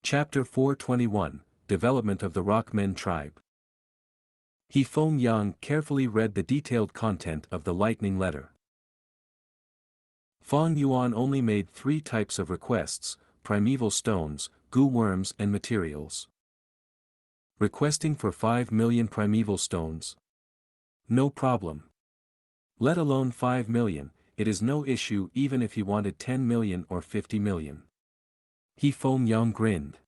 Chapter 421, Development of the Rockmen Tribe. He Feng Yang carefully read the detailed content of the lightning letter. Feng Yuan only made 3 types of requests: primeval stones, gu worms and materials. Requesting for 5 million primeval stones. No problem. Let alone 5 million, it is no issue even if he wanted 10 million or 50 million. He Feng Yang grinned.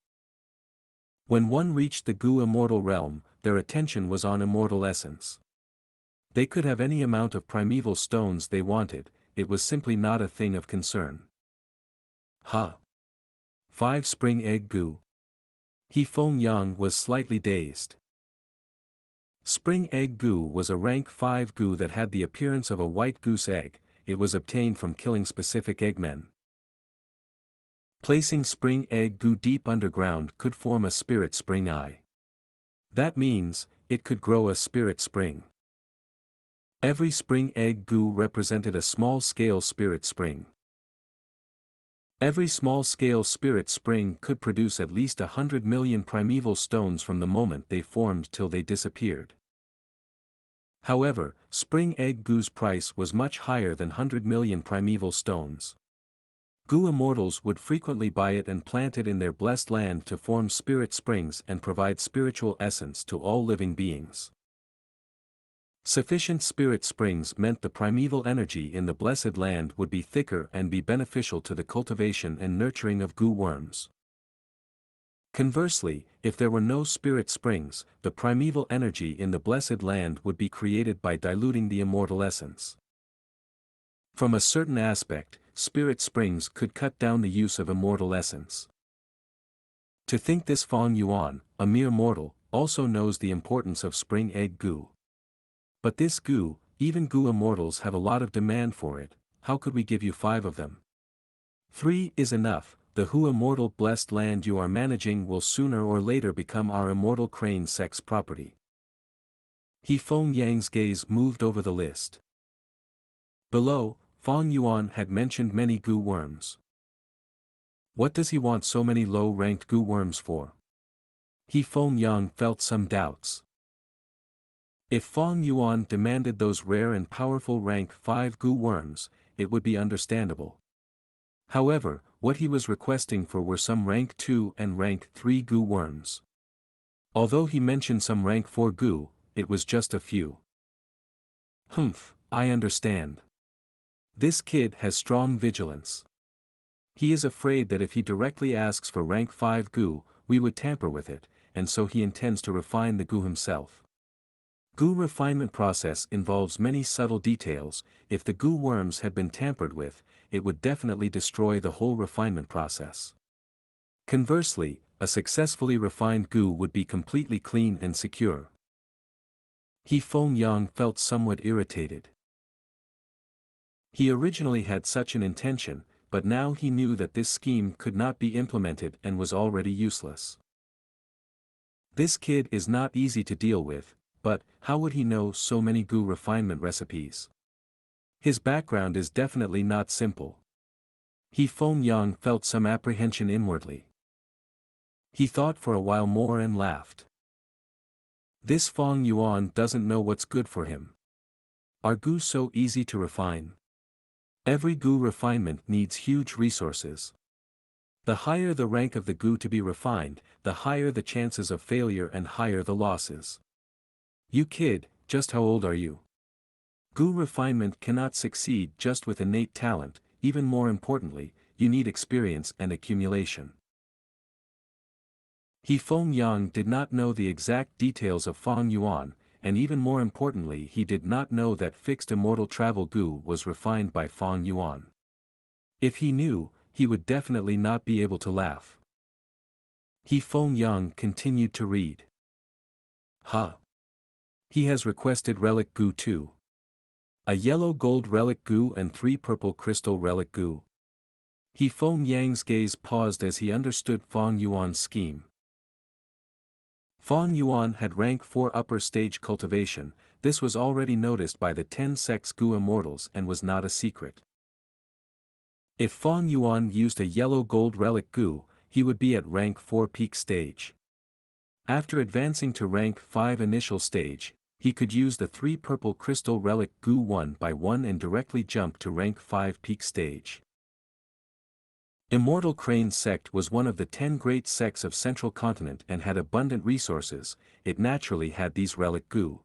When one reached the Gu immortal realm, their attention was on immortal essence. They could have any amount of primeval stones they wanted, it was simply not a thing of concern. 5 spring egg Gu. He Feng Yang was slightly dazed. Spring egg Gu was a rank 5 Gu that had the appearance of a white goose egg. It was obtained from killing specific eggmen. Placing spring egg Gu deep underground could form a spirit spring eye. That means, it could grow a spirit spring. Every spring egg Gu represented a small-scale spirit spring. Every small-scale spirit spring could produce at least 100 million primeval stones from the moment they formed till they disappeared. However, spring egg Gu's price was much higher than 100 million primeval stones. Gu immortals would frequently buy it and plant it in their blessed land to form spirit springs and provide spiritual essence to all living beings. Sufficient spirit springs meant the primeval energy in the blessed land would be thicker and be beneficial to the cultivation and nurturing of Gu worms. Conversely, if there were no spirit springs, the primeval energy in the blessed land would be created by diluting the immortal essence. From a certain aspect, spirit springs could cut down the use of immortal essence. To think this Feng Yuan, a mere mortal, also knows the importance of spring egg Gu. But this Gu, even Gu immortals have a lot of demand for it. How could we give you 5 of them? 3 is enough. The Hu immortal blessed land you are managing will sooner or later become our immortal crane sex property. He Feng Yang's gaze moved over the list. Below, Feng Yuan had mentioned many Gu worms. What does he want so many low-ranked Gu worms for? He Feng Yang felt some doubts. If Feng Yuan demanded those rare and powerful rank 5 Gu worms, it would be understandable. However, what he was requesting for were some rank 2 and rank 3 Gu worms. Although he mentioned some rank 4 Gu, it was just a few. I understand. This kid has strong vigilance. He is afraid that if he directly asks for rank 5 Gu, we would tamper with it, and so he intends to refine the Gu himself. Gu refinement process involves many subtle details. If the Gu worms had been tampered with, it would definitely destroy the whole refinement process. Conversely, a successfully refined Gu would be completely clean and secure. He Feng Yang felt somewhat irritated. He originally had such an intention, but now he knew that this scheme could not be implemented and was already useless. This kid is not easy to deal with, but how would he know so many Gu refinement recipes? His background is definitely not simple. He Feng Yang felt some apprehension inwardly. He thought for a while more and laughed. This Feng Yuan doesn't know what's good for him. Are Gu so easy to refine? Every Gu refinement needs huge resources. The higher the rank of the Gu to be refined, the higher the chances of failure and higher the losses. You kid, just how old are you? Gu refinement cannot succeed just with innate talent, even more importantly, you need experience and accumulation. He Feng Yang did not know the exact details of Feng Yuan, and even more importantly he did not know that fixed immortal travel Gu was refined by Feng Yuan. If he knew, he would definitely not be able to laugh. He Feng Yang continued to read. He has requested relic Gu 2. A yellow gold relic Gu and 3 purple crystal relic Gu. He Feng Yang's gaze paused as he understood Feng Yuan's scheme. Feng Yuan had rank 4 upper stage cultivation. This was already noticed by the 10 sex Gu immortals and was not a secret. If Feng Yuan used a yellow gold relic Gu, he would be at rank 4 peak stage. After advancing to rank 5 initial stage, he could use the 3 purple crystal relic Gu one by one and directly jump to rank 5 peak stage. Immortal Crane sect was one of the 10 great sects of Central Continent and had abundant resources. It naturally had these relic Gu.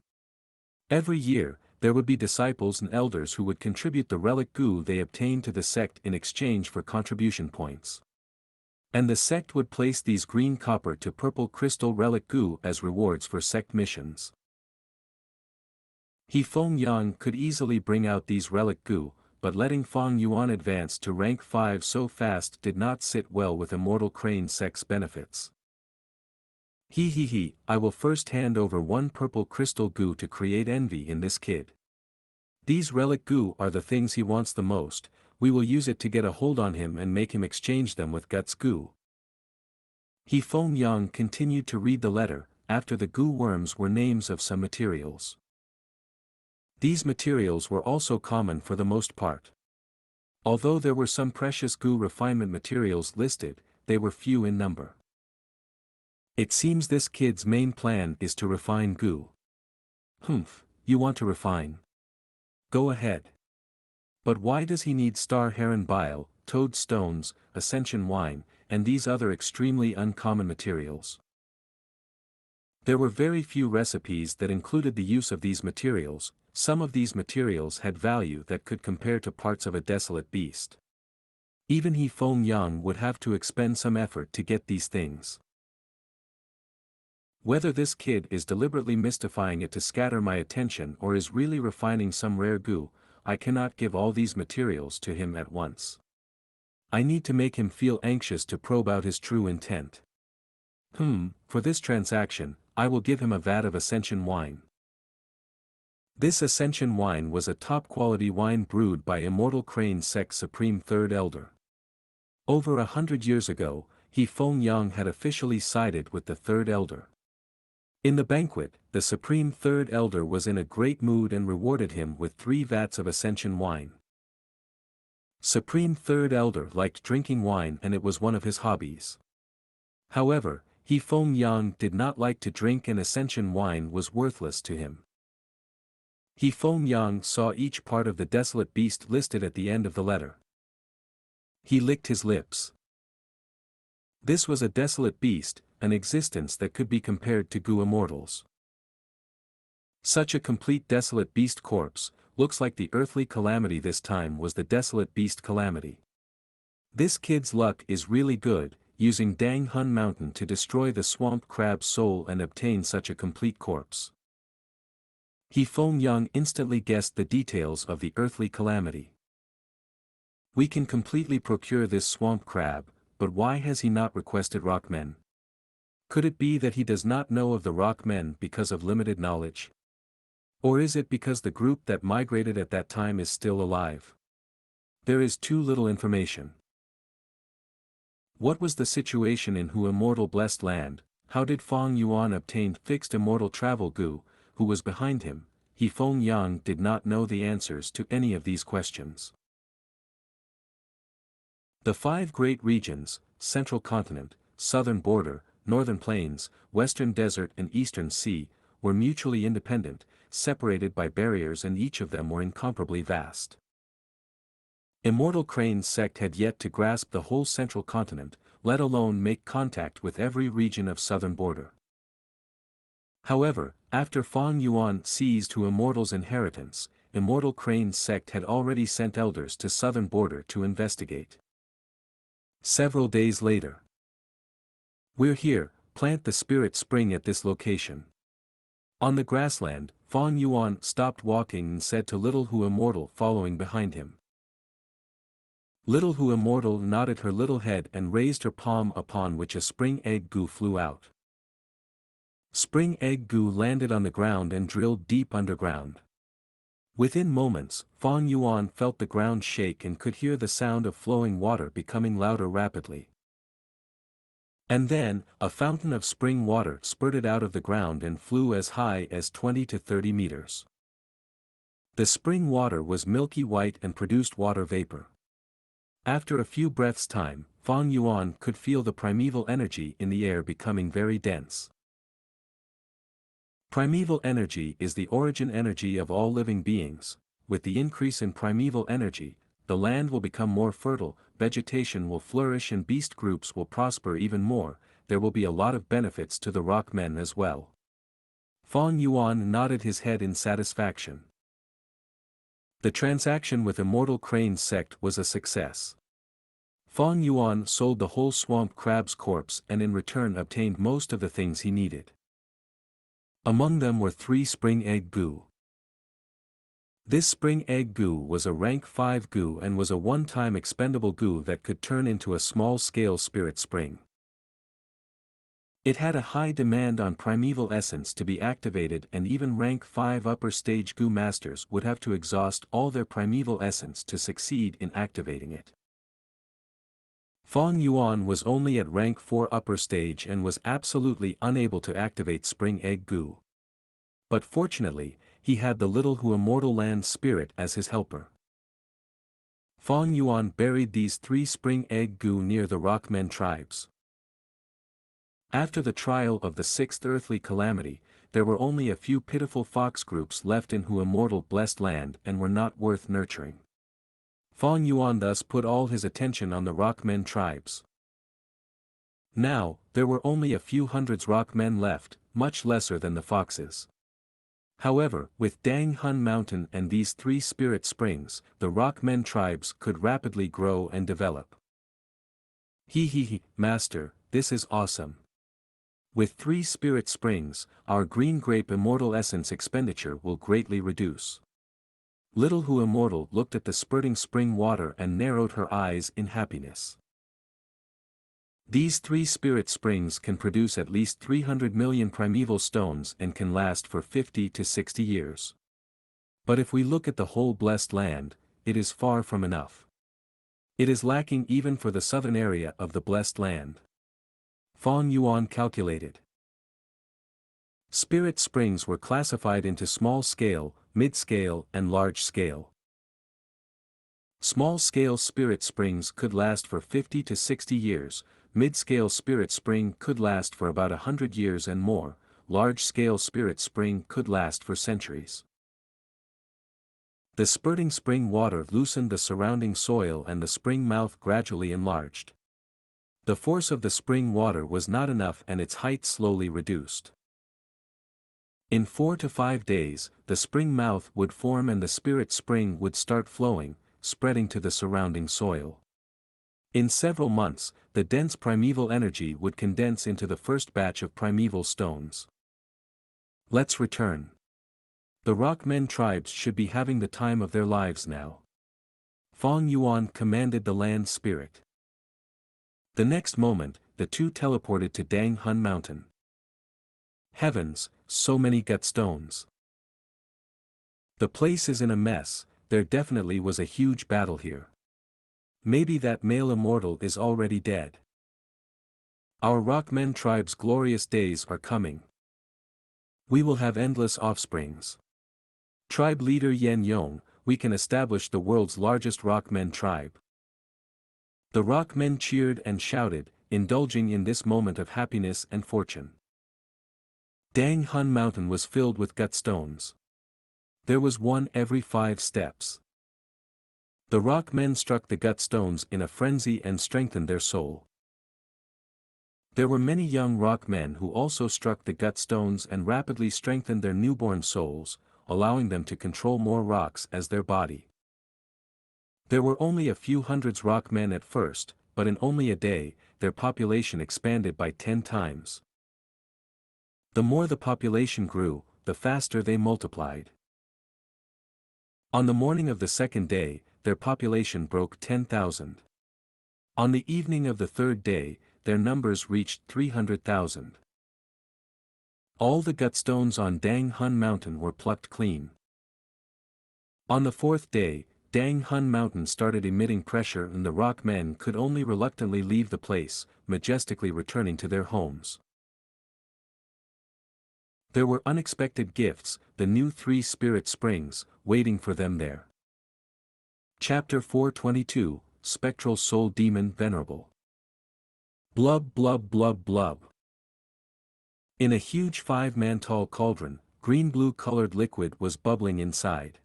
Every year, there would be disciples and elders who would contribute the relic Gu they obtained to the sect in exchange for contribution points. And the sect would place these green copper to purple crystal relic Gu as rewards for sect missions. He Feng Yang could easily bring out these relic Gu, but letting Fang Yuan advance to rank 5 so fast did not sit well with Immortal Crane sect's benefits. I will first hand over 1 purple crystal Gu to create envy in this kid. These relic Gu are the things he wants the most, we will use it to get a hold on him and make him exchange them with Guts Gu. He Feng Yang continued to read the letter. After the Gu worms were names of some materials. These materials were also common for the most part. Although there were some precious Gu refinement materials listed, they were few in number. It seems this kid's main plan is to refine Gu. You want to refine? Go ahead. But why does he need star heron bile, toad stones, ascension wine, and these other extremely uncommon materials? There were very few recipes that included the use of these materials. Some of these materials had value that could compare to parts of a desolate beast. Even He Feng Yang would have to expend some effort to get these things. Whether this kid is deliberately mystifying it to scatter my attention or is really refining some rare Gu, I cannot give all these materials to him at once. I need to make him feel anxious to probe out his true intent. For this transaction, I will give him a vat of Ascension wine. This Ascension wine was a top-quality wine brewed by Immortal Crane sect's Supreme Third Elder. Over 100 years ago, He Feng Yang had officially sided with the Third Elder. In the banquet, the Supreme Third Elder was in a great mood and rewarded him with 3 vats of Ascension wine. Supreme Third Elder liked drinking wine and it was one of his hobbies. However, He Feng Yang did not like to drink and Ascension wine was worthless to him. He Feng Yang saw each part of the desolate beast listed at the end of the letter. He licked his lips. This was a desolate beast, an existence that could be compared to Gu immortals. Such a complete desolate beast corpse, looks like the earthly calamity. This time was the desolate beast calamity. This kid's luck is really good, using Dang Hun Mountain to destroy the swamp crab's soul and obtain such a complete corpse. He Feng Yang instantly guessed the details of the earthly calamity. We can completely procure this swamp crab, but why has he not requested rockmen? Could it be that he does not know of the rockmen because of limited knowledge? Or is it because the group that migrated at that time is still alive? There is too little information. What was the situation in Hu Immortal Blessed Land? How did Fang Yuan obtain fixed immortal travel Gu? Who was behind him? He Feng Yang did not know the answers to any of these questions. The 5 great regions, Central Continent, Southern Border, Northern Plains, Western Desert and Eastern Sea, were mutually independent, separated by barriers, and each of them were incomparably vast. Immortal Crane's sect had yet to grasp the whole Central Continent, let alone make contact with every region of Southern Border. However, after Fang Yuan seized Hu Immortal's inheritance, Immortal Crane's sect had already sent elders to Southern Border to investigate. Several days later. We're here, plant the spirit spring at this location. On the grassland, Fang Yuan stopped walking and said to Little Hu Immortal following behind him. Little Hu Immortal nodded her little head and raised her palm, upon which a spring egg Gu flew out. Spring egg Gu landed on the ground and drilled deep underground. Within moments, Fang Yuan felt the ground shake and could hear the sound of flowing water becoming louder rapidly. And then, a fountain of spring water spurted out of the ground and flew as high as 20 to 30 meters. The spring water was milky white and produced water vapor. After a few breaths' time, Fang Yuan could feel the primeval energy in the air becoming very dense. Primeval energy is the origin energy of all living beings. With the increase in primeval energy, the land will become more fertile, vegetation will flourish and beast groups will prosper even more. There will be a lot of benefits to the rock men as well. Fang Yuan nodded his head in satisfaction. The transaction with Immortal Crane's sect was a success. Fang Yuan sold the whole swamp crab's corpse and in return obtained most of the things he needed. Among them were 3 spring egg gu. This spring egg gu was a rank 5 gu and was a one-time expendable gu that could turn into a small-scale spirit spring. It had a high demand on primeval essence to be activated, and even rank 5 upper stage gu masters would have to exhaust all their primeval essence to succeed in activating it. Fang Yuan was only at rank 4 upper stage and was absolutely unable to activate spring egg gu. But fortunately, he had the little Hu immortal land spirit as his helper. Fang Yuan buried these 3 spring egg gu near the Rockmen tribes. After the trial of the 6th earthly calamity, there were only a few pitiful fox groups left in Hu immortal blessed land and were not worth nurturing. Fang Yuan thus put all his attention on the Rockmen tribes. Now, there were only a few hundreds Rockmen left, much lesser than the foxes. However, with Dang Hun Mountain and these 3 spirit springs, the Rockmen tribes could rapidly grow and develop. Master, this is awesome. With 3 spirit springs, our green grape immortal essence expenditure will greatly reduce. Little Hu Immortal looked at the spurting spring water and narrowed her eyes in happiness. These 3 spirit springs can produce at least 300 million primeval stones and can last for 50 to 60 years. But if we look at the whole blessed land, it is far from enough. It is lacking even for the southern area of the blessed land. Fang Yuan calculated. Spirit springs were classified into small-scale, mid-scale and large-scale. Small-scale spirit springs could last for 50 to 60 years, mid-scale spirit spring could last for about 100 years and more, large-scale spirit spring could last for centuries. The spurting spring water loosened the surrounding soil and the spring mouth gradually enlarged. The force of the spring water was not enough and its height slowly reduced. In 4 to 5 days, the spring mouth would form and the spirit spring would start flowing, spreading to the surrounding soil. In several months, the dense primeval energy would condense into the first batch of primeval stones. Let's return. The Rockmen tribes should be having the time of their lives now. Fang Yuan commanded the land spirit. The next moment, the 2 teleported to Dang Hun Mountain. Heavens, so many gut stones. The place is in a mess, there definitely was a huge battle here. Maybe that male immortal is already dead. Our Rockmen tribe's glorious days are coming. We will have endless offsprings. Tribe leader Yen Yong, we can establish the world's largest Rockmen tribe. The Rockmen cheered and shouted, indulging in this moment of happiness and fortune. Dang Hun Mountain was filled with gut stones. There was one every 5 steps. The Rockmen struck the gut stones in a frenzy and strengthened their soul. There were many young Rockmen who also struck the gut stones and rapidly strengthened their newborn souls, allowing them to control more rocks as their body. There were only a few hundreds Rockmen at first, but in only a day, their population expanded by 10 times. The more the population grew, the faster they multiplied. On the morning of the 2nd day, their population broke 10,000. On the evening of the 3rd day, their numbers reached 300,000. All the gut stones on Dang Hun Mountain were plucked clean. On the 4th day, Dang Hun Mountain started emitting pressure and the Rockmen could only reluctantly leave the place, majestically returning to their homes. There were unexpected gifts, the new 3 spirit springs, waiting for them there. Chapter 422, Spectral Soul Demon Venerable. Blub blub blub blub. In a huge 5-man-tall cauldron, green-blue colored liquid was bubbling inside.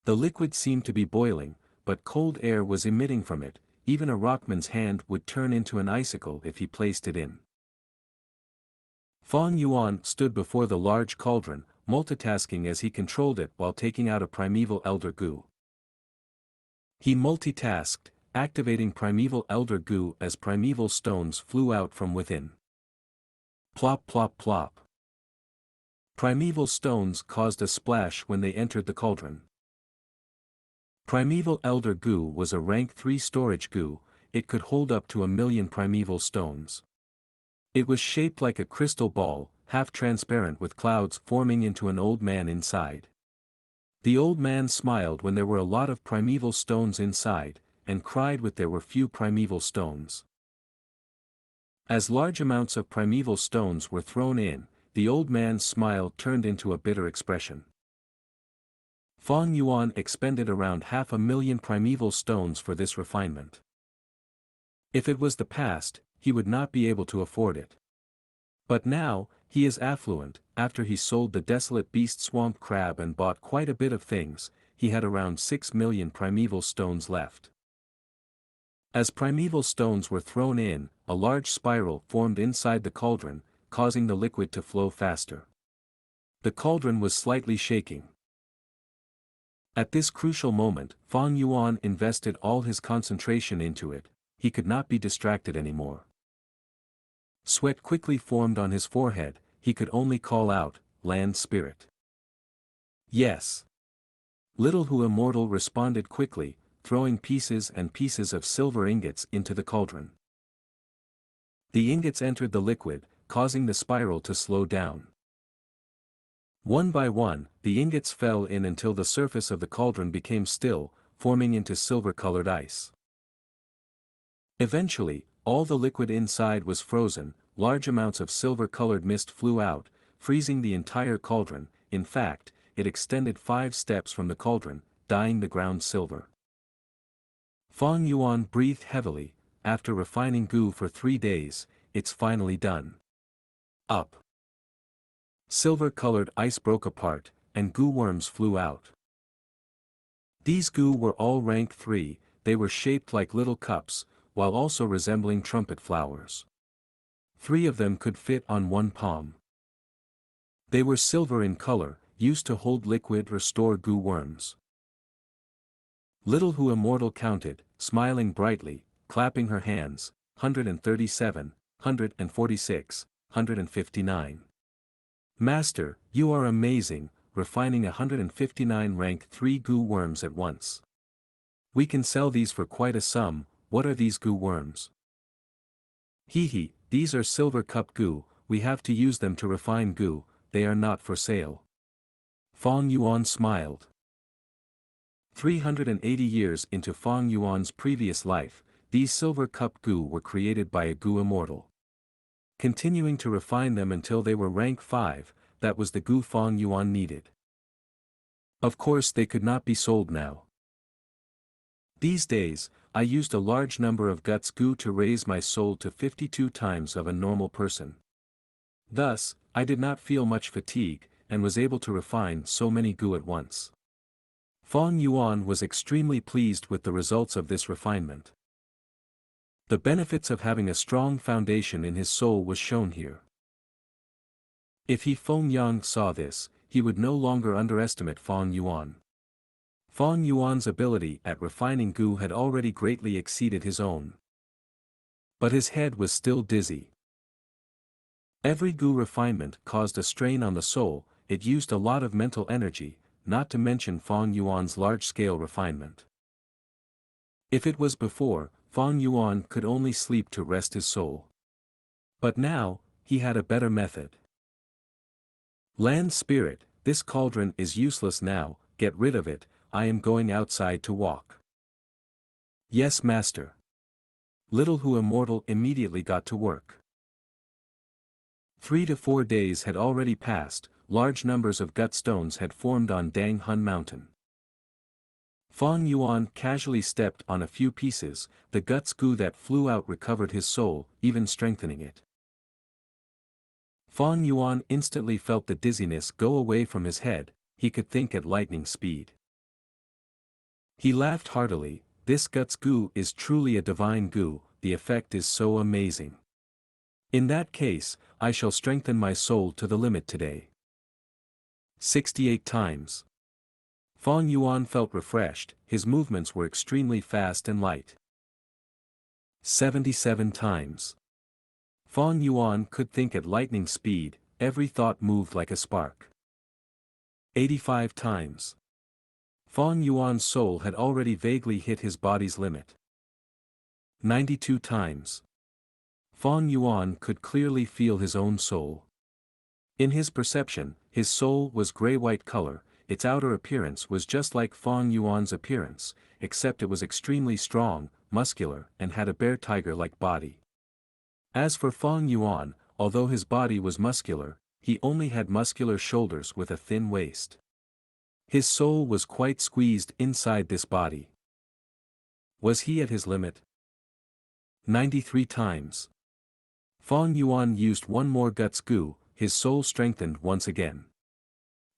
The liquid seemed to be boiling, but cold air was emitting from it. Even a rockman's hand would turn into an icicle if he placed it in. Fong Yuan stood before the large cauldron, multitasking as he controlled it while taking out a primeval Elder Gu. He multitasked, activating primeval Elder Gu as primeval stones flew out from within. Plop plop plop. Primeval stones caused a splash when they entered the cauldron. Primeval Elder Gu was a rank 3 storage Gu. It could hold up to 1,000,000 primeval stones. It was shaped like a crystal ball, half-transparent with clouds forming into an old man inside. The old man smiled when there were a lot of primeval stones inside, and cried when there were few primeval stones. As large amounts of primeval stones were thrown in, the old man's smile turned into a bitter expression. Fong Yuan expended around 500,000 primeval stones for this refinement. If it was the past, he would not be able to afford it. But now, he is affluent. After he sold the desolate beast swamp crab and bought quite a bit of things, he had around 6,000,000 primeval stones left. As primeval stones were thrown in, a large spiral formed inside the cauldron, causing the liquid to flow faster. The cauldron was slightly shaking. At this crucial moment, Fong Yuan invested all his concentration into it. He could not be distracted anymore. Sweat quickly formed on his forehead. He could only call out, "Land Spirit." Yes. Little Hu Immortal responded quickly, throwing pieces and pieces of silver ingots into the cauldron. The ingots entered the liquid, causing the spiral to slow down. One by one, the ingots fell in until the surface of the cauldron became still, forming into silver-colored ice. Eventually, all the liquid inside was frozen. Large amounts of silver-colored mist flew out, freezing the entire cauldron. In fact, it extended 5 steps from the cauldron, dyeing the ground silver. Fong Yuan breathed heavily. After refining Gu for 3 days, it's finally done. Up. Silver-colored ice broke apart, and Gu worms flew out. These Gu were all rank 3, they were shaped like little cups, while also resembling trumpet flowers. 3 of them could fit on one palm. They were silver in color, used to hold liquid or store Gu worms. Little Hu Immortal counted, smiling brightly, clapping her hands, 137, 146, 159. Master, you are amazing, refining 159 rank 3 Gu worms at once. We can sell these for quite a sum. What are these Gu worms? Hee, these are silver cup Gu, we have to use them to refine Gu, they are not for sale. Fong Yuan smiled. 380 years into Fong Yuan's previous life, these silver cup Gu were created by a Gu Immortal. Continuing to refine them until they were rank 5, that was the Gu Fong Yuan needed. Of course they could not be sold now. These days, I used a large number of guts Gu to raise my soul to 52 times of a normal person. Thus, I did not feel much fatigue, and was able to refine so many Gu at once. Fong Yuan was extremely pleased with the results of this refinement. The benefits of having a strong foundation in his soul was shown here. If Feng Yang saw this, he would no longer underestimate Fong Yuan. Fong Yuan's ability at refining Gu had already greatly exceeded his own. But his head was still dizzy. Every Gu refinement caused a strain on the soul, it used a lot of mental energy, not to mention Fong Yuan's large-scale refinement. If it was before, Fong Yuan could only sleep to rest his soul. But now, he had a better method. Land Spirit, this cauldron is useless now, get rid of it, I am going outside to walk. Yes, Master. Little Hu Immortal immediately got to work. 3 to 4 days had already passed, large numbers of gut stones had formed on Dang Hun Mountain. Fang Yuan casually stepped on a few pieces, the guts goo that flew out recovered his soul, even strengthening it. Fang Yuan instantly felt the dizziness go away from his head, he could think at lightning speed. He laughed heartily, this guts goo is truly a divine goo, the effect is so amazing. In that case, I shall strengthen my soul to the limit today. 68 times. Fang Yuan felt refreshed, his movements were extremely fast and light. 77 times. Fang Yuan could think at lightning speed, every thought moved like a spark. 85 times. Fang Yuan's soul had already vaguely hit his body's limit. 92 times. Fang Yuan could clearly feel his own soul. In his perception, his soul was gray-white color, its outer appearance was just like Fang Yuan's appearance, except it was extremely strong, muscular, and had a bear-tiger-like body. As for Fang Yuan, although his body was muscular, he only had muscular shoulders with a thin waist. His soul was quite squeezed inside this body. Was he at his limit? 93 times. Fang Yuan used one more guts goo, his soul strengthened once again.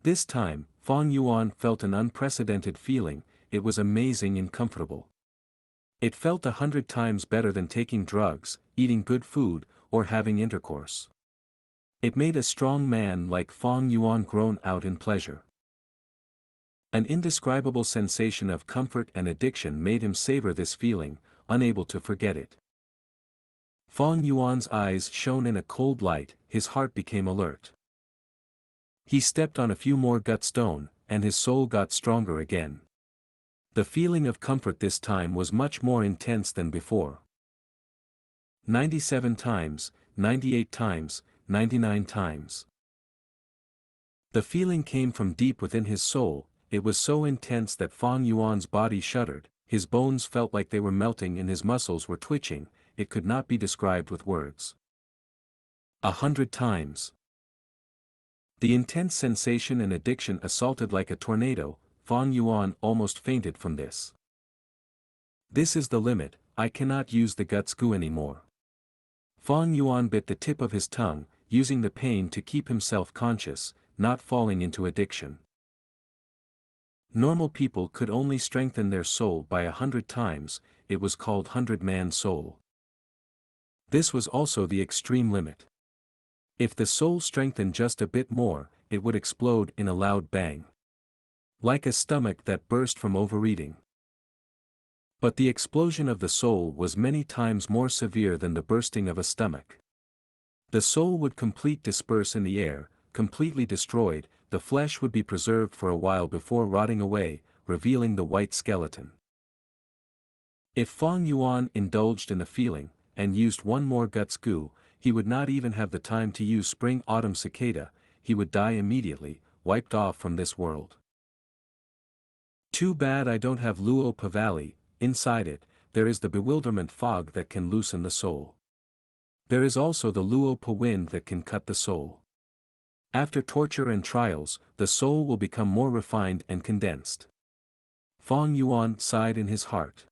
This time, Fang Yuan felt an unprecedented feeling, it was amazing and comfortable. It felt 100 times better than taking drugs, eating good food, or having intercourse. It made a strong man like Fang Yuan groan out in pleasure. An indescribable sensation of comfort and addiction made him savor this feeling, unable to forget it. Fang Yuan's eyes shone in a cold light, his heart became alert. He stepped on a few more gut stone, and his soul got stronger again. The feeling of comfort this time was much more intense than before. 97 times, 98 times, 99 times. The feeling came from deep within his soul, it was so intense that Fang Yuan's body shuddered, his bones felt like they were melting and his muscles were twitching, it could not be described with words. 100 times. The intense sensation and addiction assaulted like a tornado, Fang Yuan almost fainted from this. This is the limit, I cannot use the guts goo anymore. Fang Yuan bit the tip of his tongue, using the pain to keep himself conscious, not falling into addiction. Normal people could only strengthen their soul by 100 times, it was called 100-man soul. This was also the extreme limit. If the soul strengthened just a bit more, it would explode in a loud bang. Like a stomach that burst from overeating. But the explosion of the soul was many times more severe than the bursting of a stomach. The soul would completely disperse in the air, completely destroyed, the flesh would be preserved for a while before rotting away, revealing the white skeleton. If Fang Yuan indulged in the feeling, and used one more guts goo, he would not even have the time to use spring-autumn cicada, he would die immediately, wiped off from this world. Too bad I don't have Luo Pavali, inside it, there is the bewilderment fog that can loosen the soul. There is also the Luo Pa wind that can cut the soul. After torture and trials, the soul will become more refined and condensed. Fang Yuan sighed in his heart.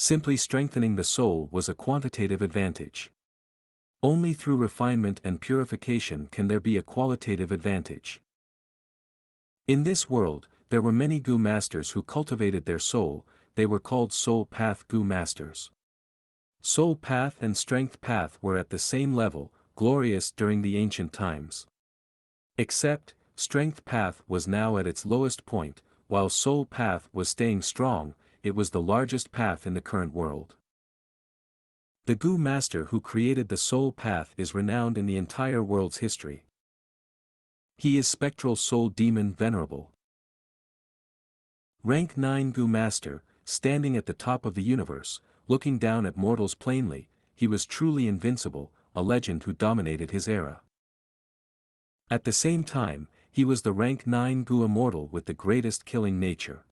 Simply strengthening the soul was a quantitative advantage. Only through refinement and purification can there be a qualitative advantage. In this world, there were many Gu masters who cultivated their soul, they were called Soul Path Gu masters. Soul Path and Strength Path were at the same level, glorious during the ancient times. Except, Strength Path was now at its lowest point, while Soul Path was staying strong, it was the largest path in the current world. The Gu master who created the Soul Path is renowned in the entire world's history. He is Spectral Soul Demon Venerable. Rank 9 Gu Master, standing at the top of the universe, looking down at mortals plainly, he was truly invincible, a legend who dominated his era. At the same time, he was the rank 9 Gu immortal with the greatest killing nature.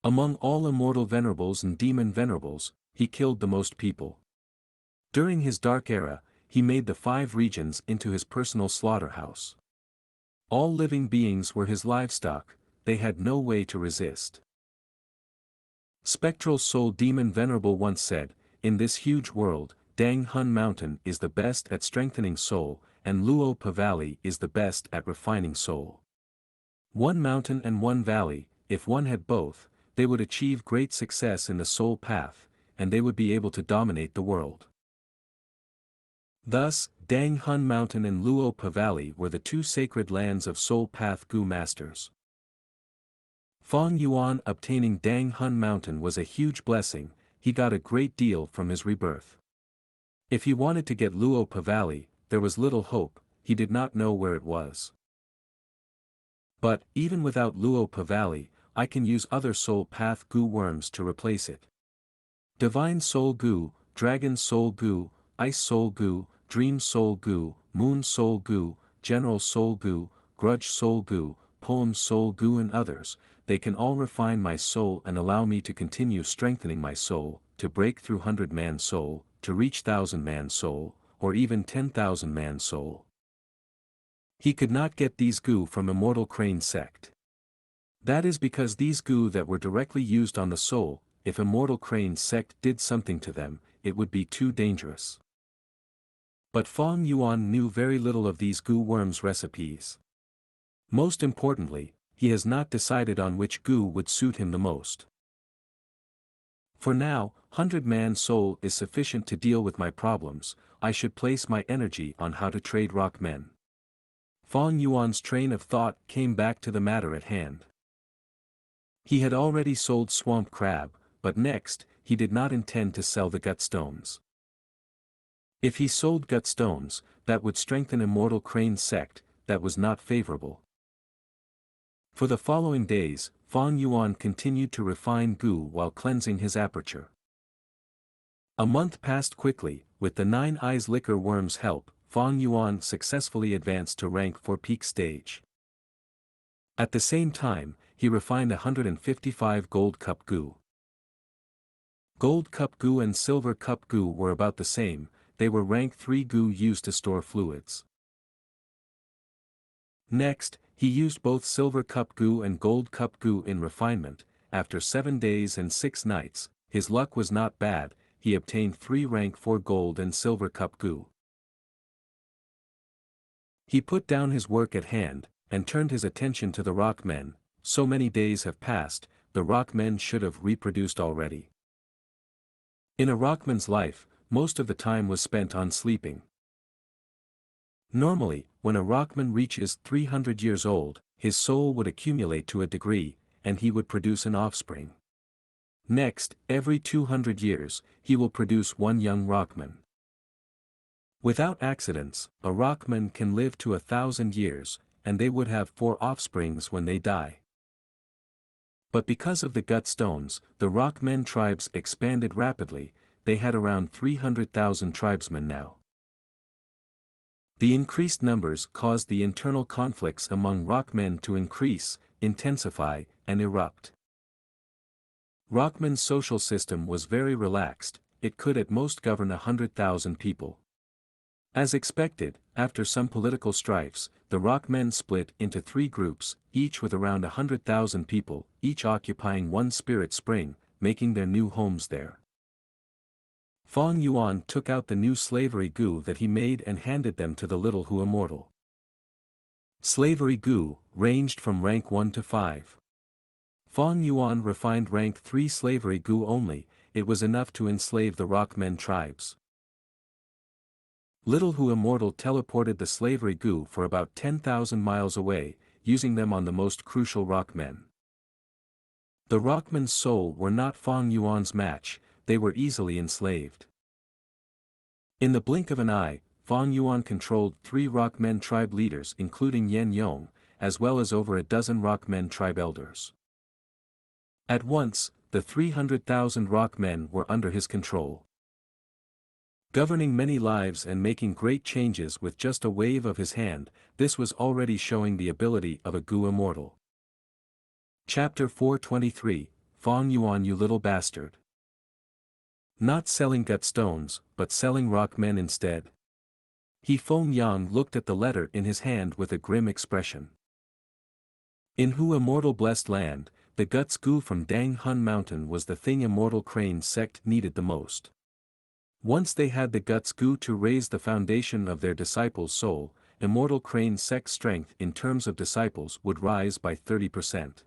Among all immortal venerables and demon venerables, he killed the most people. During his dark era, he made the 5 regions into his personal slaughterhouse. All living beings were his livestock, they had no way to resist. Spectral Soul Demon Venerable once said, "In this huge world, Dang Hun Mountain is the best at strengthening soul, and Luo Pa Valley is the best at refining soul. One mountain and one valley, if one had both, they would achieve great success in the soul path, and they would be able to dominate the world." Thus, Dang Hun Mountain and Luo Pa Valley were the two sacred lands of soul path Gu masters. Fong Yuan obtaining Dang Hun Mountain was a huge blessing. He got a great deal from his rebirth. If he wanted to get Luo Pa Valley, there was little hope, he did not know where it was. But, even without Luo Pa Valley, I can use other soul path Gu worms to replace it. Divine Soul Gu, Dragon Soul Gu, Ice Soul Gu, Dream Soul Gu, Moon Soul Gu, General Soul Gu, Grudge Soul Gu, Poem Soul Gu and others, they can all refine my soul and allow me to continue strengthening my soul, to break through 100-man soul, to reach 1,000-man soul, or even 10,000-man soul. He could not get these Gu from Immortal Crane sect. That is because these Gu that were directly used on the soul, if Immortal Crane sect did something to them, it would be too dangerous. But Fong Yuan knew very little of these Gu worms' recipes. Most importantly, he has not decided on which Gu would suit him the most. For now, 100-man soul is sufficient to deal with my problems. I should place my energy on how to trade rock men. Fong Yuan's train of thought came back to the matter at hand. He had already sold Swamp Crab, but next, he did not intend to sell the gut stones. If he sold gut stones, that would strengthen Immortal Crane sect, that was not favorable. For the following days, Fong Yuan continued to refine Gu while cleansing his aperture. A month passed quickly. With the 9 Eyes Liquor Worm's help, Fong Yuan successfully advanced to rank 4 peak stage. At the same time, he refined 155 Gold Cup Gu. Gold Cup Gu and Silver Cup Gu were about the same, they were rank 3 Gu used to store fluids. Next, he used both Silver Cup Gu and Gold Cup Gu in refinement. After 7 days and 6 nights, his luck was not bad, he obtained 3 rank 4 Gold and Silver Cup Gu. He put down his work at hand, and turned his attention to the rock men. So many days have passed, the rock men should have reproduced already. In a rockman's life, most of the time was spent on sleeping. Normally, when a rockman reaches 300 years old, his soul would accumulate to a degree, and he would produce an offspring. Next, every 200 years, he will produce one young rockman. Without accidents, a rockman can live to 1,000 years, and they would have 4 offsprings when they die. But because of the gut stones, the rockmen tribes expanded rapidly, they had around 300,000 tribesmen now. The increased numbers caused the internal conflicts among rockmen to increase, intensify, and erupt. Rockman's social system was very relaxed, it could at most govern 100,000 people. As expected, after some political strifes, the rockmen split into 3 groups, each with around 100,000 people, each occupying one spirit spring, making their new homes there. Fong Yuan took out the new slavery Gu that he made and handed them to the little Hu immortal. Slavery Gu ranged from rank 1 to 5. Fong Yuan refined rank 3 slavery Gu only, it was enough to enslave the rockmen tribes. Little Hu Immortal teleported the slavery Gu for about 10,000 miles away, using them on the most crucial rockmen. The rockmen's soul were not Fong Yuan's match, they were easily enslaved. In the blink of an eye, Fong Yuan controlled 3 rockmen tribe leaders including Yan Yong, as well as over a dozen rockmen tribe elders. At once, the 300,000 rockmen were under his control. Governing many lives and making great changes with just a wave of his hand, this was already showing the ability of a Gu immortal. Chapter 423, Fong Yuan, you little bastard. Not selling gut stones, but selling rock men instead. Fong Yang looked at the letter in his hand with a grim expression. In Hu Immortal Blessed Land, the Guts Gu from Dang Hun Mountain was the thing Immortal Crane sect needed the most. Once they had the Guts Gu to raise the foundation of their disciples' soul, Immortal Crane sect's strength in terms of disciples would rise by 30%.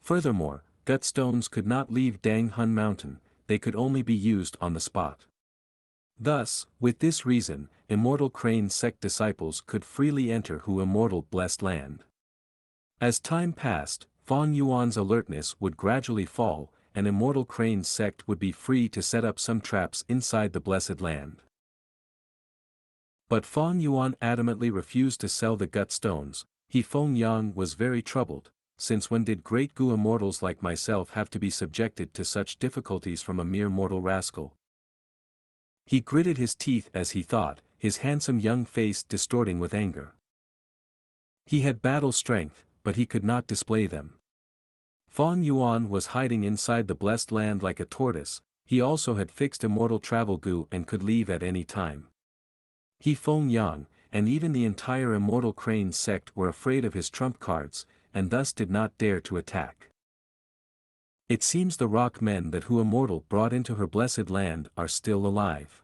Furthermore, gut stones could not leave Dang Hun Mountain, they could only be used on the spot. Thus, with this reason, Immortal Crane sect disciples could freely enter Hu Immortal Blessed Land. As time passed, Fang Yuan's alertness would gradually fall, and Immortal Crane sect would be free to set up some traps inside the Blessed Land. But Fang Yuan adamantly refused to sell the gut stones. Feng Yang was very troubled, since when did great Gu immortals like myself have to be subjected to such difficulties from a mere mortal rascal? He gritted his teeth as he thought, his handsome young face distorting with anger. He had battle strength, but he could not display them. Fang Yuan was hiding inside the Blessed Land like a tortoise, he also had fixed immortal travel Gu and could leave at any time. Feng Yang, and even the entire Immortal Crane sect were afraid of his trump cards, and thus did not dare to attack. It seems the rock men that Hu Immortal brought into her Blessed Land are still alive.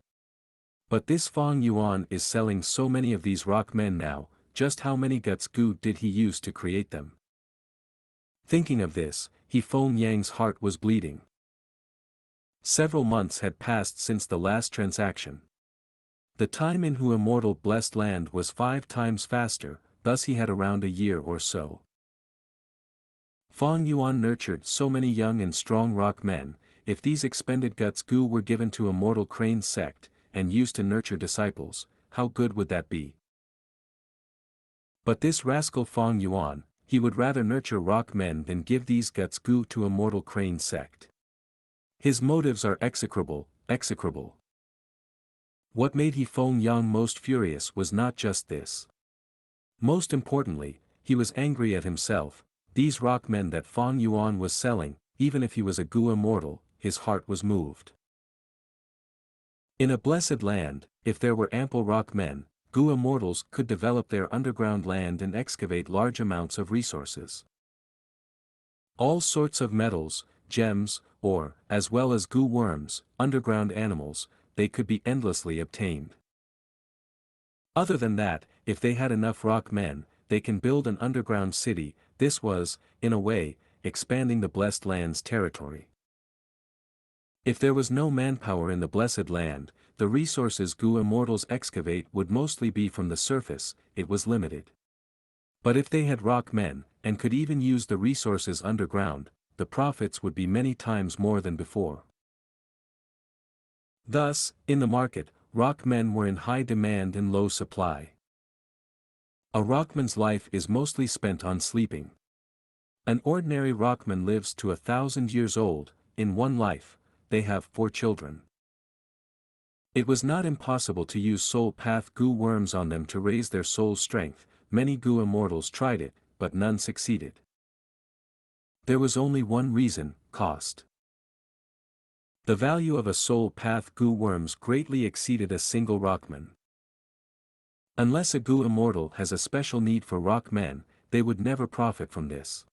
But this Fang Yuan is selling so many of these rock men now, just how many Guts Gu did he use to create them? Thinking of this, Feng Yang's heart was bleeding. Several months had passed since the last transaction. The time in Hu Immortal Blessed Land was 5 times faster, thus he had around a year or so. Fang Yuan nurtured so many young and strong rock men. If these expended Guts Gu were given to Immortal Crane sect, and used to nurture disciples, how good would that be? But this rascal Fang Yuan, he would rather nurture rock men than give these Guts Gu to Immortal Crane sect. His motives are execrable, execrable. What made Feng Yang most furious was not just this. Most importantly, he was angry at himself. These rock men that Fang Yuan was selling, even if he was a Gu immortal, his heart was moved. In a Blessed Land, if there were ample rock men, Gu immortals could develop their underground land and excavate large amounts of resources. All sorts of metals, gems, ore, as well as Gu worms, underground animals, they could be endlessly obtained. Other than that, if they had enough rock men, they can build an underground city. This was, in a way, expanding the Blessed Land's territory. If there was no manpower in the Blessed Land, the resources Gu immortals excavate would mostly be from the surface, it was limited. But if they had rock men, and could even use the resources underground, the profits would be many times more than before. Thus, in the market, rock men were in high demand and low supply. A rockman's life is mostly spent on sleeping. An ordinary rockman lives to 1,000 years old. In one life, they have 4 children. It was not impossible to use soul path Gu worms on them to raise their soul's strength. Many Gu immortals tried it, but none succeeded. There was only one reason: cost. The value of a soul path Gu worms greatly exceeded a single rockman. Unless a Gu immortal has a special need for rock men, they would never profit from this.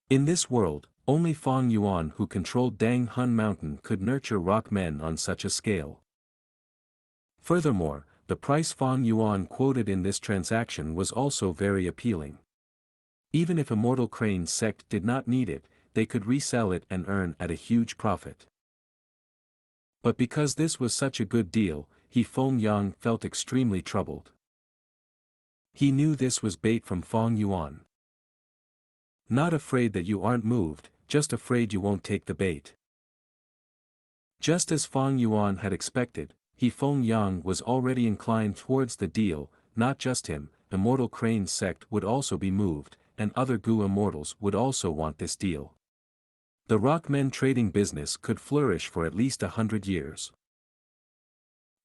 In this world, only Fang Yuan who controlled Dang Hun Mountain could nurture rock men on such a scale. Furthermore, the price Fang Yuan quoted in this transaction was also very appealing. Even if Immortal Crane sect did not need it, they could resell it and earn at a huge profit. But because this was such a good deal, Feng Yang felt extremely troubled. He knew this was bait from Fang Yuan. Not afraid that you aren't moved, just afraid you won't take the bait. Just as Fang Yuan had expected, Feng Yang was already inclined towards the deal. Not just him, Immortal Crane sect would also be moved, and other Gu immortals would also want this deal. The rockmen trading business could flourish for at least 100 years.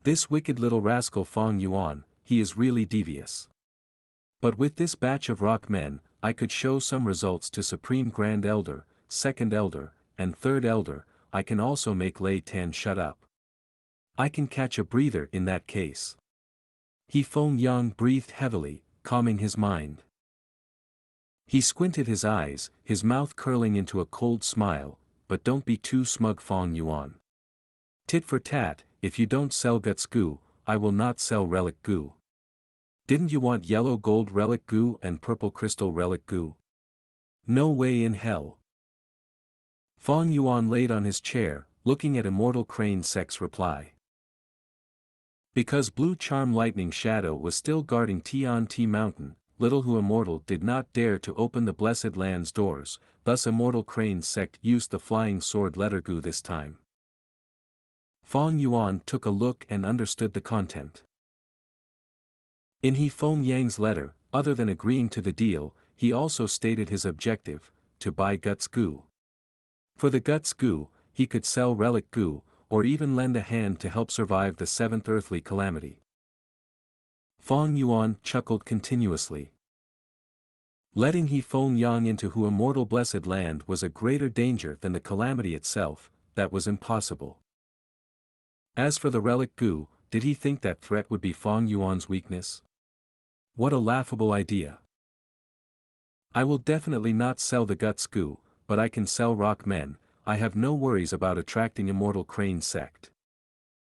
This wicked little rascal Fang Yuan, he is really devious. But with this batch of rock men, I could show some results to Supreme Grand Elder, Second Elder, and Third Elder. I can also make Lei Tan shut up. I can catch a breather in that case. Feng Yang breathed heavily, calming his mind. He squinted his eyes, his mouth curling into a cold smile, but don't be too smug, Fong Yuan. Tit for tat, if you don't sell Guts Gu, I will not sell Relic Gu. Didn't you want yellow gold Relic Gu and purple crystal Relic Gu? No way in hell. Fong Yuan laid on his chair, looking at Immortal Crane Sek's reply. Because Blue Charm Lightning Shadow was still guarding Tian-Ti Mountain, Little Hu Immortal did not dare to open the Blessed Land's doors, thus Immortal Crane Sect used the Flying Sword letter Gu this time. Fong Yuan took a look and understood the content. In He Feng Yang's letter, other than agreeing to the deal, he also stated his objective, to buy Guts Gu. For the Guts Gu, he could sell Relic Gu, or even lend a hand to help survive the seventh earthly calamity. Fong Yuan chuckled continuously. Letting He Feng Yang into Hu Immortal Blessed Land was a greater danger than the calamity itself, that was impossible. As for the Relic Gu, did he think that threat would be Fong Yuan's weakness? What a laughable idea. I will definitely not sell the Guts Gu, but I can sell Rock Men. I have no worries about attracting Immortal Crane Sect.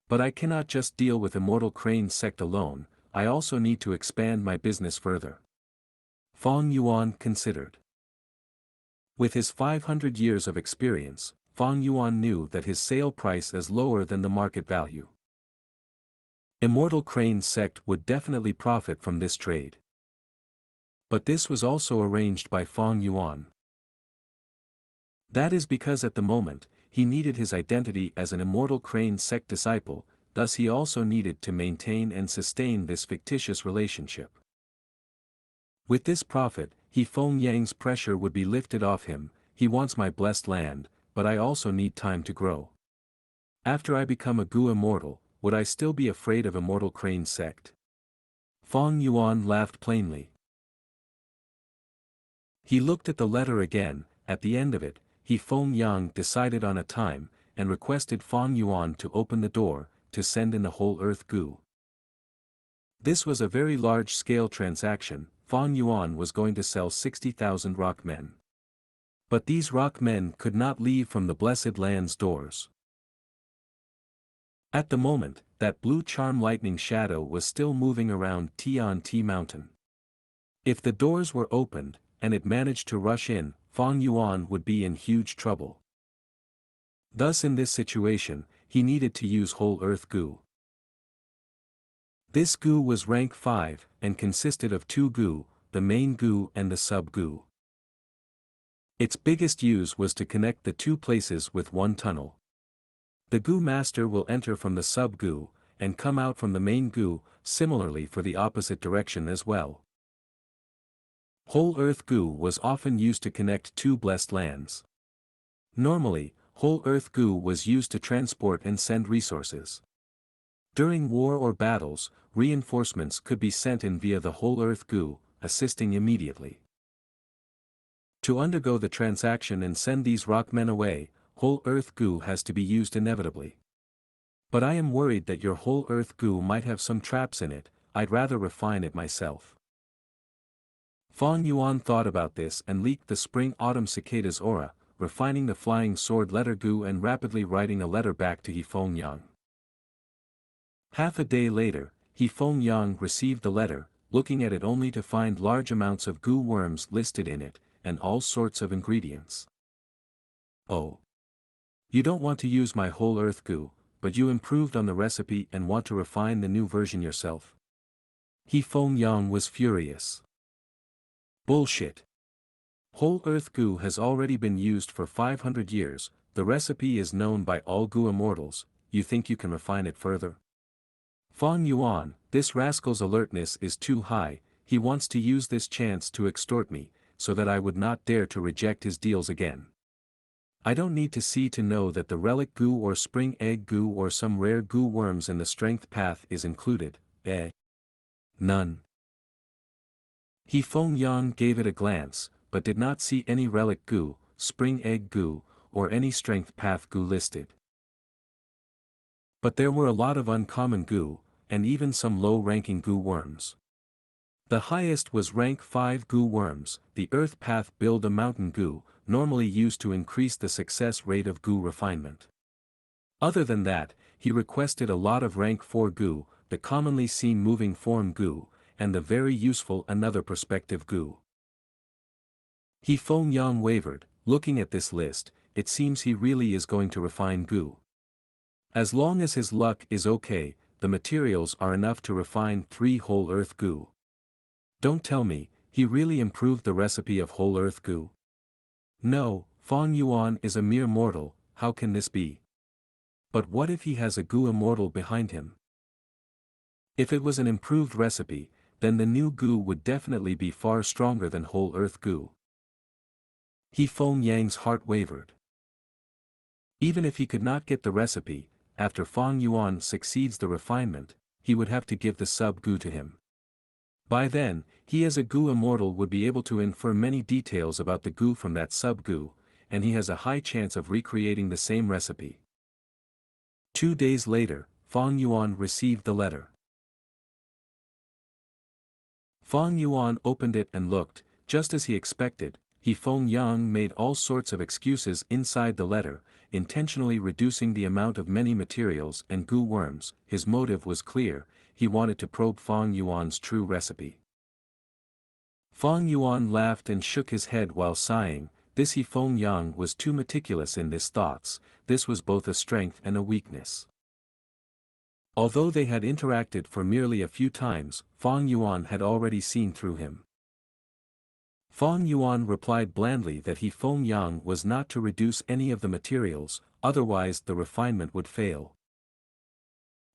But I cannot just deal with Immortal Crane Sect alone, I also need to expand my business further. Fong Yuan considered. With his 500 years of experience, Fong Yuan knew that his sale price is lower than the market value. Immortal Crane Sect would definitely profit from this trade. But this was also arranged by Fong Yuan. That is because at the moment, he needed his identity as an Immortal Crane Sect disciple, thus he also needed to maintain and sustain this fictitious relationship. With this profit, He Feng Yang's pressure would be lifted off him. He wants my blessed land, but I also need time to grow. After I become a Gu Immortal, would I still be afraid of Immortal Crane Sect? Fong Yuan laughed plainly. He looked at the letter again. At the end of it, He Feng Yang decided on a time, and requested Fong Yuan to open the door, to send in the whole Earth Gu. This was a very large-scale transaction. Fong Yuan was going to sell 60,000 Rock Men. But these Rock Men could not leave from the Blessed Land's doors. At the moment, that Blue Charm Lightning Shadow was still moving around Tian-Ti Mountain. If the doors were opened, and it managed to rush in, Fong Yuan would be in huge trouble. Thus in this situation, he needed to use Whole Earth Gu. This Gu was rank 5, and consisted of 2 Gu, the main Gu and the sub-Gu. Its biggest use was to connect the two places with one tunnel. The Gu Master will enter from the sub-Gu, and come out from the main Gu, similarly for the opposite direction as well. Whole Earth Gu was often used to connect two blessed lands. Normally, Whole Earth Gu was used to transport and send resources. During war or battles, reinforcements could be sent in via the Whole Earth Gu, assisting immediately. To undergo the transaction and send these Rock Men away, Whole Earth Gu has to be used inevitably. But I am worried that your Whole Earth Gu might have some traps in it. I'd rather refine it myself. Fong Yuan thought about this and leaked the Spring-Autumn Cicada's aura, refining the Flying Sword letter Gu and rapidly writing a letter back to He Feng Yang. Half a day later, He Feng Yang received the letter, looking at it only to find large amounts of Gu worms listed in it, and all sorts of ingredients. Oh. You don't want to use my Whole Earth Gu, but you improved on the recipe and want to refine the new version yourself? He Feng Yang was furious. Bullshit. Whole Earth Gu has already been used for 500 years, the recipe is known by all Gu Immortals, you think you can refine it further? Fong Yuan, this rascal's alertness is too high, he wants to use this chance to extort me, so that I would not dare to reject his deals again. I don't need to see to know that the Relic Gu or Spring Egg Gu or some rare Gu worms in the Strength Path is included, None. He Feng Yang gave it a glance, but did not see any Relic Gu, Spring Egg Gu, or any Strength Path Gu listed. But there were a lot of uncommon Gu, and even some low-ranking Gu worms. The highest was rank 5 Gu worms, the earth path build a mountain Gu, normally used to increase the success rate of Gu refinement. Other than that, he requested a lot of rank 4 Gu, the commonly seen moving form Gu, and the very useful another perspective Gu. He Feng Yang wavered. Looking at this list, it seems he really is going to refine Gu. As long as his luck is okay, the materials are enough to refine 3 whole earth Gu. Don't tell me, he really improved the recipe of whole earth Gu? No, Fang Yuan is a mere mortal, how can this be? But what if he has a Gu immortal behind him? If it was an improved recipe, then the new Gu would definitely be far stronger than whole earth Gu. He Feng Yang's heart wavered. Even if he could not get the recipe, after Fang Yuan succeeds the refinement, he would have to give the sub-Gu to him. By then, he as a Gu immortal would be able to infer many details about the Gu from that sub-Gu, and he has a high chance of recreating the same recipe. 2 days later, Fang Yuan received the letter. Fang Yuan opened it and looked, just as he expected. He Feng Yang made all sorts of excuses inside the letter, intentionally reducing the amount of many materials and Gu worms. His motive was clear, he wanted to probe Fang Yuan's true recipe. Fang Yuan laughed and shook his head while sighing. This He Feng Yang was too meticulous in his thoughts, this was both a strength and a weakness. Although they had interacted for merely a few times, Fang Yuan had already seen through him. Fang Yuan replied blandly that He Feng Yang was not to reduce any of the materials, otherwise the refinement would fail.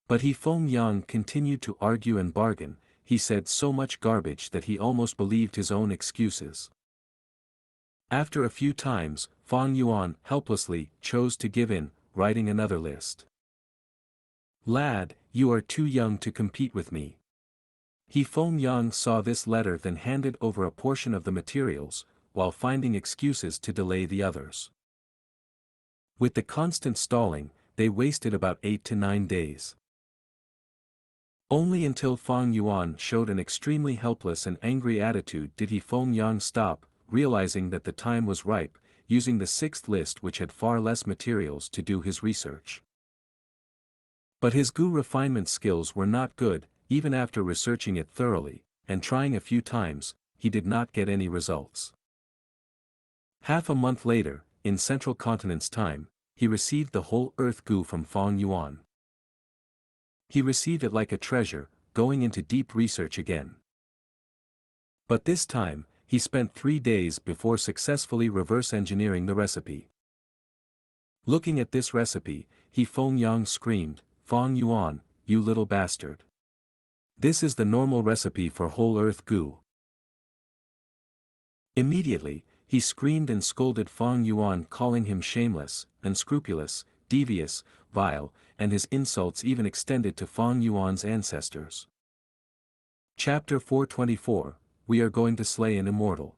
But He Feng Yang continued to argue and bargain, he said so much garbage that he almost believed his own excuses. After a few times, Fang Yuan helplessly chose to give in, writing another list. Lad, you are too young to compete with me. He Feng Yang saw this letter then handed over a portion of the materials, while finding excuses to delay the others. With the constant stalling, they wasted about 8 to 9 days. Only until Fang Yuan showed an extremely helpless and angry attitude did He Feng Yang stop, realizing that the time was ripe, using the 6th list which had far less materials to do his research. But his Gu refinement skills were not good. Even after researching it thoroughly, and trying a few times, he did not get any results. Half a month later, in Central Continent's time, he received the whole earth Gu from Fang Yuan. He received it like a treasure, going into deep research again. But this time, he spent 3 days before successfully reverse engineering the recipe. Looking at this recipe, He Feng Yang screamed, "Fang Yuan, you little bastard. This is the normal recipe for whole earth Gu." Immediately, he screamed and scolded Fang Yuan, calling him shameless, unscrupulous, devious, vile, and his insults even extended to Fang Yuan's ancestors. Chapter 424, We are going to slay an immortal.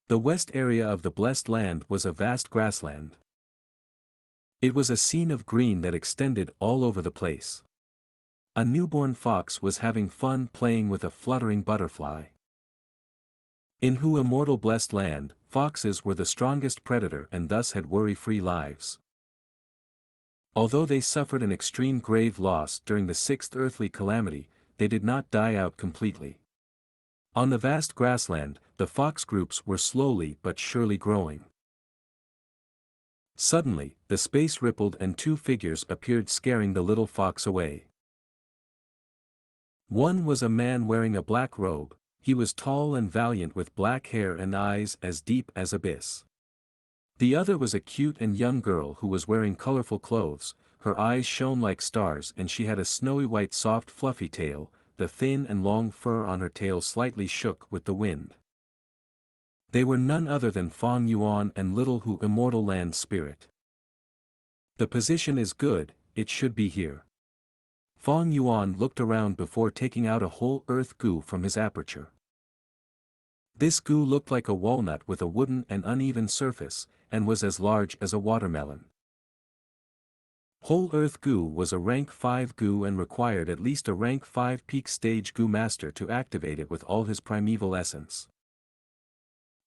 The west area of the Blessed Land was a vast grassland. It was a scene of green that extended all over the place. A newborn fox was having fun playing with a fluttering butterfly. In Hu immortal Blessed Land, foxes were the strongest predator and thus had worry-free lives. Although they suffered an extreme grave loss during the 6th earthly calamity, they did not die out completely. On the vast grassland, the fox groups were slowly but surely growing. Suddenly, the space rippled and 2 figures appeared, scaring the little fox away. One was a man wearing a black robe. He was tall and valiant with black hair and eyes as deep as abyss. The other was a cute and young girl who was wearing colorful clothes, her eyes shone like stars and she had a snowy white soft fluffy tail, the thin and long fur on her tail slightly shook with the wind. They were none other than Fang Yuan and Little Hu immortal land spirit. The position is good, it should be here. Fang Yuan looked around before taking out a whole earth Gu from his aperture. This Gu looked like a walnut with a wooden and uneven surface, and was as large as a watermelon. Whole Earth Gu was a rank 5 Gu and required at least a rank 5 peak stage Gu master to activate it with all his primeval essence.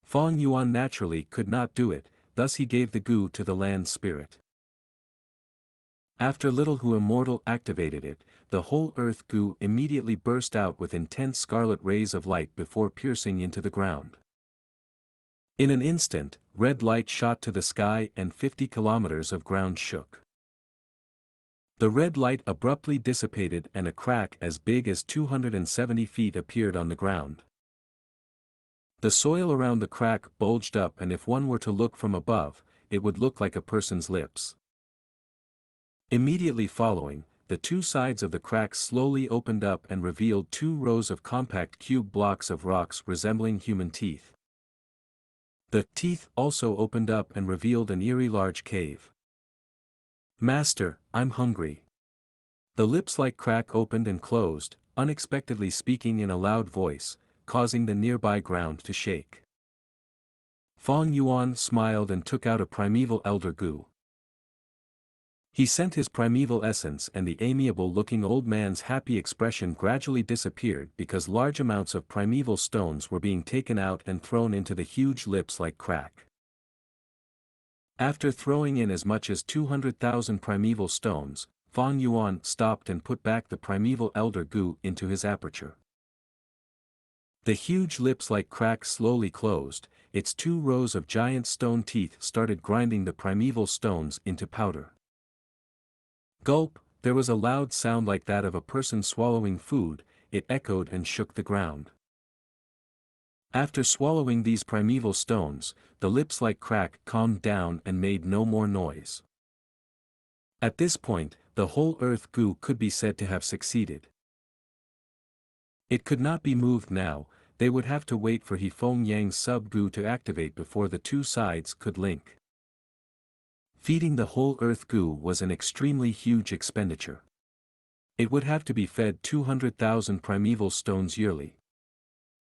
Feng Yuan naturally could not do it, thus he gave the Gu to the land spirit. After Little Hu Immortal activated it, the Whole Earth Gu immediately burst out with intense scarlet rays of light before piercing into the ground. In an instant, red light shot to the sky and 50 kilometers of ground shook. The red light abruptly dissipated and a crack as big as 270 feet appeared on the ground. The soil around the crack bulged up, and if one were to look from above, it would look like a person's lips. Immediately following, the two sides of the crack slowly opened up and revealed 2 rows of compact cube blocks of rocks resembling human teeth. The teeth also opened up and revealed an eerie large cave. "Master, I'm hungry." The lips-like crack opened and closed, unexpectedly speaking in a loud voice, causing the nearby ground to shake. Feng Yuan smiled and took out a primeval Elder Gu. He sent his primeval essence, and the amiable-looking old man's happy expression gradually disappeared because large amounts of primeval stones were being taken out and thrown into the huge lips-like crack. After throwing in as much as 200,000 primeval stones, Feng Yuan stopped and put back the primeval Elder Gu into his aperture. The huge lips-like crack slowly closed, its 2 rows of giant stone teeth started grinding the primeval stones into powder. Gulp, there was a loud sound like that of a person swallowing food, it echoed and shook the ground. After swallowing these primeval stones, the lips-like crack calmed down and made no more noise. At this point, the Whole Earth Gu could be said to have succeeded. It could not be moved now, they would have to wait for He Feng Yang's sub-Gu to activate before the two sides could link. Feeding the Whole Earth Gu was an extremely huge expenditure. It would have to be fed 200,000 primeval stones yearly.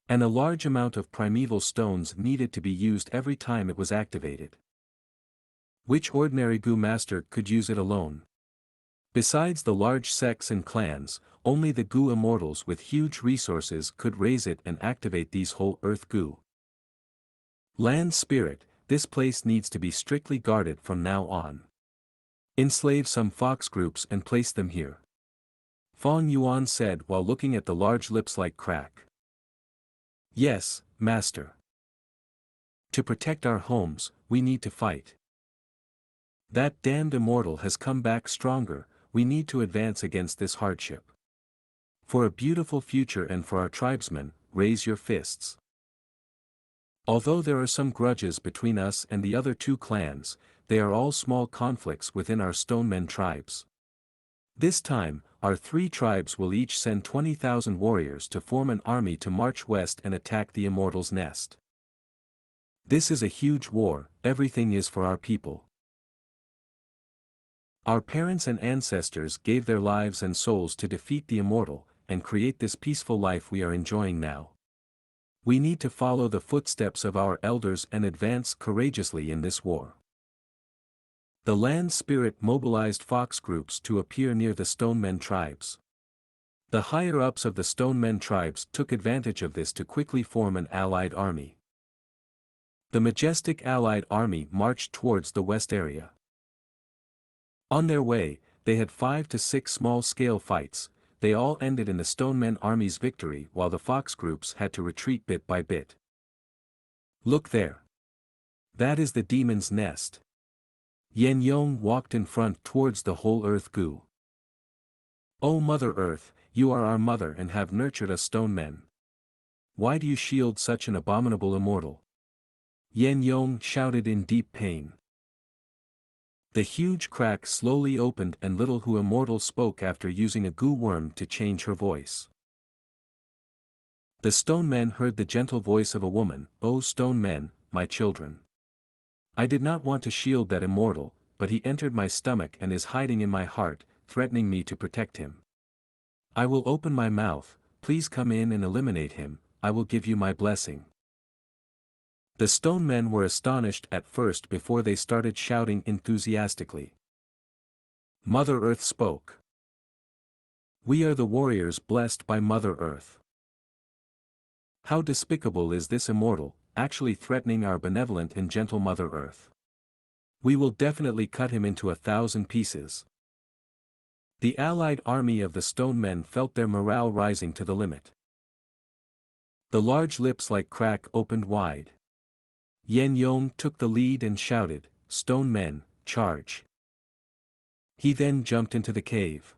And a large amount of primeval stones needed to be used every time it was activated. Which ordinary Gu master could use it alone? Besides the large sects and clans, only the Gu immortals with huge resources could raise it and activate these Whole Earth Gu. Land Spirit, this place needs to be strictly guarded from now on. Enslave some fox groups and place them here. Feng Yuan said while looking at the large lips-like crack. Yes, Master. To protect our homes, we need to fight. That damned immortal has come back stronger, we need to advance against this hardship. For a beautiful future and for our tribesmen, raise your fists. Although there are some grudges between us and the other 2 clans, they are all small conflicts within our Stonemen tribes. This time, our 3 tribes will each send 20,000 warriors to form an army to march west and attack the Immortal's nest. This is a huge war, everything is for our people. Our parents and ancestors gave their lives and souls to defeat the Immortal, and create this peaceful life we are enjoying now. We need to follow the footsteps of our elders and advance courageously in this war. The Land Spirit mobilized fox groups to appear near the Stonemen tribes. The higher-ups of the Stonemen tribes took advantage of this to quickly form an allied army. The majestic allied army marched towards the west area. On their way, they had 5 to 6 small-scale fights. They all ended in the Stonemen army's victory while the fox groups had to retreat bit by bit. Look there. That is the demon's nest. Yan Yong walked in front towards the Whole Earth Gu. O Mother Earth, you are our mother and have nurtured us Stonemen. Why do you shield such an abominable immortal? Yan Yong shouted in deep pain. The huge crack slowly opened and Little Hu Immortal spoke after using a Gu worm to change her voice. The Stonemen heard the gentle voice of a woman. O Stonemen, my children. I did not want to shield that immortal, but he entered my stomach and is hiding in my heart, threatening me to protect him. I will open my mouth, please come in and eliminate him, I will give you my blessing. The Stonemen were astonished at first before they started shouting enthusiastically. Mother Earth spoke. We are the warriors blessed by Mother Earth. How despicable is this immortal, actually threatening our benevolent and gentle Mother Earth. We will definitely cut him into 1,000 pieces. The allied army of the stone men felt their morale rising to the limit. The large lips like crack opened wide. Xianxia took the lead and shouted, "Stone men, charge!" He then jumped into the cave.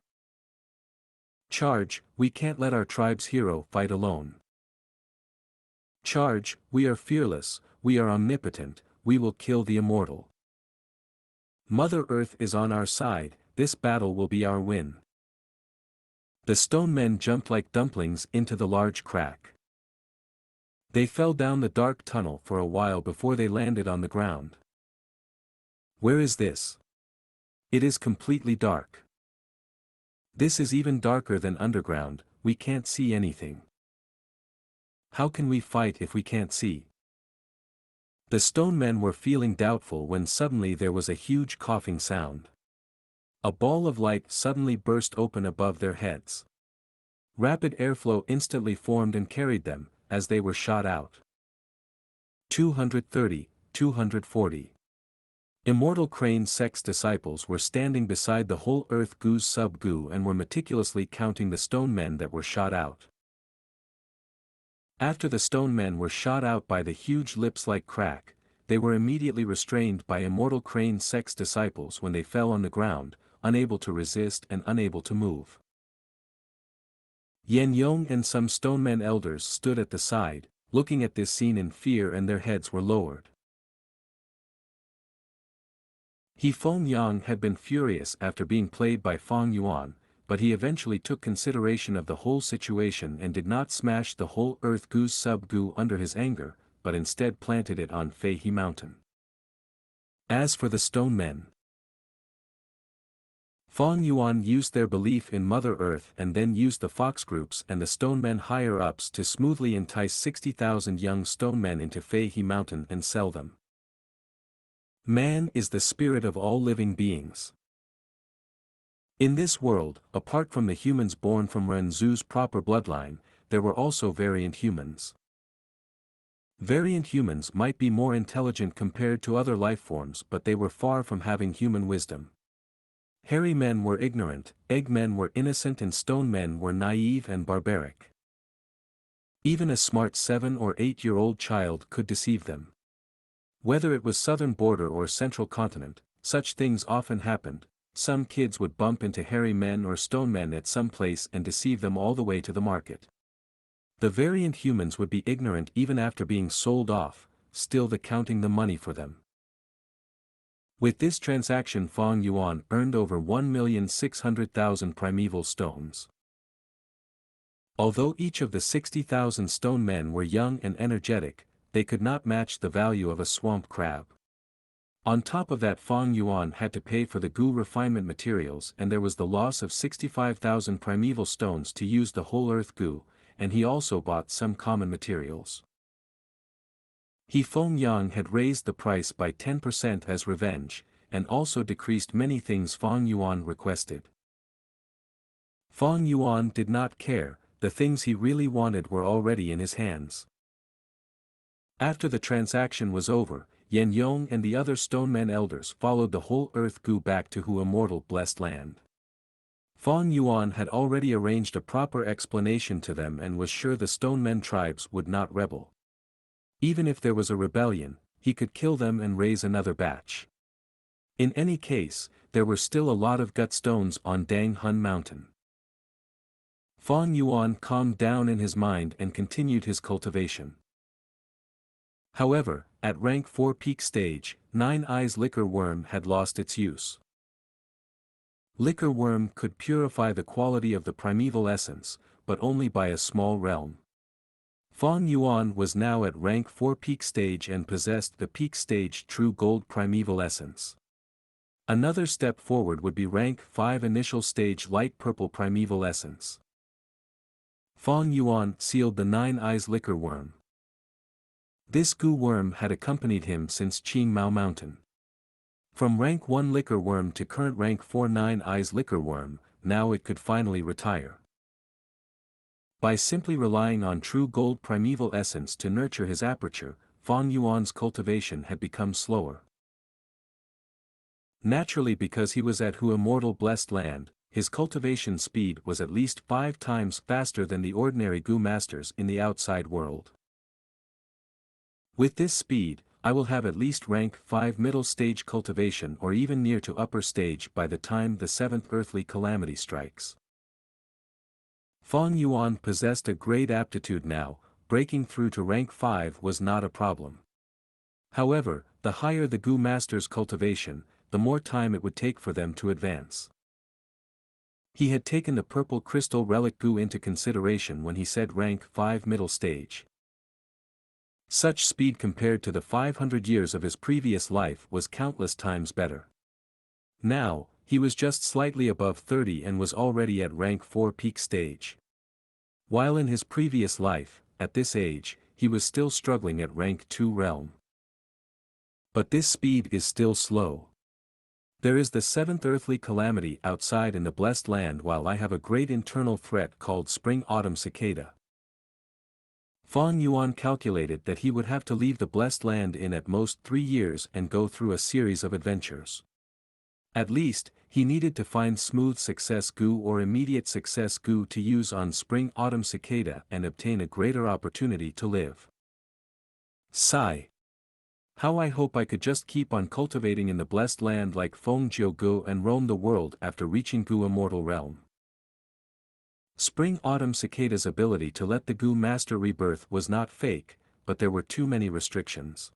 "Charge, we can't let our tribe's hero fight alone. Charge, we are fearless, we are omnipotent, we will kill the immortal. Mother Earth is on our side, this battle will be our win." The stone men jumped like dumplings into the large crack. They fell down the dark tunnel for a while before they landed on the ground. Where is this? It is completely dark. This is even darker than underground, we can't see anything. How can we fight if we can't see? The stone men were feeling doubtful when suddenly there was a huge coughing sound. A ball of light suddenly burst open above their heads. Rapid airflow instantly formed and carried them, as they were shot out. 230, 240. Immortal Crane's sex disciples were standing beside the whole Earth Gu's sub-Gu and were meticulously counting the stone men that were shot out. After the stone men were shot out by the huge lips like crack, they were immediately restrained by Immortal Crane's sex disciples when they fell on the ground, unable to resist and unable to move. Xianxia and some stone men elders stood at the side, looking at this scene in fear, and their heads were lowered. He Feng Yang had been furious after being played by Feng Yuan, but he eventually took consideration of the whole situation and did not smash the whole Earth Gu's sub-Gu under his anger, but instead planted it on Fei He Mountain. As for the stone men, Feng Yuan used their belief in Mother Earth and then used the fox groups and the stone men higher-ups to smoothly entice 60,000 young stone men into Fei He Mountain and sell them. Man is the spirit of all living beings. In this world, apart from the humans born from Ren Zhu's proper bloodline, there were also variant humans. Variant humans might be more intelligent compared to other life forms, but they were far from having human wisdom. Hairy men were ignorant, egg men were innocent, and stone men were naive and barbaric. Even a smart 7 or 8-year-old child could deceive them. Whether it was southern border or central continent, such things often happened. Some kids would bump into hairy men or stone men at some place and deceive them all the way to the market. The variant humans would be ignorant even after being sold off, still counting the money for them. With this transaction, Feng Yuan earned over 1,600,000 primeval stones. Although each of the 60,000 stone men were young and energetic, they could not match the value of a swamp crab. On top of that, Feng Yuan had to pay for the Gu refinement materials, and there was the loss of 65,000 primeval stones to use the whole Earth Gu, and he also bought some common materials. He Feng Yang had raised the price by 10% as revenge, and also decreased many things Feng Yuan requested. Feng Yuan did not care, the things he really wanted were already in his hands. After the transaction was over, Xianxia and the other stone men elders followed the whole Earth Gu back to Hu immortal blessed land. Feng Yuan had already arranged a proper explanation to them and was sure the stone men tribes would not rebel. Even if there was a rebellion, he could kill them and raise another batch. In any case, there were still a lot of gut stones on Dang Hun Mountain. Feng Yuan calmed down in his mind and continued his cultivation. However, at rank 4 peak stage, 9 Eyes Liquor Worm had lost its use. Liquor Worm could purify the quality of the primeval essence, but only by a small realm. Feng Yuan was now at rank 4 peak stage and possessed the peak stage true gold primeval essence. Another step forward would be rank 5 initial stage light purple primeval essence. Feng Yuan sealed the 9 Eyes Liquor Worm. This Gu worm had accompanied him since Qing Mao Mountain. From rank 1 liquor worm to current rank 4 9 eyes liquor worm, now it could finally retire. By simply relying on true gold primeval essence to nurture his aperture, Fang Yuan's cultivation had become slower. Naturally, because he was at Hu immortal blessed land, his cultivation speed was at least 5 times faster than the ordinary Gu masters in the outside world. With this speed, I will have at least rank 5 middle stage cultivation or even near to upper stage by the time the 7th earthly calamity strikes. Fang Yuan possessed a great aptitude now, breaking through to rank 5 was not a problem. However, the higher the Gu master's cultivation, the more time it would take for them to advance. He had taken the purple crystal relic Gu into consideration when he said rank 5 middle stage. Such speed compared to the 500 years of his previous life was countless times better. Now, he was just slightly above 30 and was already at rank 4 peak stage. While in his previous life, at this age, he was still struggling at rank 2 realm. But this speed is still slow. There is the 7th earthly calamity outside in the blessed land, while I have a great internal threat called spring-autumn cicada. Fang Yuan calculated that he would have to leave the blessed land in at most 3 years and go through a series of adventures. At least, he needed to find smooth success Gu or immediate success Gu to use on spring-autumn cicada and obtain a greater opportunity to live. Sigh. How I hope I could just keep on cultivating in the blessed land like Feng Jiu Gu and roam the world after reaching Gu immortal realm. Spring-autumn cicada's ability to let the Gu master rebirth was not fake, but there were too many restrictions.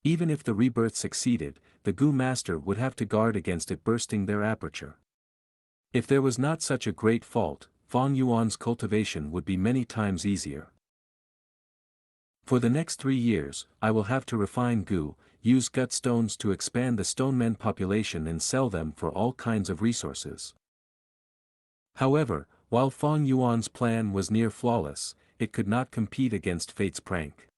Even if the rebirth succeeded, the Gu master would have to guard against it bursting their aperture. If there was not such a great fault, Fang Yuan's cultivation would be many times easier. For the next 3 years, I will have to refine Gu, use gut stones to expand the stonemen population and sell them for all kinds of resources. However, while Fang Yuan's plan was near flawless, it could not compete against fate's prank.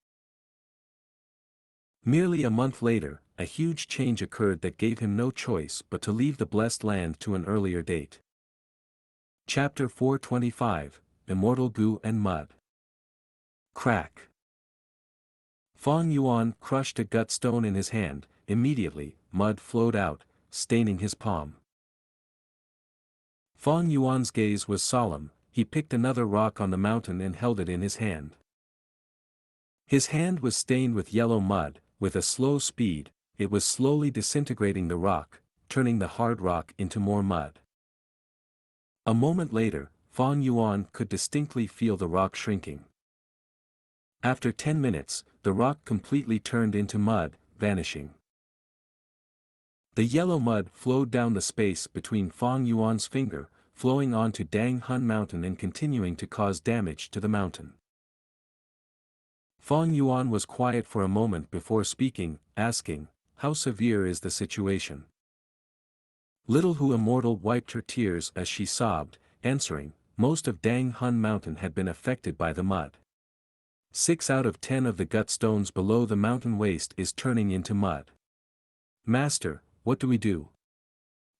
Merely a month later, a huge change occurred that gave him no choice but to leave the blessed land to an earlier date. Chapter 425, Immortal Gu and Mud. Crack. Fang Yuan crushed a gut stone in his hand. Immediately, mud flowed out, staining his palm. Fang Yuan's gaze was solemn. He picked another rock on the mountain and held it in his hand. His hand was stained with yellow mud. With a slow speed, it was slowly disintegrating the rock, turning the hard rock into more mud. A moment later, Fang Yuan could distinctly feel the rock shrinking. After 10 minutes, the rock completely turned into mud, vanishing. The yellow mud flowed down the space between Fang Yuan's finger, flowing onto Dang Hun Mountain and continuing to cause damage to the mountain. Fang Yuan was quiet for a moment before speaking, asking, "How severe is the situation?" Little Hu Immortal wiped her tears as she sobbed, answering, "Most of Dang Hun Mountain had been affected by the mud. 6 out of 10 of the gut stones below the mountain waist is turning into mud. Master, what do we do?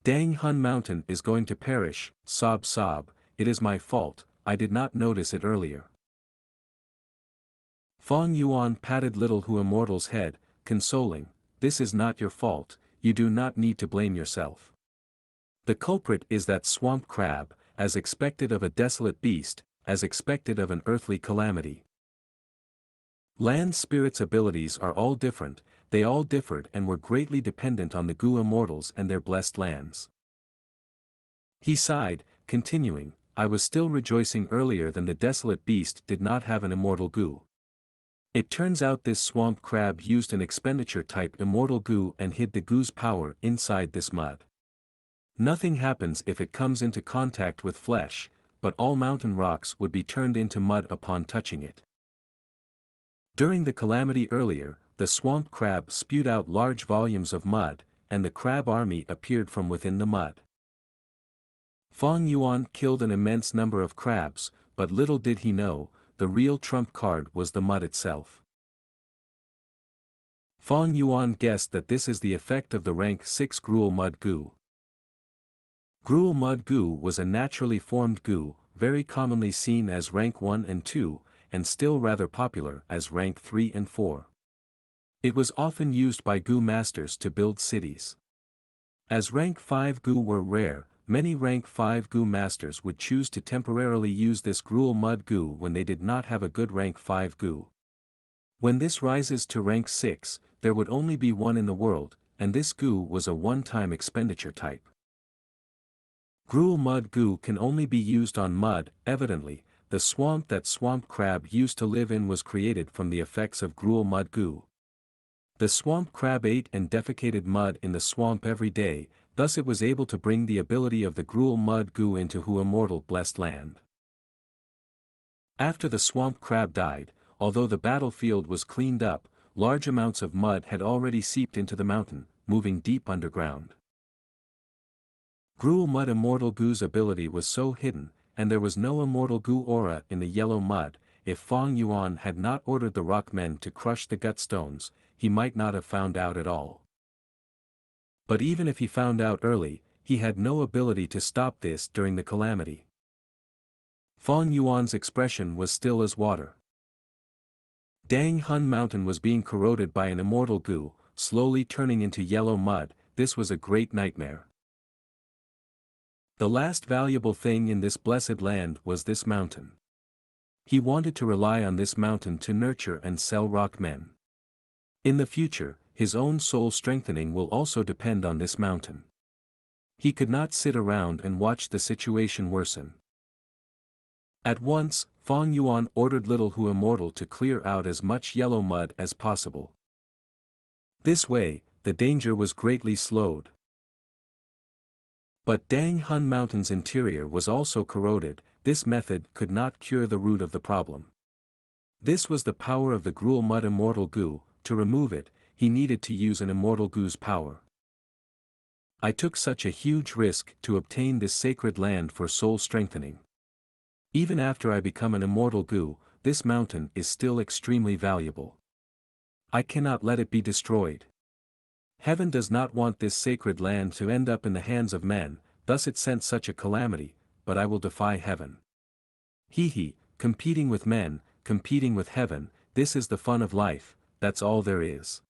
Dang Hun Mountain is going to perish." Sob, "It is my fault, I did not notice it earlier." Fang Yuan patted Little Hu Immortal's head, consoling, "This is not your fault, you do not need to blame yourself. The culprit is that swamp crab, as expected of a desolate beast, as expected of an earthly calamity. Land spirits' abilities are all different, they all differed and were greatly dependent on the Gu immortals and their blessed lands." He sighed, continuing, "I was still rejoicing earlier than the desolate beast did not have an immortal Gu. It turns out this swamp crab used an expenditure-type immortal Gu and hid the Gu's power inside this mud. Nothing happens if it comes into contact with flesh, but all mountain rocks would be turned into mud upon touching it. During the calamity earlier, the swamp crab spewed out large volumes of mud, and the crab army appeared from within the mud. Fang Yuan killed an immense number of crabs, but little did he know, the real trump card was the mud itself. Fang Yuan guessed that this is the effect of the rank 6 Gruel Mud Gu. Gruel Mud Gu was a naturally formed Gu, very commonly seen as rank 1 and 2, and still rather popular as rank 3 and 4. It was often used by Gu masters to build cities. As rank 5 Gu were rare, many rank 5 Gu masters would choose to temporarily use this Gruel Mud Gu when they did not have a good rank 5 Gu. When this rises to rank 6, there would only be one in the world, and this Gu was a one-time expenditure type. Gruel Mud Gu can only be used on mud. Evidently, the swamp that swamp crab used to live in was created from the effects of Gruel Mud Gu. The swamp crab ate and defecated mud in the swamp every day, thus it was able to bring the ability of the Gruel Mud Gu into Hu immortal blessed land. After the swamp crab died, although the battlefield was cleaned up, large amounts of mud had already seeped into the mountain, moving deep underground. Gruel Mud Immortal Gu's ability was so hidden, and there was no Immortal Gu aura in the yellow mud. If Fang Yuan had not ordered the rock men to crush the gut stones, he might not have found out at all. But even if he found out early, he had no ability to stop this during the calamity. Fang Yuan's expression was still as water. Dang Hun Mountain was being corroded by an immortal Gu, slowly turning into yellow mud. This was a great nightmare. The last valuable thing in this blessed land was this mountain. He wanted to rely on this mountain to nurture and sell rock men. In the future, his own soul strengthening will also depend on this mountain. He could not sit around and watch the situation worsen. At once, Fang Yuan ordered Little Hu Immortal to clear out as much yellow mud as possible. This way, the danger was greatly slowed. But Dang Hun Mountain's interior was also corroded. This method could not cure the root of the problem. This was the power of the Gruel Mud Immortal Gu. To remove it, he needed to use an Immortal Gu's power. I took such a huge risk to obtain this sacred land for soul strengthening. Even after I become an Immortal Gu, this mountain is still extremely valuable. I cannot let it be destroyed. Heaven does not want this sacred land to end up in the hands of men, thus it sent such a calamity, but I will defy heaven. Competing with men, competing with heaven, this is the fun of life, that's all there is.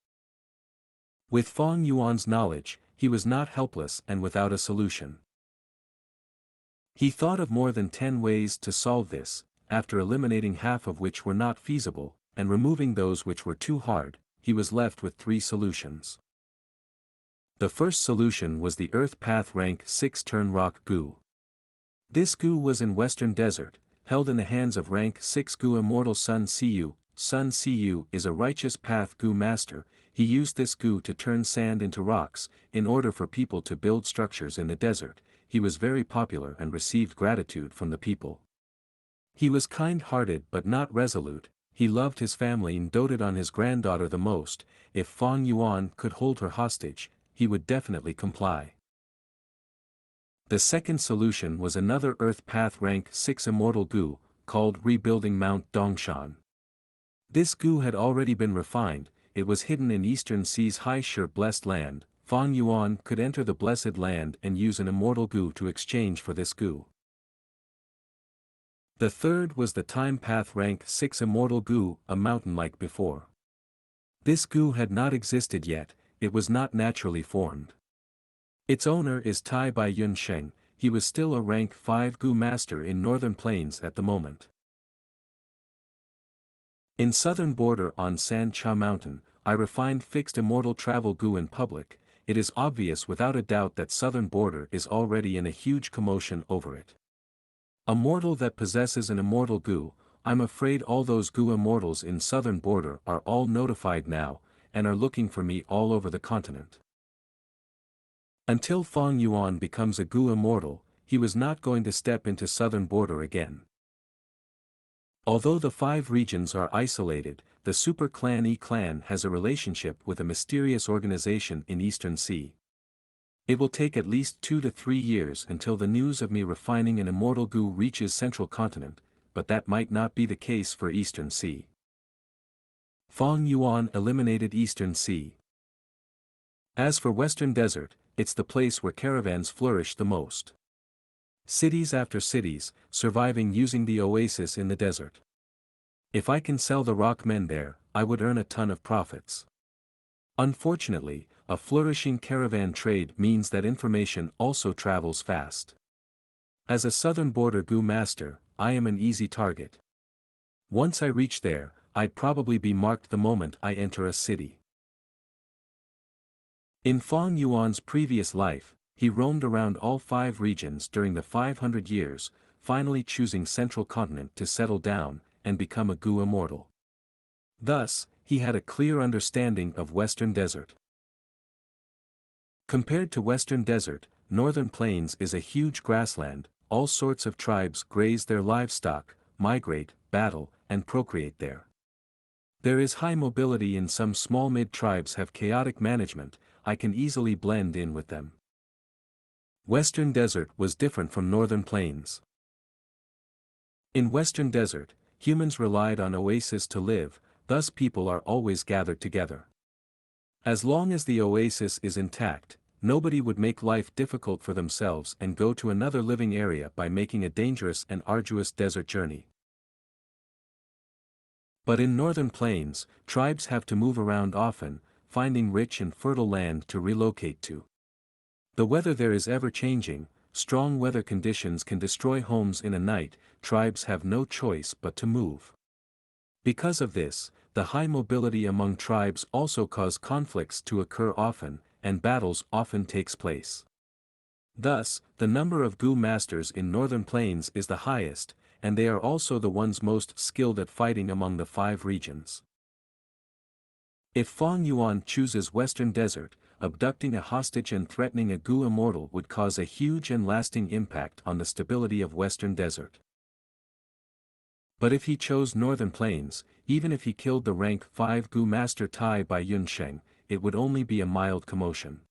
With Fang Yuan's knowledge, he was not helpless and without a solution. He thought of more than 10 ways to solve this, after eliminating half of which were not feasible, and removing those which were too hard, he was left with 3 solutions. The first solution was the Earth Path rank 6 Turn Rock Gu. This Gu was in Western Desert, held in the hands of rank 6 Gu Immortal Sun Siyu. Sun Siyu is a righteous path Gu master. He used this Gu to turn sand into rocks, in order for people to build structures in the desert. He was very popular and received gratitude from the people. He was kind-hearted but not resolute. He loved his family and doted on his granddaughter the most. If Fang Yuan could hold her hostage, he would definitely comply. The second solution was another Earth Path rank 6 Immortal Gu, called Rebuilding Mount Dongshan. This Gu had already been refined. It was hidden in Eastern Sea's High Sure Blessed Land. Fang Yuan could enter the Blessed Land and use an Immortal Gu to exchange for this Gu. The third was the Time Path rank 6 Immortal Gu, a mountain like before. This Gu had not existed yet, it was not naturally formed. Its owner is Tai Bai Yun Sheng. He was still a rank 5 Gu master in Northern Plains at the moment. In southern border on San Cha Mountain, I refined fixed Immortal Travel Gu in public. It is obvious without a doubt that southern border is already in a huge commotion over it. A mortal that possesses an Immortal Gu, I'm afraid all those Gu immortals in southern border are all notified now, and are looking for me all over the continent. Until Fang Yuan becomes a Gu immortal, he was not going to step into southern border again. Although the 5 regions are isolated, the Super Clan E clan has a relationship with a mysterious organization in Eastern Sea. It will take at least 2 to 3 years until the news of me refining an Immortal Gu reaches Central Continent, but that might not be the case for Eastern Sea. Fang Yuan eliminated Eastern Sea. As for Western Desert, it's the place where caravans flourish the most. Cities after cities, surviving using the oasis in the desert. If I can sell the rock men there, I would earn a ton of profits. Unfortunately, a flourishing caravan trade means that information also travels fast. As a southern border Gu master, I am an easy target. Once I reach there, I'd probably be marked the moment I enter a city. In Fang Yuan's previous life, he roamed around all 5 regions during the 500 years, finally choosing Central Continent to settle down and become a Gu immortal. Thus, he had a clear understanding of Western Desert. Compared to Western Desert, Northern Plains is a huge grassland. All sorts of tribes graze their livestock, migrate, battle, and procreate there. There is high mobility in some small mid-tribes have chaotic management. I can easily blend in with them. Western Desert was different from Northern Plains. In Western Desert, humans relied on oases to live, thus people are always gathered together. As long as the oasis is intact, nobody would make life difficult for themselves and go to another living area by making a dangerous and arduous desert journey. But in Northern Plains, tribes have to move around often, finding rich and fertile land to relocate to. The weather there is ever-changing, strong weather conditions can destroy homes in a night, tribes have no choice but to move. Because of this, the high mobility among tribes also cause conflicts to occur often, and battles often takes place. Thus, the number of Gu masters in Northern Plains is the highest, and they are also the ones most skilled at fighting among the 5 regions. If Fang Yuan chooses Western Desert, abducting a hostage and threatening a Gu immortal would cause a huge and lasting impact on the stability of Western Desert. But if he chose Northern Plains, even if he killed the rank 5 Gu master Tai by Yunsheng, it would only be a mild commotion.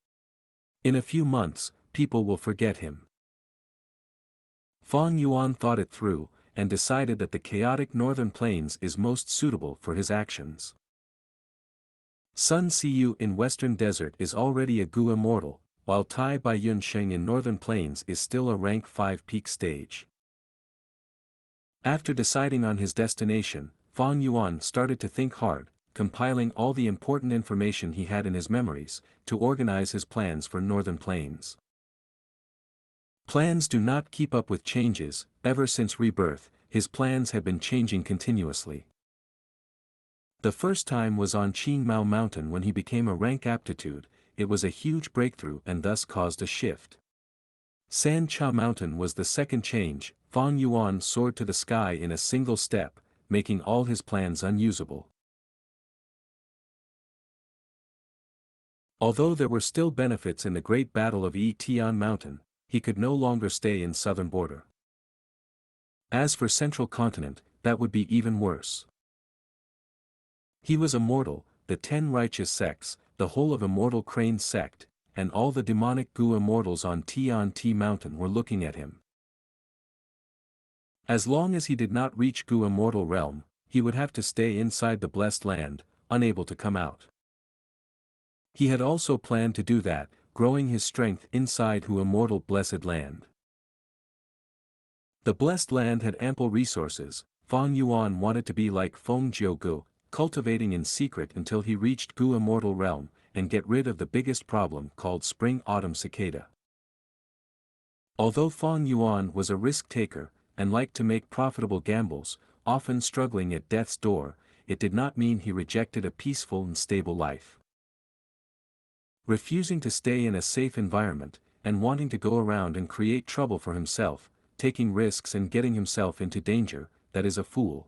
In a few months, people will forget him. Fang Yuan thought it through, and decided that the chaotic Northern Plains is most suitable for his actions. Sun Siyu in Western Desert is already a Gu immortal, while Tai Bai Yunsheng in Northern Plains is still a rank 5 peak stage. After deciding on his destination, Fang Yuan started to think hard, compiling all the important information he had in his memories, to organize his plans for Northern Plains. Plans do not keep up with changes. Ever since rebirth, his plans have been changing continuously. The first time was on Qingmao Mountain when he became a rank aptitude. It was a huge breakthrough and thus caused a shift. San Cha Mountain was the second change. Fang Yuan soared to the sky in a single step, making all his plans unusable. Although there were still benefits in the Great Battle of Tian Mountain, he could no longer stay in southern border. As for Central Continent, that would be even worse. He was immortal, the 10 righteous sects, the whole of Immortal Crane sect, and all the demonic Gu immortals on Tian Mountain were looking at him. As long as he did not reach Gu immortal realm, he would have to stay inside the blessed land, unable to come out. He had also planned to do that, growing his strength inside Hu immortal blessed land. The blessed land had ample resources. Fang Yuan wanted to be like Feng Jiugu, cultivating in secret until he reached Gu immortal realm, and get rid of the biggest problem called spring-autumn cicada. Although Fang Yuan was a risk-taker, and liked to make profitable gambles, often struggling at death's door, it did not mean he rejected a peaceful and stable life. Refusing to stay in a safe environment, and wanting to go around and create trouble for himself, taking risks and getting himself into danger, that is a fool.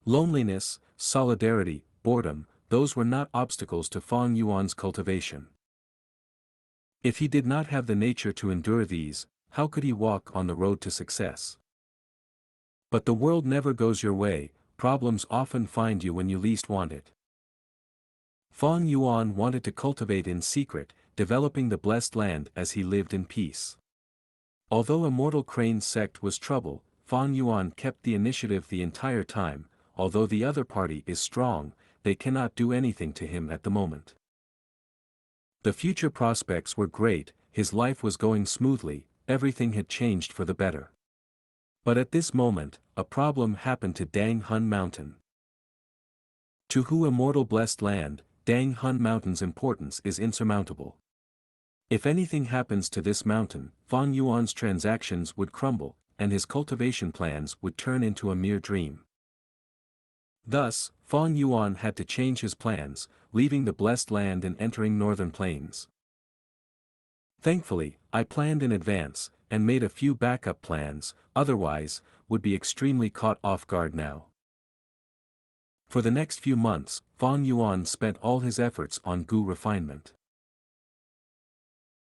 Loneliness, solidarity, boredom, those were not obstacles to Fang Yuan's cultivation. If he did not have the nature to endure these, how could he walk on the road to success? But the world never goes your way, problems often find you when you least want it. Fang Yuan wanted to cultivate in secret, developing the blessed land as he lived in peace. Although Immortal Crane's sect was trouble, Fang Yuan kept the initiative the entire time, although the other party is strong, they cannot do anything to him at the moment. The future prospects were great, his life was going smoothly, everything had changed for the better. But at this moment, a problem happened to Dang Hun Mountain. To Hu Immortal Blessed Land, Dang Hun Mountain's importance is insurmountable. If anything happens to this mountain, Fang Yuan's transactions would crumble, and his cultivation plans would turn into a mere dream. Thus, Fang Yuan had to change his plans, leaving the blessed land and entering northern plains. Thankfully, I planned in advance, and made a few backup plans, otherwise, would be extremely caught off guard now. For the next few months, Fang Yuan spent all his efforts on Gu refinement.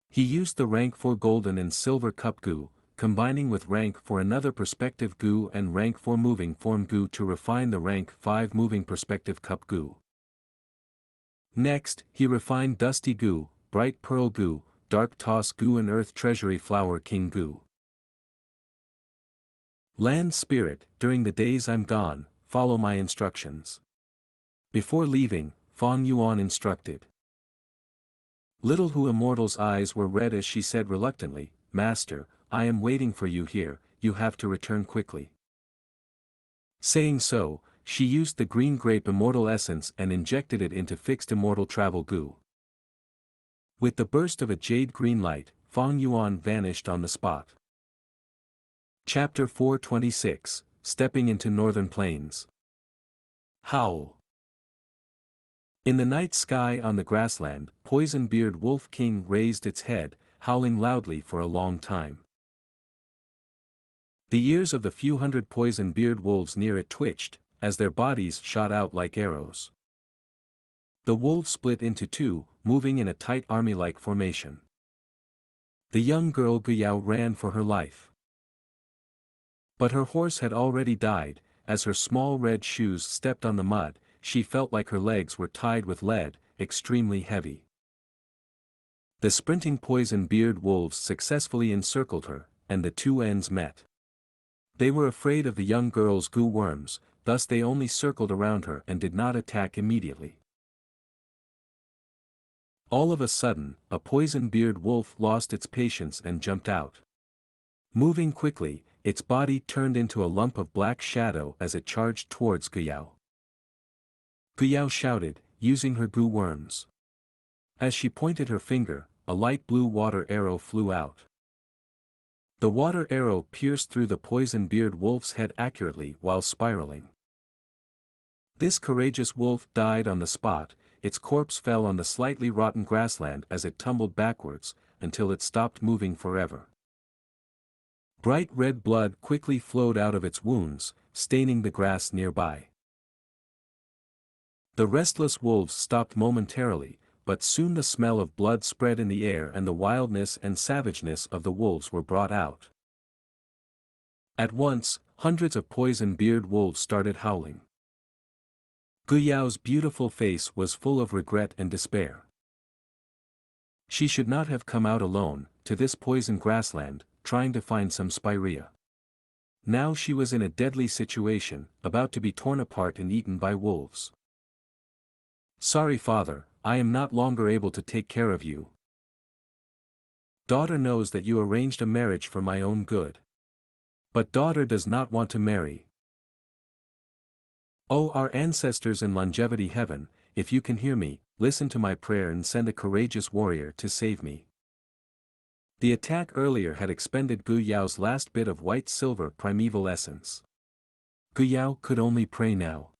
He used the rank 4 golden and silver cup Gu, combining with rank 4 another perspective Gu and rank 4 moving form Gu to refine the rank 5 moving perspective cup Gu. Next, he refined Dusty Gu, Bright Pearl Gu, Dark Toss Gu and Earth Treasury Flower King Gu. Land Spirit, during the days I'm gone, follow my instructions. Before leaving, Fang Yuan instructed. Little Hu Immortal's eyes were red as she said reluctantly, Master, I am waiting for you here, you have to return quickly. Saying so, she used the green grape immortal essence and injected it into fixed immortal travel Gu. With the burst of a jade green light, Fang Yuan vanished on the spot. Chapter 426, Stepping into Northern Plains. Howl. In the night sky on the grassland, Poison-Beard Wolf King raised its head, howling loudly for a long time. The ears of the few hundred poison-beard wolves near it twitched, as their bodies shot out like arrows. The wolves split into two, moving in a tight army-like formation. The young girl Guyao ran for her life. But her horse had already died. As her small red shoes stepped on the mud, she felt like her legs were tied with lead, extremely heavy. The sprinting poison-beard wolves successfully encircled her, and the two ends met. They were afraid of the young girl's Gu worms, thus they only circled around her and did not attack immediately. All of a sudden, a poison-beard wolf lost its patience and jumped out. Moving quickly, its body turned into a lump of black shadow as it charged towards Guyao. Guyao shouted, using her Gu worms. As she pointed her finger, a light blue water arrow flew out. The water arrow pierced through the poison-beard wolf's head accurately while spiraling. This courageous wolf died on the spot. Its corpse fell on the slightly rotten grassland as it tumbled backwards, until it stopped moving forever. Bright red blood quickly flowed out of its wounds, staining the grass nearby. The restless wolves stopped momentarily, but soon the smell of blood spread in the air and the wildness and savageness of the wolves were brought out. At once, hundreds of poison-beard wolves started howling. Guyao's beautiful face was full of regret and despair. She should not have come out alone, to this poison grassland, trying to find some spirea. Now she was in a deadly situation, about to be torn apart and eaten by wolves. Sorry father, I am not longer able to take care of you. Daughter knows that you arranged a marriage for my own good. But daughter does not want to marry. Oh, our ancestors in longevity heaven, if you can hear me, listen to my prayer and send a courageous warrior to save me. The attack earlier had expended Gu Yao's last bit of white-silver primeval essence. Gu Yao could only pray now.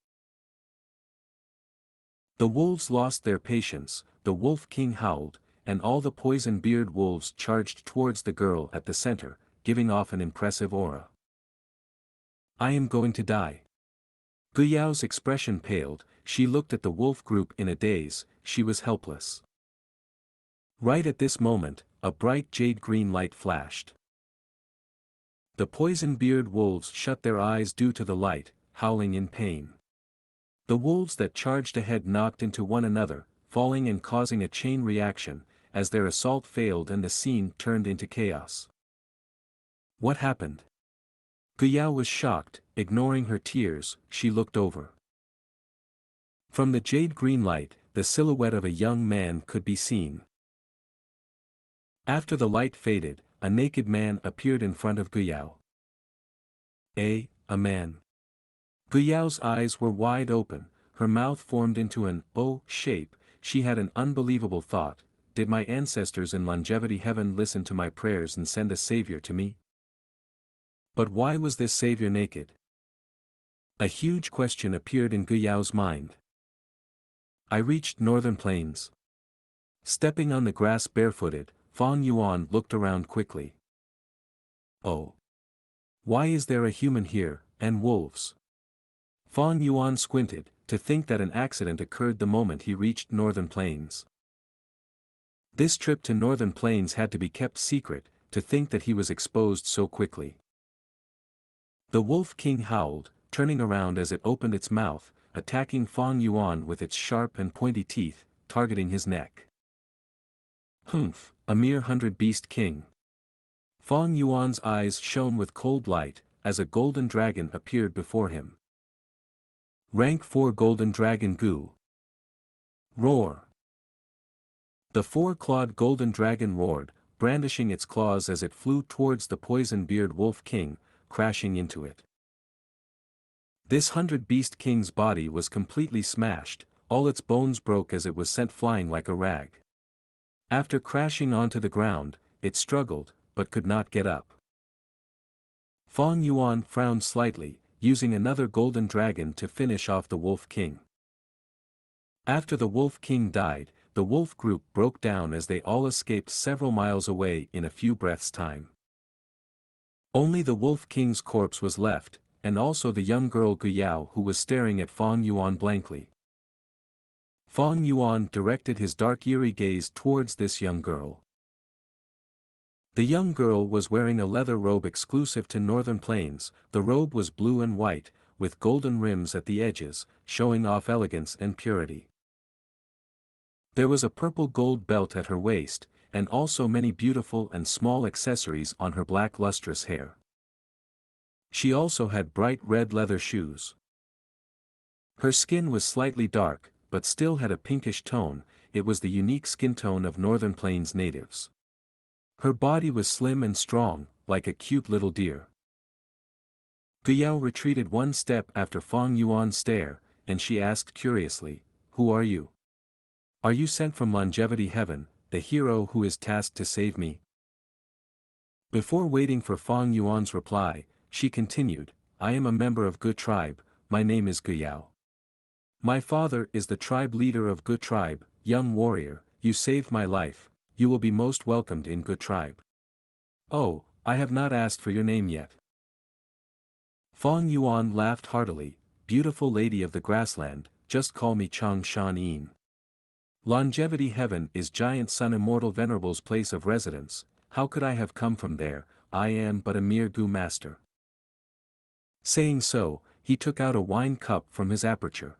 The wolves lost their patience, the Wolf King howled, and all the poison-beard wolves charged towards the girl at the center, giving off an impressive aura. I am going to die. Gu Yao's expression paled, she looked at the wolf group in a daze, she was helpless. Right at this moment, a bright jade-green light flashed. The poison-beard wolves shut their eyes due to the light, howling in pain. The wolves that charged ahead knocked into one another, falling and causing a chain reaction, as their assault failed and the scene turned into chaos. What happened? Guyao was shocked. Ignoring her tears, she looked over. From the jade-green light, the silhouette of a young man could be seen. After the light faded, a naked man appeared in front of Guyao. A man. Guyao's eyes were wide open, her mouth formed into an O shape. She had an unbelievable thought: did my ancestors in longevity heaven listen to my prayers and send a savior to me? But why was this savior naked? A huge question appeared in Guyao's mind. I reached northern plains. Stepping on the grass barefooted, Fang Yuan looked around quickly. Oh. Why is there a human here, and wolves? Fang Yuan squinted, to think that an accident occurred the moment he reached northern plains. This trip to northern plains had to be kept secret, to think that he was exposed so quickly. The Wolf King howled, turning around as it opened its mouth, attacking Fang Yuan with its sharp and pointy teeth, targeting his neck. Humph, a mere 100-beast king. Fang Yuan's eyes shone with cold light, as a golden dragon appeared before him. Rank 4 Golden Dragon Gu. Roar. The four-clawed golden dragon roared, brandishing its claws as it flew towards the poison-beard Wolf King, crashing into it. This 100-beast king's body was completely smashed, all its bones broke as it was sent flying like a rag. After crashing onto the ground, it struggled, but could not get up. Fang Yuan frowned slightly, using another golden dragon to finish off the Wolf King. After the Wolf King died, the wolf group broke down as they all escaped several miles away in a few breaths' time. Only the Wolf King's corpse was left, and also the young girl Guyao, who was staring at Fang Yuan blankly. Fang Yuan directed his dark eerie gaze towards this young girl. The young girl was wearing a leather robe exclusive to northern plains. The robe was blue and white, with golden rims at the edges, showing off elegance and purity. There was a purple gold belt at her waist, and also many beautiful and small accessories on her black lustrous hair. She also had bright red leather shoes. Her skin was slightly dark, but still had a pinkish tone. It was the unique skin tone of northern plains natives. Her body was slim and strong, like a cute little deer. Guyao retreated one step after Fang Yuan's stare, and she asked curiously, "Who are you? Are you sent from longevity heaven, the hero who is tasked to save me?" Before waiting for Fang Yuan's reply, she continued, "I am a member of Gu tribe, my name is Guyao. My father is the tribe leader of Gu tribe. Young warrior, you saved my life, you will be most welcomed in Gu tribe." "Oh, I have not asked for your name yet." Fang Yuan laughed heartily, "Beautiful lady of the grassland, just call me Chang Shan Yin. Longevity heaven is giant sun immortal venerable's place of residence. How could I have come from there? I am but a mere Gu master." Saying so, he took out a wine cup from his aperture.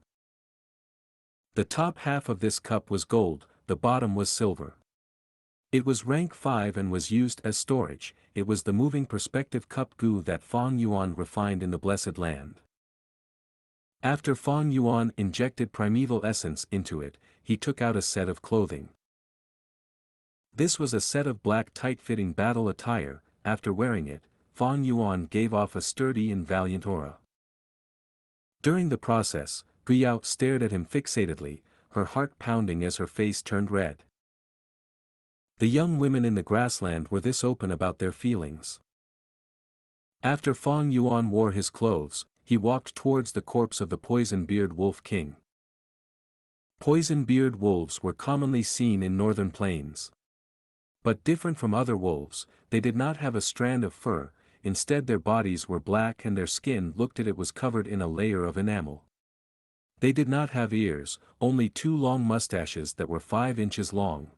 The top half of this cup was gold, the bottom was silver. It was rank 5 and was used as storage. It was the moving perspective cup Gu that Fang Yuan refined in the Blessed Land. After Fang Yuan injected primeval essence into it, he took out a set of clothing. This was a set of black tight-fitting battle attire. After wearing it, Fang Yuan gave off a sturdy and valiant aura. During the process, Guyao stared at him fixatedly, her heart pounding as her face turned red. The young women in the grassland were this open about their feelings. After Fang Yuan wore his clothes, he walked towards the corpse of the poison-beard Wolf King. Poison-beard wolves were commonly seen in northern plains. But different from other wolves, they did not have a strand of fur. Instead their bodies were black and their skin looked as it was covered in a layer of enamel. They did not have ears, only 2 long mustaches that were 5 inches long.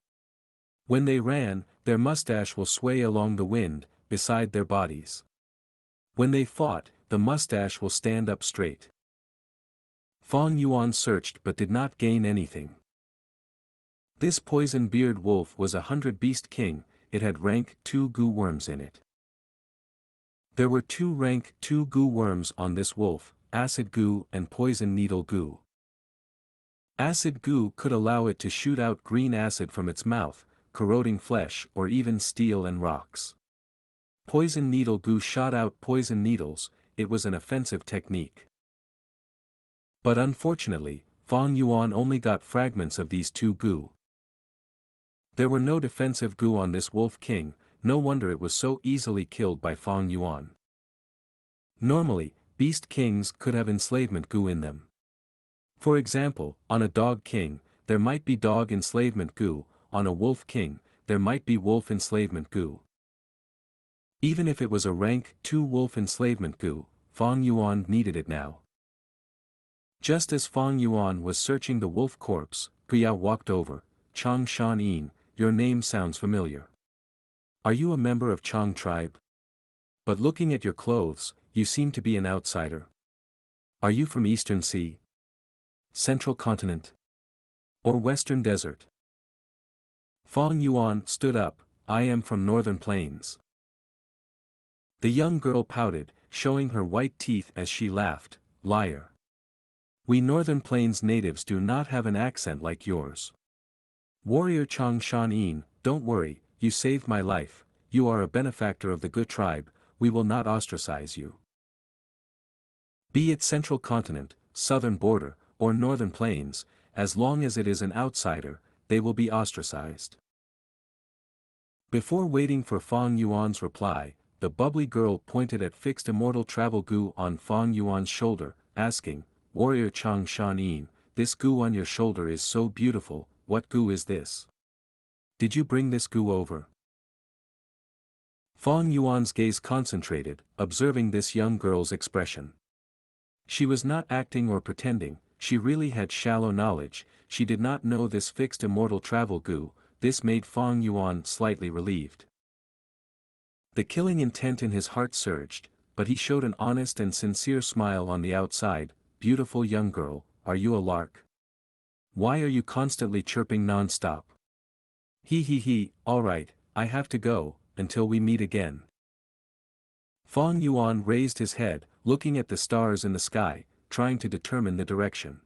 When they ran, their mustache will sway along the wind, beside their bodies. When they fought, the mustache will stand up straight. Fang Yuan searched but did not gain anything. This poison-beard wolf was a 100-beast king. It had rank 2 Gu worms in it. There were 2 rank 2 Gu worms on this wolf, Acid Gu and Poison Needle Gu. Acid Gu could allow it to shoot out green acid from its mouth, corroding flesh or even steel and rocks. Poison Needle Gu shot out poison needles. It was an offensive technique. But unfortunately, Fang Yuan only got fragments of these 2 Gu. There were no defensive Gu on this Wolf King, no wonder it was so easily killed by Fang Yuan. Normally, Beast Kings could have enslavement Gu in them. For example, on a Dog King, there might be Dog enslavement Gu, on a Wolf King, there might be Wolf enslavement Gu. Even if it was a rank 2 Wolf enslavement Gu, Fang Yuan needed it now. Just as Fang Yuan was searching the wolf corpse, Gu Yao walked over. Chang Shan Yin, your name sounds familiar. Are you a member of Chang tribe? But looking at your clothes, you seem to be an outsider. Are you from Eastern Sea? Central Continent? Or Western Desert? Fang Yuan stood up. I am from Northern Plains. The young girl pouted, showing her white teeth as she laughed. Liar. We Northern Plains natives do not have an accent like yours. Warrior Chang Shan Yin, don't worry, you saved my life, you are a benefactor of the Gu tribe, we will not ostracize you. Be it Central Continent, Southern Border, or Northern Plains, as long as it is an outsider, they will be ostracized. Before waiting for Fang Yuan's reply, the bubbly girl pointed at fixed immortal travel Gu on Fang Yuan's shoulder, asking, Warrior Chang Shan Yin, this Gu on your shoulder is so beautiful, what Gu is this? Did you bring this Gu over? Fang Yuan's gaze concentrated, observing this young girl's expression. She was not acting or pretending, she really had shallow knowledge, she did not know this fixed immortal travel Gu, this made Fang Yuan slightly relieved. The killing intent in his heart surged, but he showed an honest and sincere smile on the outside. Beautiful young girl, are you a lark? Why are you constantly chirping non-stop? He, alright, I have to go, until we meet again. Fang Yuan raised his head, looking at the stars in the sky, trying to determine the direction.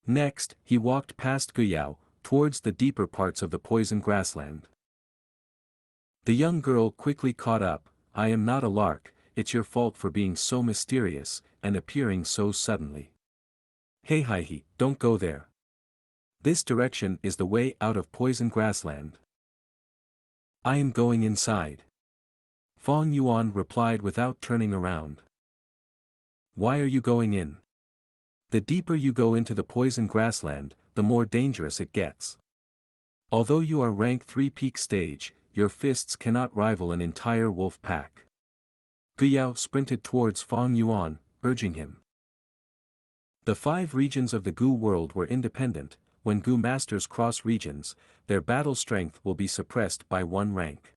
Next, he walked past Gu Yao, towards the deeper parts of the poison grassland. The young girl quickly caught up. I am not a lark, it's your fault for being so mysterious, and appearing so suddenly. Hey, don't go there. This direction is the way out of poison grassland. I am going inside. Fang Yuan replied without turning around. Why are you going in? The deeper you go into the poison grassland, the more dangerous it gets. Although you are rank 3 peak stage, your fists cannot rival an entire wolf pack. Gu Yao sprinted towards Fang Yuan, urging him. The 5 regions of the Gu world were independent. When Gu masters cross regions, their battle strength will be suppressed by 1 rank.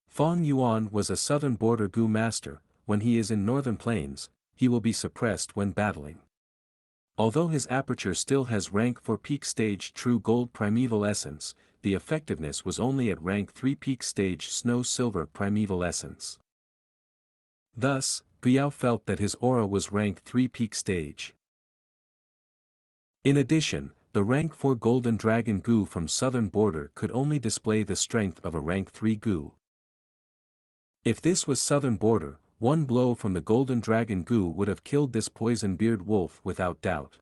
Fang Yuan was a southern border Gu master. When he is in northern plains, he will be suppressed when battling. Although his aperture still has rank 4 peak stage true gold primeval essence, the effectiveness was only at rank 3 peak stage snow silver primeval essence. Thus, Gu Yao felt that his aura was rank 3 peak stage. In addition, the rank 4 golden dragon Gu from southern border could only display the strength of a rank 3 Gu. If this was southern border, 1 blow from the golden dragon Gu would have killed this poison-beard wolf without doubt.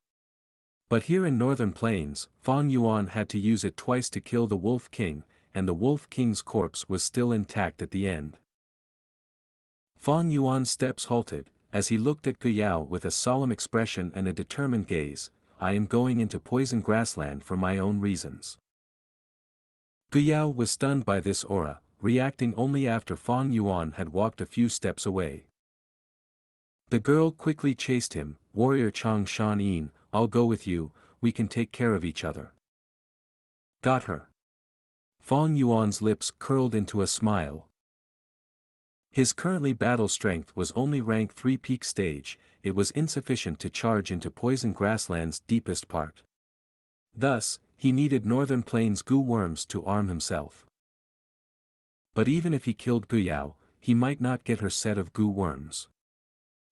But here in northern plains, Fang Yuan had to use it twice to kill the Wolf King, and the Wolf King's corpse was still intact at the end. Fang Yuan's steps halted, as he looked at Gu Yao with a solemn expression and a determined gaze. I am going into poison grassland for my own reasons. Gu Yao was stunned by this aura, reacting only after Fang Yuan had walked a few steps away. The girl quickly chased him. Warrior Chang Shan Yin, I'll go with you, we can take care of each other. Got her. Fang Yuan's lips curled into a smile. His currently battle strength was only rank 3 peak stage, it was insufficient to charge into poison grassland's deepest part. Thus, he needed northern plains Gu worms to arm himself. But even if he killed Gu Yao, he might not get her set of Gu worms.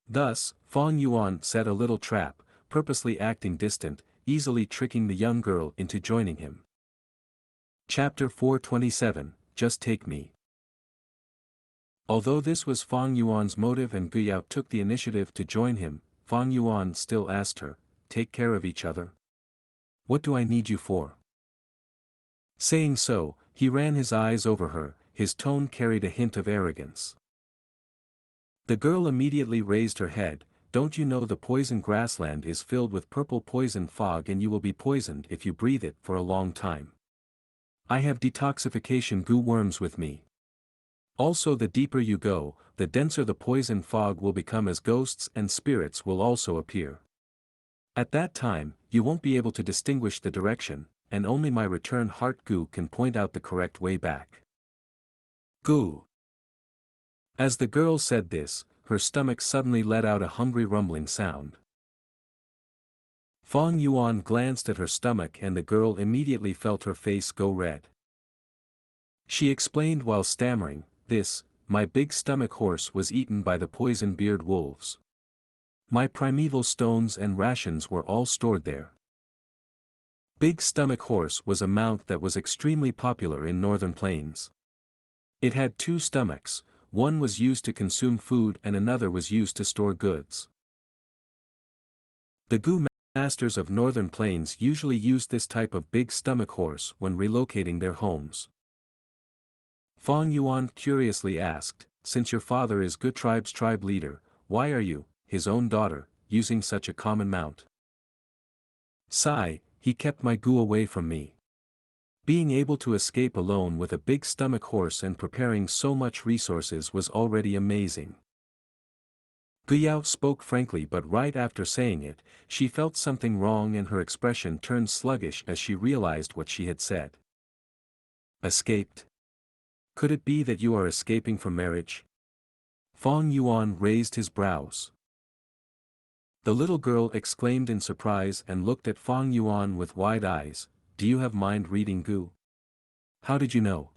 Thus, Fang Yuan set a little trap, purposely acting distant, easily tricking the young girl into joining him. Chapter 427, Just Take Me. Although this was Fang Yuan's motive and Gu Yao took the initiative to join him, Fang Yuan still asked her, "Take care of each other? What do I need you for?" Saying so, he ran his eyes over her, his tone carried a hint of arrogance. The girl immediately raised her head. "Don't you know the poison grassland is filled with purple poison fog and you will be poisoned if you breathe it for a long time? I have detoxification Gu worms with me. Also, the deeper you go, the denser the poison fog will become, as ghosts and spirits will also appear. At that time, you won't be able to distinguish the direction, and only my return heart Gu can point out the correct way back." Gu. As the girl said this, her stomach suddenly let out a hungry rumbling sound. Fang Yuan glanced at her stomach and the girl immediately felt her face go red. She explained while stammering, my big stomach horse was eaten by the poison-beard wolves. My primeval stones and rations were all stored there." Big Stomach Horse was a mount that was extremely popular in northern plains. It had two stomachs, one was used to consume food and another was used to store goods. The Gu masters of northern plains usually used this type of big stomach horse when relocating their homes. Fang Yuan curiously asked, "Since your father is Gu tribe's tribe leader, why are you, his own daughter, using such a common mount?" "Sigh, he kept my Gu away from me. Being able to escape alone with a big stomach horse and preparing so much resources was already amazing." Gu Yao spoke frankly, but right after saying it, she felt something wrong and her expression turned sluggish as she realized what she had said. "Escaped? Could it be that you are escaping from marriage?" Fang Yuan raised his brows. The little girl exclaimed in surprise and looked at Fang Yuan with wide eyes. "Do you have mind reading Gu? How did you know?"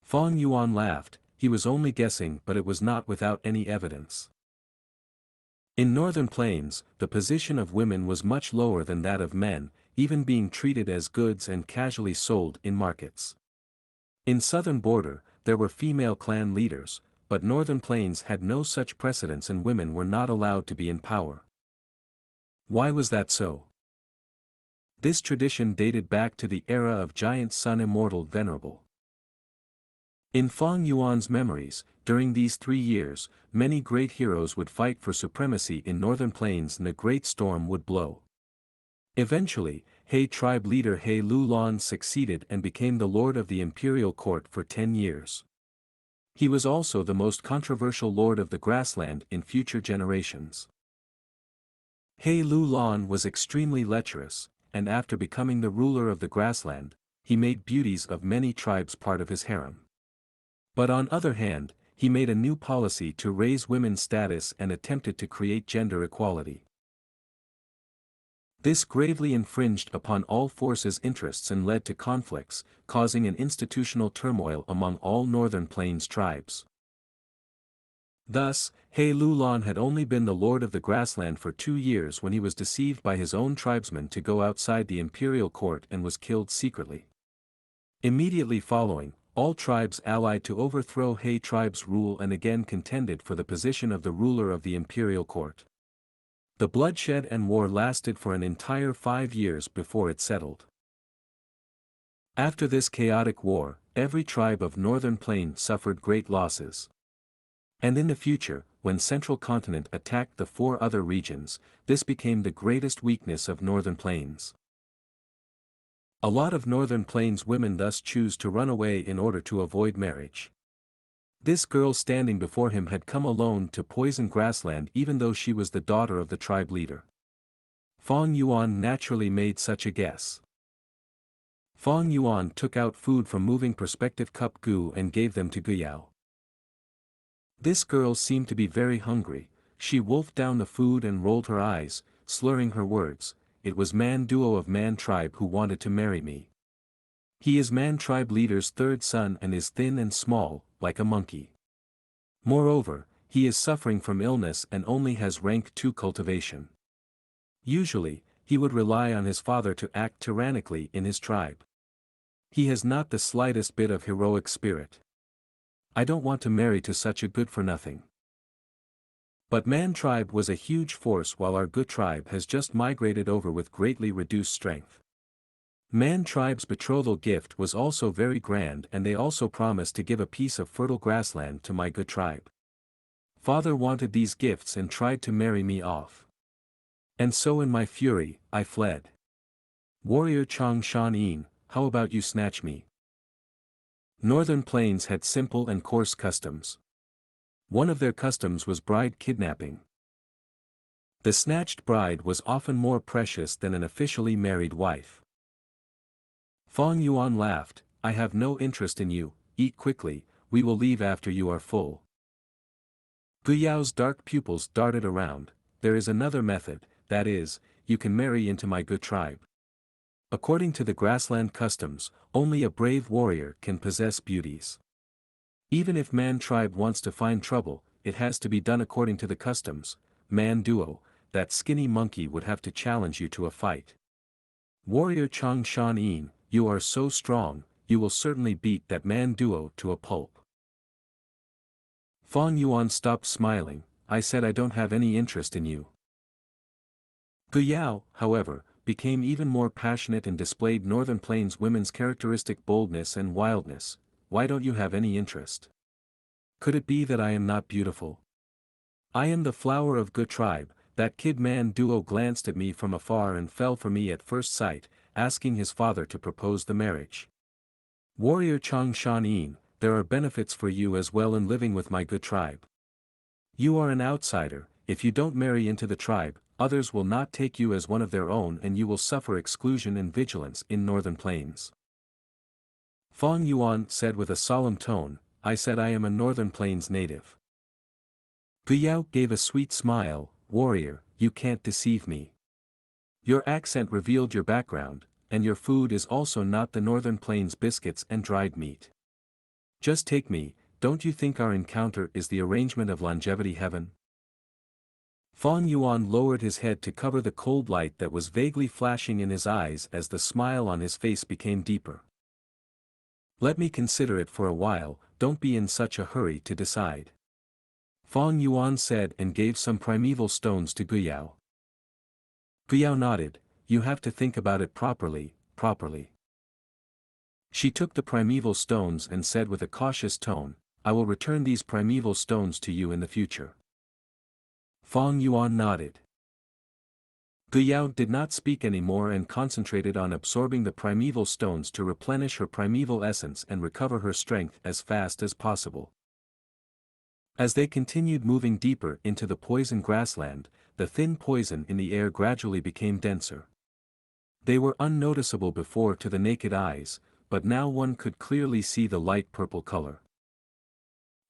Fang Yuan laughed. He was only guessing, but it was not without any evidence. In northern plains, the position of women was much lower than that of men, even being treated as goods and casually sold in markets. In southern border, there were female clan leaders, but northern plains had no such precedence and women were not allowed to be in power. Why was that so? This tradition dated back to the era of giant sun immortal venerable. In Fang Yuan's memories, during these 3 years, many great heroes would fight for supremacy in northern plains and a great storm would blow. Eventually, He tribe leader He Lulan succeeded and became the lord of the imperial court for 10 years. He was also the most controversial lord of the grassland in future generations. He Lulan was extremely lecherous, and after becoming the ruler of the grassland, he made beauties of many tribes part of his harem. But on other hand, he made a new policy to raise women's status and attempted to create gender equality. This gravely infringed upon all forces' interests and led to conflicts, causing an institutional turmoil among all northern plains tribes. Thus, He Lulan had only been the lord of the grassland for 2 years when he was deceived by his own tribesmen to go outside the imperial court and was killed secretly. Immediately following, all tribes allied to overthrow He tribe's rule and again contended for the position of the ruler of the imperial court. The bloodshed and war lasted for an entire 5 years before it settled. After this chaotic war, every tribe of northern plain suffered great losses. And in the future, when Central Continent attacked the 4 other regions, this became the greatest weakness of northern plains. A lot of northern plains women thus choose to run away in order to avoid marriage. This girl standing before him had come alone to poison grassland even though she was the daughter of the tribe leader. Fang Yuan naturally made such a guess. Fang Yuan took out food from moving perspective cup Gu and gave them to Gu Yao. This girl seemed to be very hungry. She wolfed down the food and rolled her eyes, slurring her words. "It was Man Duo of Man tribe who wanted to marry me. He is Man tribe leader's 3rd son and is thin and small, like a monkey. Moreover, he is suffering from illness and only has rank 2 cultivation. Usually, he would rely on his father to act tyrannically in his tribe. He has not the slightest bit of heroic spirit. I don't want to marry to such a good-for-nothing. But Man tribe was a huge force while our good tribe has just migrated over with greatly reduced strength. Man tribe's betrothal gift was also very grand, and they also promised to give a piece of fertile grassland to my good tribe. Father wanted these gifts and tried to marry me off. And so in my fury, I fled. Warrior Xianxia, how about you snatch me? Northern Plains had simple and coarse customs. One of their customs was bride kidnapping. The snatched bride was often more precious than an officially married wife. Fang Yuan laughed, I have no interest in you, eat quickly, we will leave after you are full. Gu Yao's dark pupils darted around, there is another method, that is, you can marry into my good tribe. According to the grassland customs, only a brave warrior can possess beauties. Even if Man tribe wants to find trouble, it has to be done according to the customs. Man duo, that skinny monkey would have to challenge you to a fight. Warrior Xianxia, you are so strong, you will certainly beat that Man duo to a pulp. Fang Yuan stopped smiling, I said I don't have any interest in you. Gu Yao, however, became even more passionate and displayed Northern Plains women's characteristic boldness and wildness. Why don't you have any interest? Could it be that I am not beautiful? I am the flower of good tribe. That kid Man duo glanced at me from afar and fell for me at first sight, asking his father to propose the marriage. Warrior Xianxia, there are benefits for you as well in living with my good tribe. You are an outsider, if you don't marry into the tribe, others will not take you as one of their own and you will suffer exclusion and vigilance in Northern Plains. Fang Yuan said with a solemn tone, I said I am a Northern Plains native. Gu Yao gave a sweet smile, warrior, you can't deceive me. Your accent revealed your background, and your food is also not the Northern Plains biscuits and dried meat. Just take me, don't you think our encounter is the arrangement of longevity heaven? Fang Yuan lowered his head to cover the cold light that was vaguely flashing in his eyes as the smile on his face became deeper. Let me consider it for a while, don't be in such a hurry to decide. Fang Yuan said and gave some primeval stones to Gu Yao. Gu Yao nodded, you have to think about it properly. She took the primeval stones and said with a cautious tone, I will return these primeval stones to you in the future. Fang Yuan nodded. Gu Yao did not speak anymore and concentrated on absorbing the primeval stones to replenish her primeval essence and recover her strength as fast as possible. As they continued moving deeper into the poison grassland, the thin poison in the air gradually became denser. They were unnoticeable before to the naked eyes, but now one could clearly see the light purple color.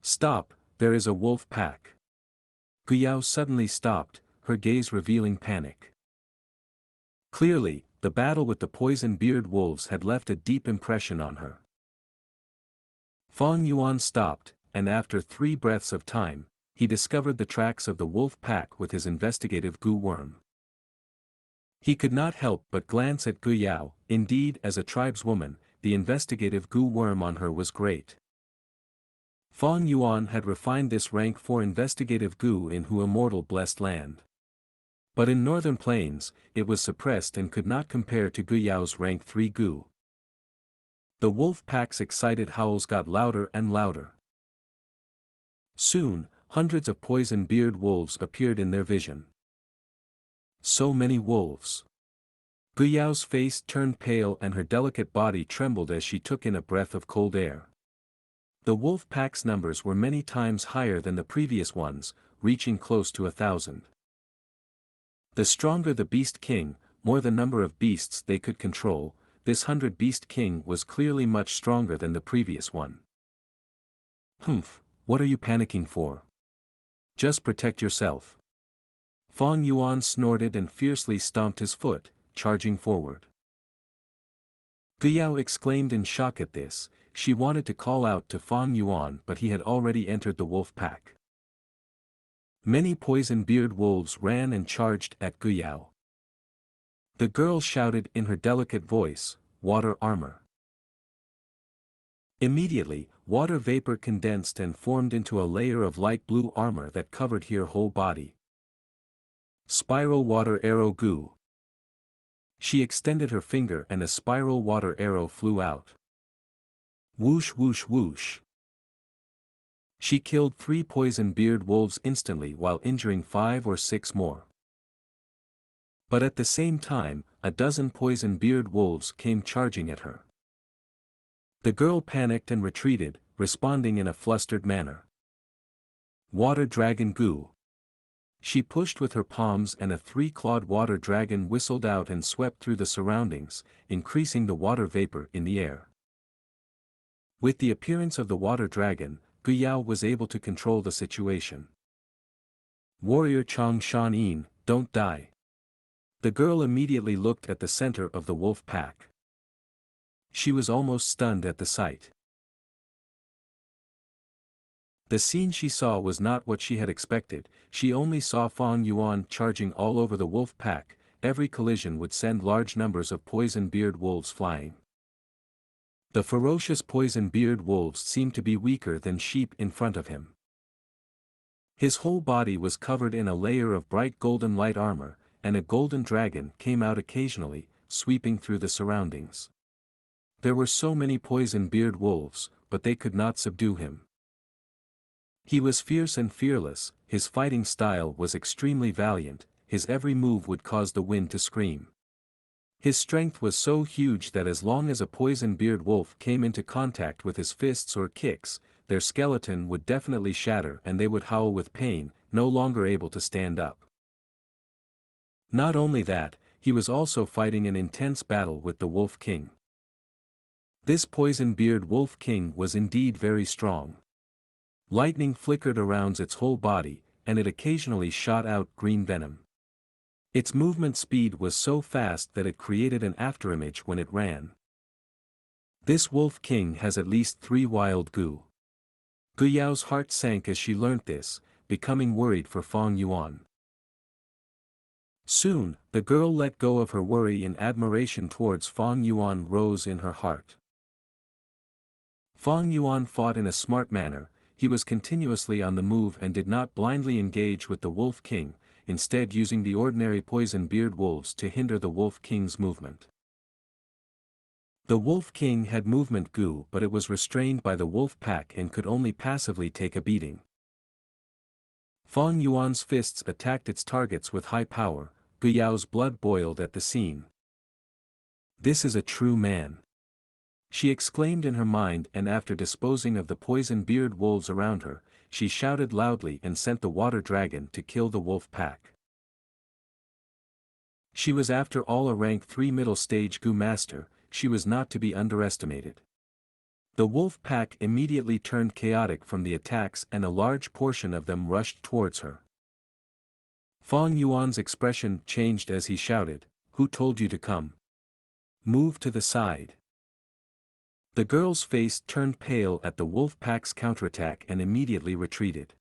Stop, there is a wolf pack. Gu Yao suddenly stopped, her gaze revealing panic. Clearly, the battle with the poison-bearded wolves had left a deep impression on her. Fang Yuan stopped, and after 3 breaths of time, he discovered the tracks of the wolf pack with his investigative Gu worm. He could not help but glance at Gu Yao, indeed as a tribeswoman, the investigative Gu worm on her was great. Fang Yuan had refined this rank 4 investigative Gu in Hu immortal blessed land. But in Northern Plains, it was suppressed and could not compare to Gu Yao's rank 3 Gu. The wolf pack's excited howls got louder and louder. Soon, hundreds of poison-bearded wolves appeared in their vision. So many wolves. Gu Yao's face turned pale and her delicate body trembled as she took in a breath of cold air. The wolf pack's numbers were many times higher than the previous ones, reaching close to 1,000. The stronger the beast king, more the number of beasts they could control, this 100-beast king was clearly much stronger than the previous one. Humph, what are you panicking for? Just protect yourself. Fang Yuan snorted and fiercely stomped his foot, charging forward. Gu Yao exclaimed in shock at this, She wanted to call out to Fang Yuan, but he had already entered the wolf pack. Many poison-beard wolves ran and charged at Gu Yao. The girl shouted in her delicate voice, "Water armor." Immediately, water vapor condensed and formed into a layer of light blue armor that covered her whole body. Spiral water arrow Gu. She extended her finger and a spiral water arrow flew out. Whoosh whoosh whoosh. She killed 3 poison-beard wolves instantly while injuring 5 or 6 more. But at the same time, a dozen poison-beard wolves came charging at her. The girl panicked and retreated, responding in a flustered manner. Water Dragon Gu. She pushed with her palms and a 3-clawed water dragon whistled out and swept through the surroundings, increasing the water vapor in the air. With the appearance of the water dragon, Gu Yao was able to control the situation. Warrior Chang Shan Yin, don't die. The girl immediately looked at the center of the wolf pack. She was almost stunned at the sight. The scene she saw was not what she had expected. She only saw Fang Yuan charging all over the wolf pack. Every collision would send large numbers of poison-beard wolves flying. The ferocious poison-beard wolves seemed to be weaker than sheep in front of him. His whole body was covered in a layer of bright golden light armor, and a golden dragon came out occasionally, sweeping through the surroundings. There were so many poison-beard wolves, but they could not subdue him. He was fierce and fearless, his fighting style was extremely valiant, his every move would cause the wind to scream. His strength was so huge that as long as a poison-beard wolf came into contact with his fists or kicks, their skeleton would definitely shatter and they would howl with pain, no longer able to stand up. Not only that, he was also fighting an intense battle with the Wolf King. This poison-beard Wolf King was indeed very strong. Lightning flickered around its whole body, and it occasionally shot out green venom. Its movement speed was so fast that it created an afterimage when it ran. This Wolf King has at least 3 wild Gu. Gu Yao's heart sank as she learnt this, becoming worried for Fang Yuan. Soon, the girl let go of her worry and admiration towards Fang Yuan rose in her heart. Fang Yuan fought in a smart manner. He was continuously on the move and did not blindly engage with the Wolf King, instead using the ordinary poison-beard wolves to hinder the Wolf King's movement. The Wolf King had movement Gu, but it was restrained by the wolf pack and could only passively take a beating. Fang Yuan's fists attacked its targets with high power. Gu Yao's blood boiled at the scene. This is a true man. She exclaimed in her mind, and after disposing of the poison-beard wolves around her, she shouted loudly and sent the water dragon to kill the wolf pack. She was after all a rank 3 middle stage Gu master, she was not to be underestimated. The wolf pack immediately turned chaotic from the attacks and a large portion of them rushed towards her. Fang Yuan's expression changed as he shouted, "Who told you to come? Move to the side." The girl's face turned pale at the wolf pack's counterattack and immediately retreated.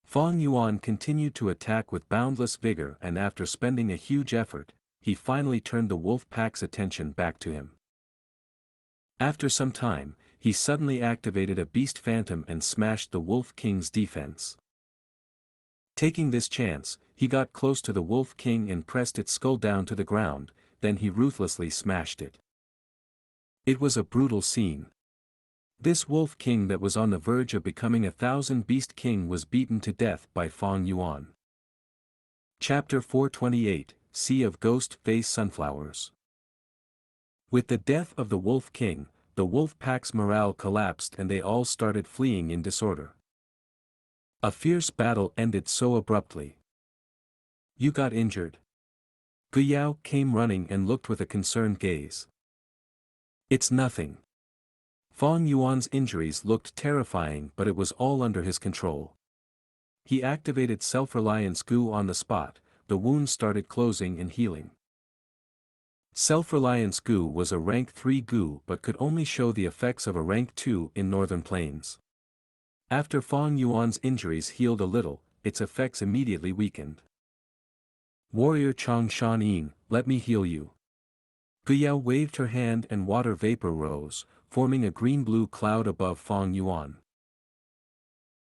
Fang Yuan continued to attack with boundless vigor, and after spending a huge effort, he finally turned the wolf pack's attention back to him. After some time, he suddenly activated a beast phantom and smashed the Wolf King's defense. Taking this chance, he got close to the Wolf King and pressed its skull down to the ground, then he ruthlessly smashed it. It was a brutal scene. This Wolf King that was on the verge of becoming 1,000-beast king was beaten to death by Fang Yuan. Chapter 428, Sea of Ghost-Face Sunflowers. With the death of the Wolf King, the wolf pack's morale collapsed and they all started fleeing in disorder. A fierce battle ended so abruptly. "You got injured?" Gu Yao came running and looked with a concerned gaze. "It's nothing." Fang Yuan's injuries looked terrifying, but it was all under his control. He activated self-reliance Gu on the spot, the wounds started closing and healing. Self-Reliance Gu was a rank 3 Gu but could only show the effects of a rank 2 in northern plains. After Fang Yuan's injuries healed a little, its effects immediately weakened. Warrior Chang Shan Ying, let me heal you. Guyao waved her hand and water vapor rose, forming a green-blue cloud above Fang Yuan.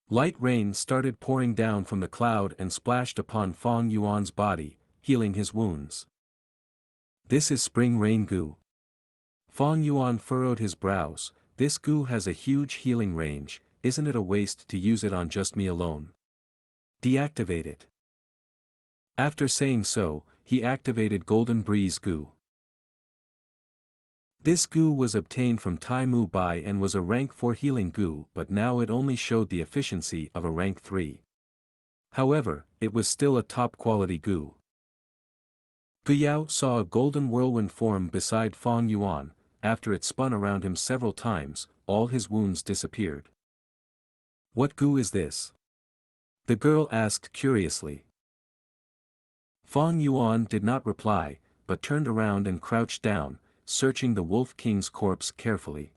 Light rain started pouring down from the cloud and splashed upon Fang Yuan's body, healing his wounds. This is Spring Rain Gu. Fang Yuan furrowed his brows. This Gu has a huge healing range, isn't it a waste to use it on just me alone? Deactivate it. After saying so, he activated Golden Breeze Gu. This Gu was obtained from Tai Mu Bai and was a rank 4 healing Gu, but now it only showed the efficiency of a rank 3. However, it was still a top-quality Gu. Guyao saw a golden whirlwind form beside Fang Yuan. After it spun around him several times, all his wounds disappeared. What Gu is this? The girl asked curiously. Fang Yuan did not reply, but turned around and crouched down, searching the Wolf King's corpse carefully.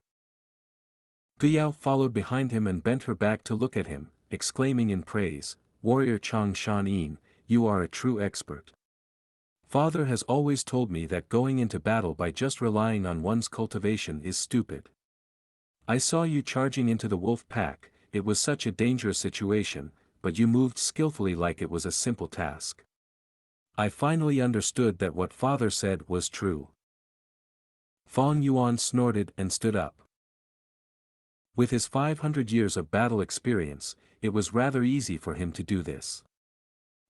Guyao followed behind him and bent her back to look at him, exclaiming in praise, Warrior Chang Shan Yin, you are a true expert. Father has always told me that going into battle by just relying on one's cultivation is stupid. I saw you charging into the wolf pack, it was such a dangerous situation, but you moved skillfully like it was a simple task. I finally understood that what father said was true. Fang Yuan snorted and stood up. With his 500 years of battle experience, it was rather easy for him to do this.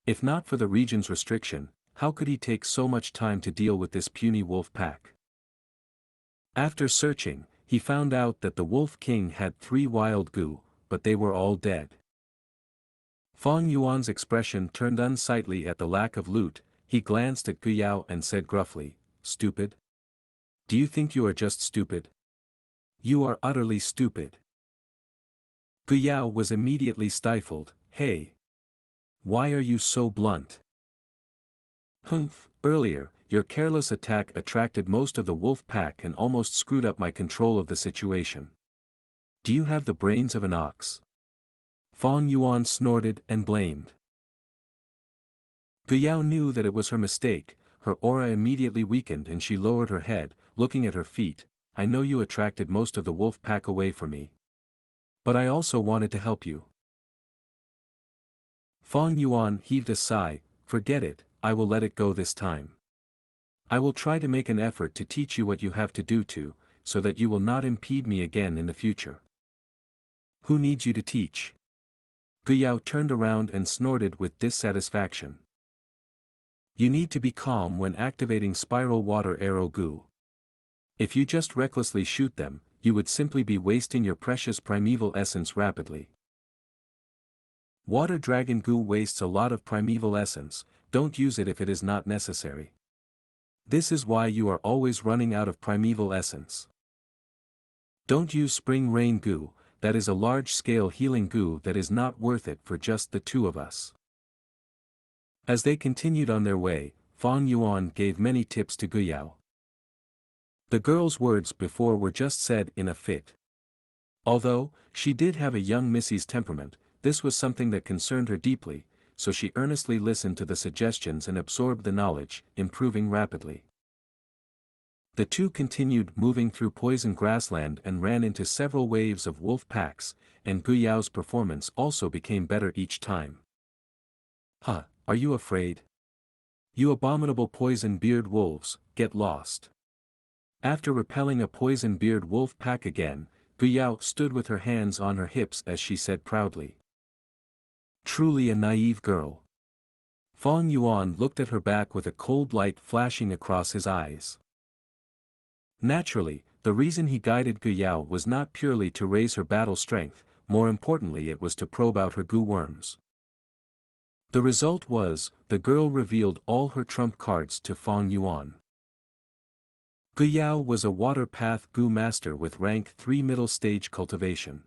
If not for the region's restriction, how could he take so much time to deal with this puny wolf pack? After searching, he found out that the Wolf King had 3 wild Gu, but they were all dead. Fang Yuan's expression turned unsightly at the lack of loot. He glanced at Guyao and said gruffly, Stupid? Do you think you are just stupid? You are utterly stupid. Guyao was immediately stifled. Hey! Why are you so blunt? Humph, earlier, your careless attack attracted most of the wolf pack and almost screwed up my control of the situation. Do you have the brains of an ox? Fang Yuan snorted and blamed. Guyao knew that it was her mistake. Her aura immediately weakened and she lowered her head, looking at her feet. I know you attracted most of the wolf pack away from me. But I also wanted to help you. Fang Yuan heaved a sigh. Forget it, I will let it go this time. I will try to make an effort to teach you what you have to do so that you will not impede me again in the future. Who needs you to teach? Guyao turned around and snorted with dissatisfaction. You need to be calm when activating Spiral Water Arrow Gu. If you just recklessly shoot them, you would simply be wasting your precious primeval essence rapidly. Water Dragon Gu wastes a lot of primeval essence, don't use it if it is not necessary. This is why you are always running out of primeval essence. Don't use Spring Rain Gu, that is a large-scale healing Gu that is not worth it for just the 2 of us. As they continued on their way, Fang Yuan gave many tips to Guyao. The girl's words before were just said in a fit. Although, she did have a young missy's temperament, this was something that concerned her deeply, so she earnestly listened to the suggestions and absorbed the knowledge, improving rapidly. The 2 continued moving through poison grassland and ran into several waves of wolf packs, and Guyao's performance also became better each time. Huh, are you afraid? You abominable poison-beard wolves, get lost. After repelling a poison-beard wolf pack again, Guyao stood with her hands on her hips as she said proudly. Truly a naive girl. Fang Yuan looked at her back with a cold light flashing across his eyes. Naturally, the reason he guided Guyao was not purely to raise her battle strength, more importantly it was to probe out her Gu worms. The result was, the girl revealed all her trump cards to Fang Yuan. Guyao was a water path Gu master with rank 3 middle stage cultivation.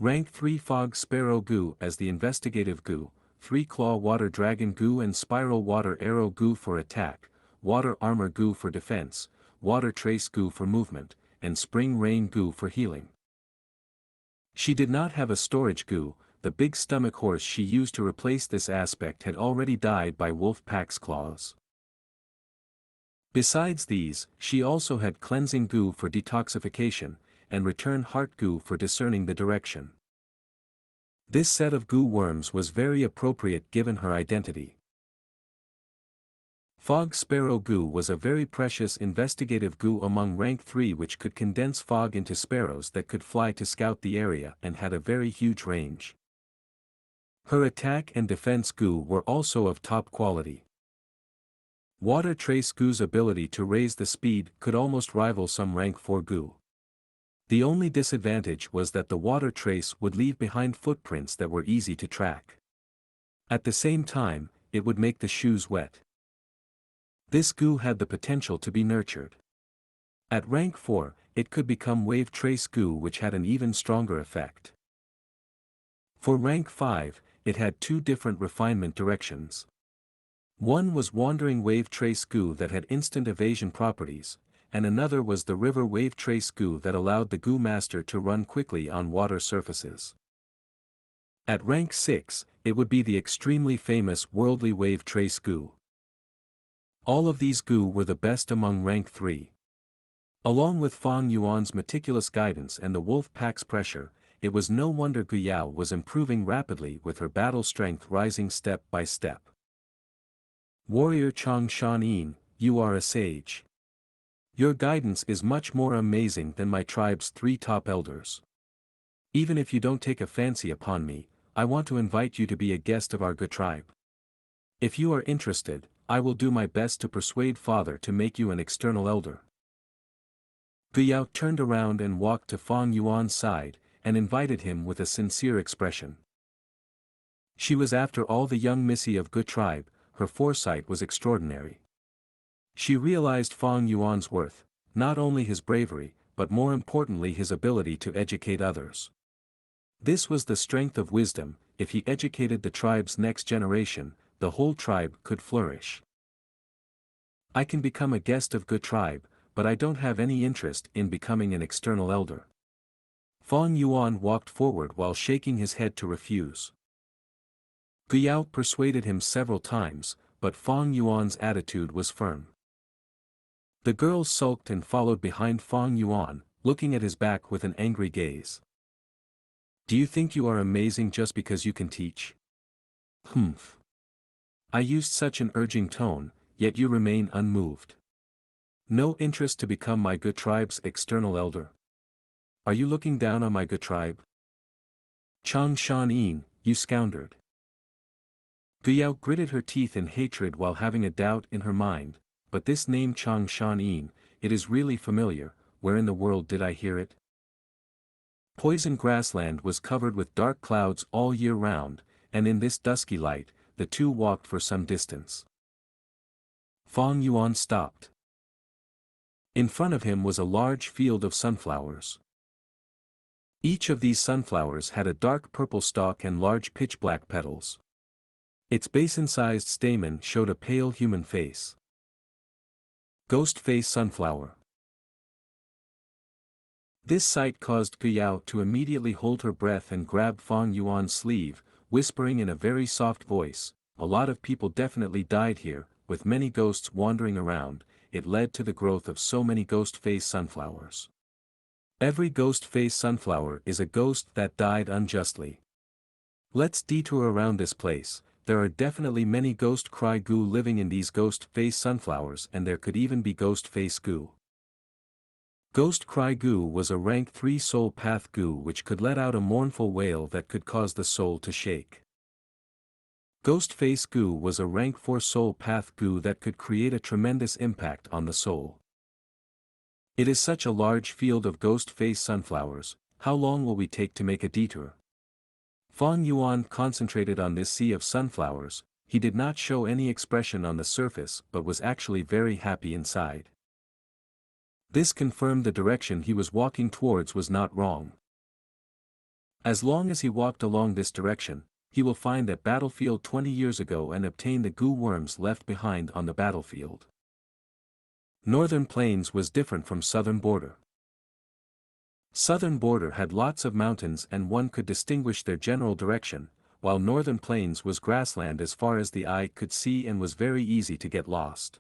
Rank 3 Fog Sparrow Gu as the investigative Gu, 3 Claw Water Dragon Gu and Spiral Water Arrow Gu for attack, Water Armor Gu for defense, Water Trace Gu for movement, and Spring Rain Gu for healing. She did not have a storage Gu. The big stomach horse she used to replace this aspect had already died by wolf pack's claws. Besides these, she also had cleansing Gu for detoxification, and return heart Gu for discerning the direction. This set of Gu worms was very appropriate given her identity. Fog Sparrow Gu was a very precious investigative Gu among rank 3 which could condense fog into sparrows that could fly to scout the area and had a very huge range. Her attack and defense Gu were also of top quality. Water Trace Gu's ability to raise the speed could almost rival some rank 4 Gu. The only disadvantage was that the Water Trace would leave behind footprints that were easy to track. At the same time, it would make the shoes wet. This Gu had the potential to be nurtured. At rank 4, it could become Wave Trace Gu which had an even stronger effect. For rank 5, it had two different refinement directions. One was Wandering Wave Trace Gu that had instant evasion properties, and another was the River Wave Trace Gu that allowed the Gu Master to run quickly on water surfaces. At rank 6, it would be the extremely famous Worldly Wave Trace Gu. All of these Gu were the best among rank 3. Along with Fang Yuan's meticulous guidance and the wolf pack's pressure, it was no wonder Gu Yao was improving rapidly with her battle strength rising step by step. Warrior Chang Shan, you are a sage. Your guidance is much more amazing than my tribe's 3 top elders. Even if you don't take a fancy upon me, I want to invite you to be a guest of our Gu tribe. If you are interested, I will do my best to persuade father to make you an external elder. Gu Yao turned around and walked to Fang Yuan's side, and invited him with a sincere expression. She was after all the young missy of Gu tribe, her foresight was extraordinary. She realized Fang Yuan's worth, not only his bravery, but more importantly his ability to educate others. This was the strength of wisdom. If he educated the tribe's next generation, the whole tribe could flourish. I can become a guest of Gu tribe, but I don't have any interest in becoming an external elder. Fang Yuan walked forward while shaking his head to refuse. Gu Yao persuaded him several times, but Fang Yuan's attitude was firm. The girl sulked and followed behind Fang Yuan, looking at his back with an angry gaze. Do you think you are amazing just because you can teach? Humph. I used such an urging tone, yet you remain unmoved. No interest to become my Gu tribe's external elder? Are you looking down on my Gu tribe? Chang Shan, you scoundrel. Gu Yao gritted her teeth in hatred while having a doubt in her mind, but this name Chang Shan, it is really familiar, where in the world did I hear it? Poison grassland was covered with dark clouds all year round, and in this dusky light, the two walked for some distance. Fang Yuan stopped. In front of him was a large field of sunflowers. Each of these sunflowers had a dark purple stalk and large pitch-black petals. Its basin-sized stamen showed a pale human face. Ghost Face Sunflower. This sight caused Gu Yao to immediately hold her breath and grab Fang Yuan's sleeve, whispering in a very soft voice, "A lot of people definitely died here, with many ghosts wandering around. It led to the growth of so many ghost face sunflowers. Every ghost face sunflower is a ghost that died unjustly. Let's detour around this place. There are definitely many ghost cry Gu living in these ghost face sunflowers, and there could even be ghost face Gu." Ghost Cry Gu was a rank 3 soul path Gu which could let out a mournful wail that could cause the soul to shake. Ghost Face Gu was a rank 4 soul path Gu that could create a tremendous impact on the soul. It is such a large field of ghost face sunflowers, how long will we take to make a detour? Fang Yuan concentrated on this sea of sunflowers. He did not show any expression on the surface but was actually very happy inside. This confirmed the direction he was walking towards was not wrong. As long as he walked along this direction, he will find that battlefield 20 years ago and obtain the Gu worms left behind on the battlefield. Northern Plains was different from Southern Border. Southern Border had lots of mountains and one could distinguish their general direction, while Northern Plains was grassland as far as the eye could see and was very easy to get lost.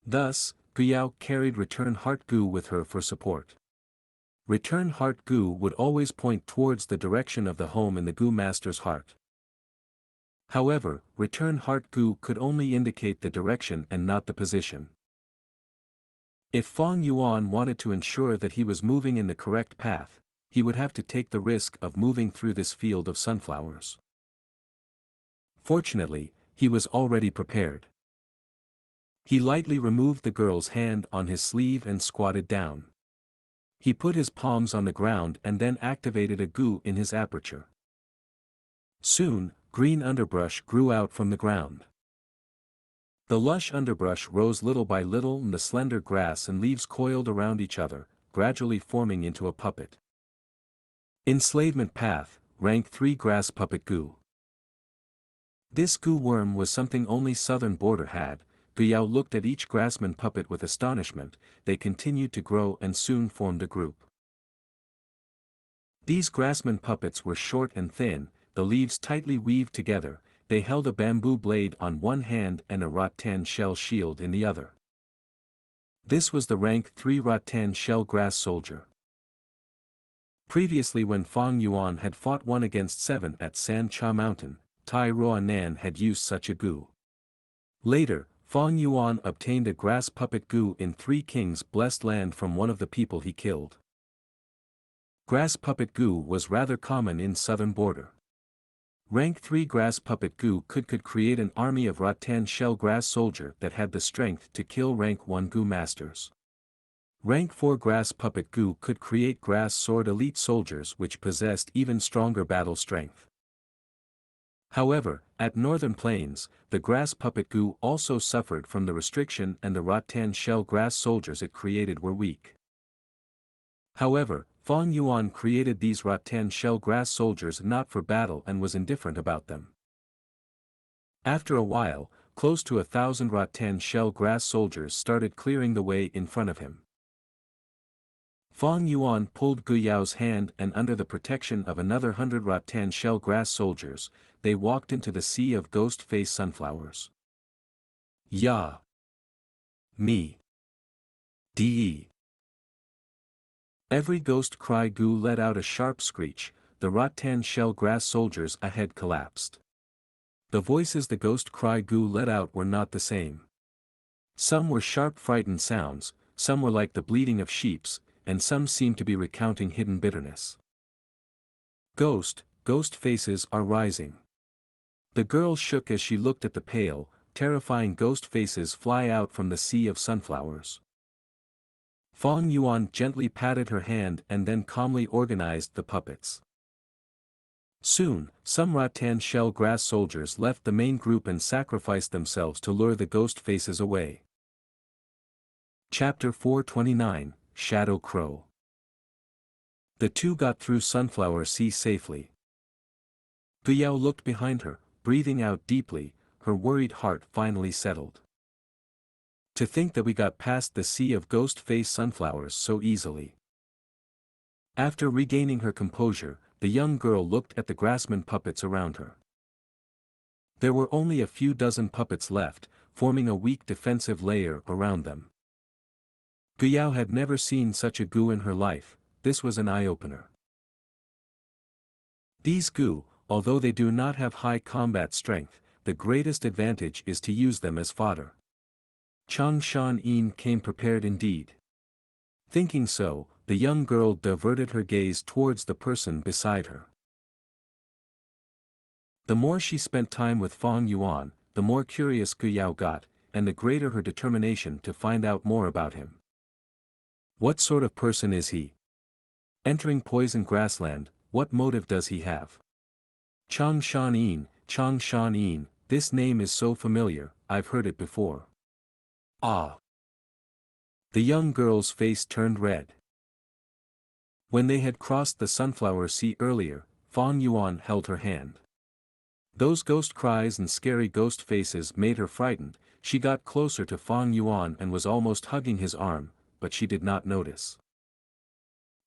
Thus, Guyao carried Return Heart Gu with her for support. Return Heart Gu would always point towards the direction of the home in the Gu master's heart. However, Return Heart Gu could only indicate the direction and not the position. If Fong Yuan wanted to ensure that he was moving in the correct path, he would have to take the risk of moving through this field of sunflowers. Fortunately, he was already prepared. He lightly removed the girl's hand on his sleeve and squatted down. He put his palms on the ground and then activated a gu in his aperture. Soon, green underbrush grew out from the ground. The lush underbrush rose little by little and the slender grass and leaves coiled around each other, gradually forming into a puppet. Enslavement Path, Rank 3 Grass Puppet Gu. This gu worm was something only Southern Border had. Guyao looked at each grassman puppet with astonishment. They continued to grow and soon formed a group. These grassman puppets were short and thin, the leaves tightly weaved together. They held a bamboo blade on one hand and a rattan shell shield in the other. This was the rank 3 rattan shell grass soldier. Previously when Fong Yuan had fought 1 against 7 at San Cha Mountain, Tai Roa Nan had used such a gu. Later, Fong Yuan obtained a grass puppet gu in 3 Kings Blessed Land from one of the people he killed. Grass puppet gu was rather common in Southern Border. Rank 3 grass puppet gu could create an army of rattan shell grass soldier that had the strength to kill rank 1 gu masters. Rank 4 grass puppet gu could create grass sword elite soldiers which possessed even stronger battle strength. However, at Northern Plains, the grass puppet gu also suffered from the restriction and the rattan shell grass soldiers it created were weak. However, Fong Yuan created these rattan shell grass soldiers not for battle and was indifferent about them. After a while, close to 1,000 rattan shell grass soldiers started clearing the way in front of him. Fong Yuan pulled Guyao's hand and under the protection of another 100 rattan shell grass soldiers, they walked into the sea of ghost-face sunflowers. Ya! Me! De! Every ghost cry gu let out a sharp screech, the rattan shell grass soldiers ahead collapsed. The voices the ghost cry gu let out were not the same. Some were sharp frightened sounds, some were like the bleating of sheeps, and some seemed to be recounting hidden bitterness. Ghost faces are rising. The girl shook as she looked at the pale, terrifying ghost faces fly out from the sea of sunflowers. Fong Yuan gently patted her hand and then calmly organized the puppets. Soon, some rattan shell grass soldiers left the main group and sacrificed themselves to lure the ghost faces away. Chapter 429, Shadow Crow. The two got through Sunflower Sea safely. Guyao looked behind her, breathing out deeply, her worried heart finally settled. To think that we got past the sea of ghost-face sunflowers so easily. After regaining her composure, the young girl looked at the grassman puppets around her. There were only a few dozen puppets left, forming a weak defensive layer around them. Guyao had never seen such a gu in her life. This was an eye-opener. These gu, although they do not have high combat strength, the greatest advantage is to use them as fodder. Chang Shan-yin came prepared indeed. Thinking so, the young girl diverted her gaze towards the person beside her. The more she spent time with Fong Yuan, the more curious Guyao got, and the greater her determination to find out more about him. What sort of person is he? Entering poison grassland, what motive does he have? Chang Shan-yin, this name is so familiar, I've heard it before. Ah! The young girl's face turned red. When they had crossed the Sunflower Sea earlier, Fong Yuan held her hand. Those ghost cries and scary ghost faces made her frightened. She got closer to Fang Yuan and was almost hugging his arm, but she did not notice.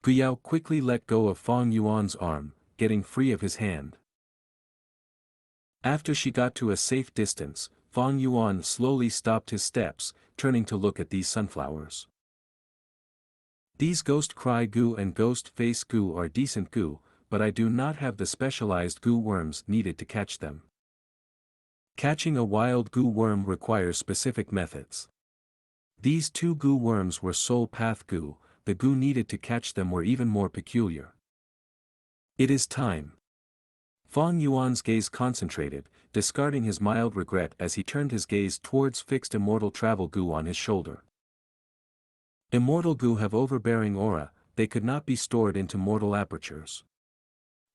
Gu quickly let go of Fang Yuan's arm, getting free of his hand. After she got to a safe distance, Fang Yuan slowly stopped his steps, turning to look at these sunflowers. These Ghost Cry Gu and Ghost Face Gu are decent Gu, but I do not have the specialized Gu worms needed to catch them. Catching a wild Gu worm requires specific methods. These 2 Gu worms were Soul Path Gu, the Gu needed to catch them were even more peculiar. It is time. Fang Yuan's gaze concentrated, discarding his mild regret as he turned his gaze towards fixed Immortal Travel Gu on his shoulder. Immortal Gu have overbearing aura, they could not be stored into mortal apertures.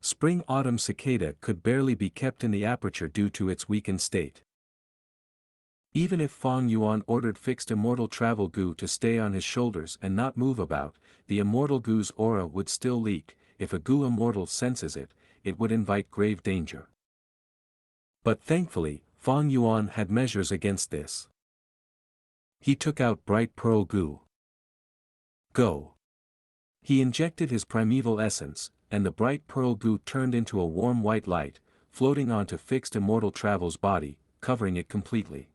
Spring-autumn Cicada could barely be kept in the aperture due to its weakened state. Even if Fang Yuan ordered fixed Immortal Travel Gu to stay on his shoulders and not move about, the Immortal Gu's aura would still leak. If a Gu Immortal senses it, it would invite grave danger. But thankfully, Fang Yuan had measures against this. He took out Bright Pearl Gu. Go! He injected his primeval essence, and the Bright Pearl Gu turned into a warm white light, floating onto fixed Immortal Travel's body, covering it completely.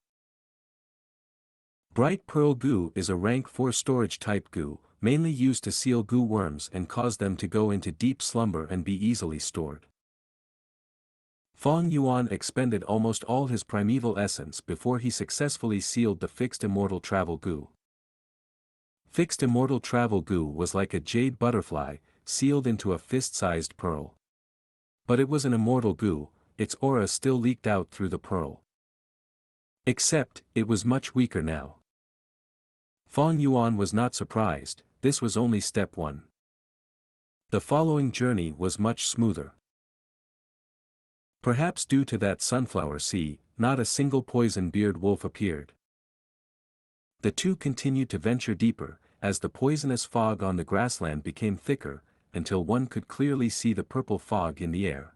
Bright Pearl Gu is a rank 4 storage type Gu, mainly used to seal Gu worms and cause them to go into deep slumber and be easily stored. Fang Yuan expended almost all his primeval essence before he successfully sealed the fixed Immortal Travel Gu. Fixed Immortal Travel Gu was like a jade butterfly, sealed into a fist-sized pearl. But it was an immortal Gu, its aura still leaked out through the pearl. Except, it was much weaker now. Fang Yuan was not surprised, this was only step 1. The following journey was much smoother. Perhaps due to that sunflower sea, not a single poison-beard wolf appeared. The 2 continued to venture deeper, as the poisonous fog on the grassland became thicker, until one could clearly see the purple fog in the air.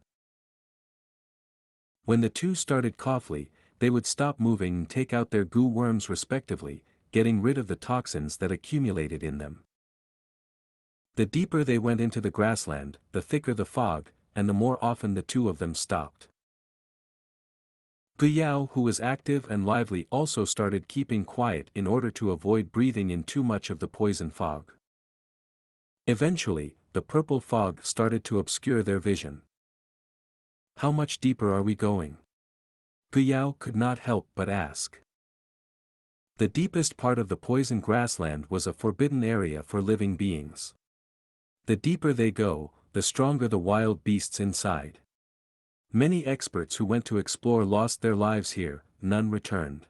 When the 2 started coughly, they would stop moving and take out their Gu worms respectively, getting rid of the toxins that accumulated in them. The deeper they went into the grassland, the thicker the fog, and the more often the 2 of them stopped. Gu Yao, who was active and lively, also started keeping quiet in order to avoid breathing in too much of the poison fog. Eventually, the purple fog started to obscure their vision. How much deeper are we going? Gu Yao could not help but ask. The deepest part of the poison grassland was a forbidden area for living beings. The deeper they go, the stronger the wild beasts inside. Many experts who went to explore lost their lives here, none returned.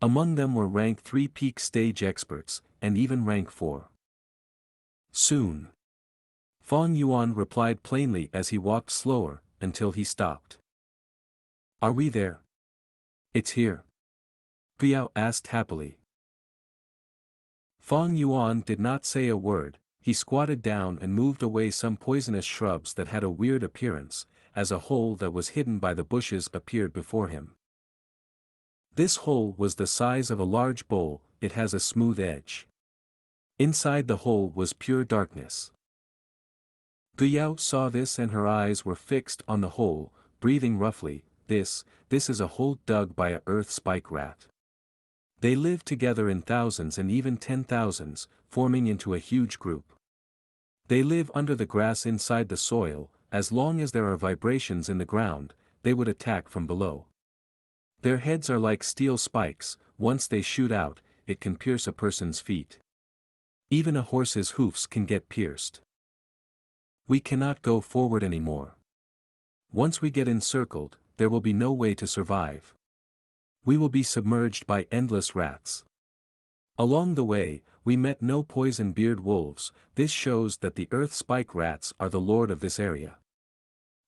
Among them were rank 3 peak stage experts, and even rank 4. Soon. Fang Yuan replied plainly as he walked slower, until he stopped. Are we there? It's here. Gu Yao asked happily. Fang Yuan did not say a word, he squatted down and moved away some poisonous shrubs that had a weird appearance, as a hole that was hidden by the bushes appeared before him. This hole was the size of a large bowl, it has a smooth edge. Inside the hole was pure darkness. Gu Yao saw this and her eyes were fixed on the hole, breathing roughly. This is a hole dug by a earth spike rat. They live together in thousands and even 10,000s, forming into a huge group. They live under the grass inside the soil, as long as there are vibrations in the ground, they would attack from below. Their heads are like steel spikes, once they shoot out, it can pierce a person's feet. Even a horse's hoofs can get pierced. We cannot go forward anymore. Once we get encircled, there will be no way to survive. We will be submerged by endless rats. Along the way, we met no poison-beard wolves, this shows that the earth spike rats are the lord of this area.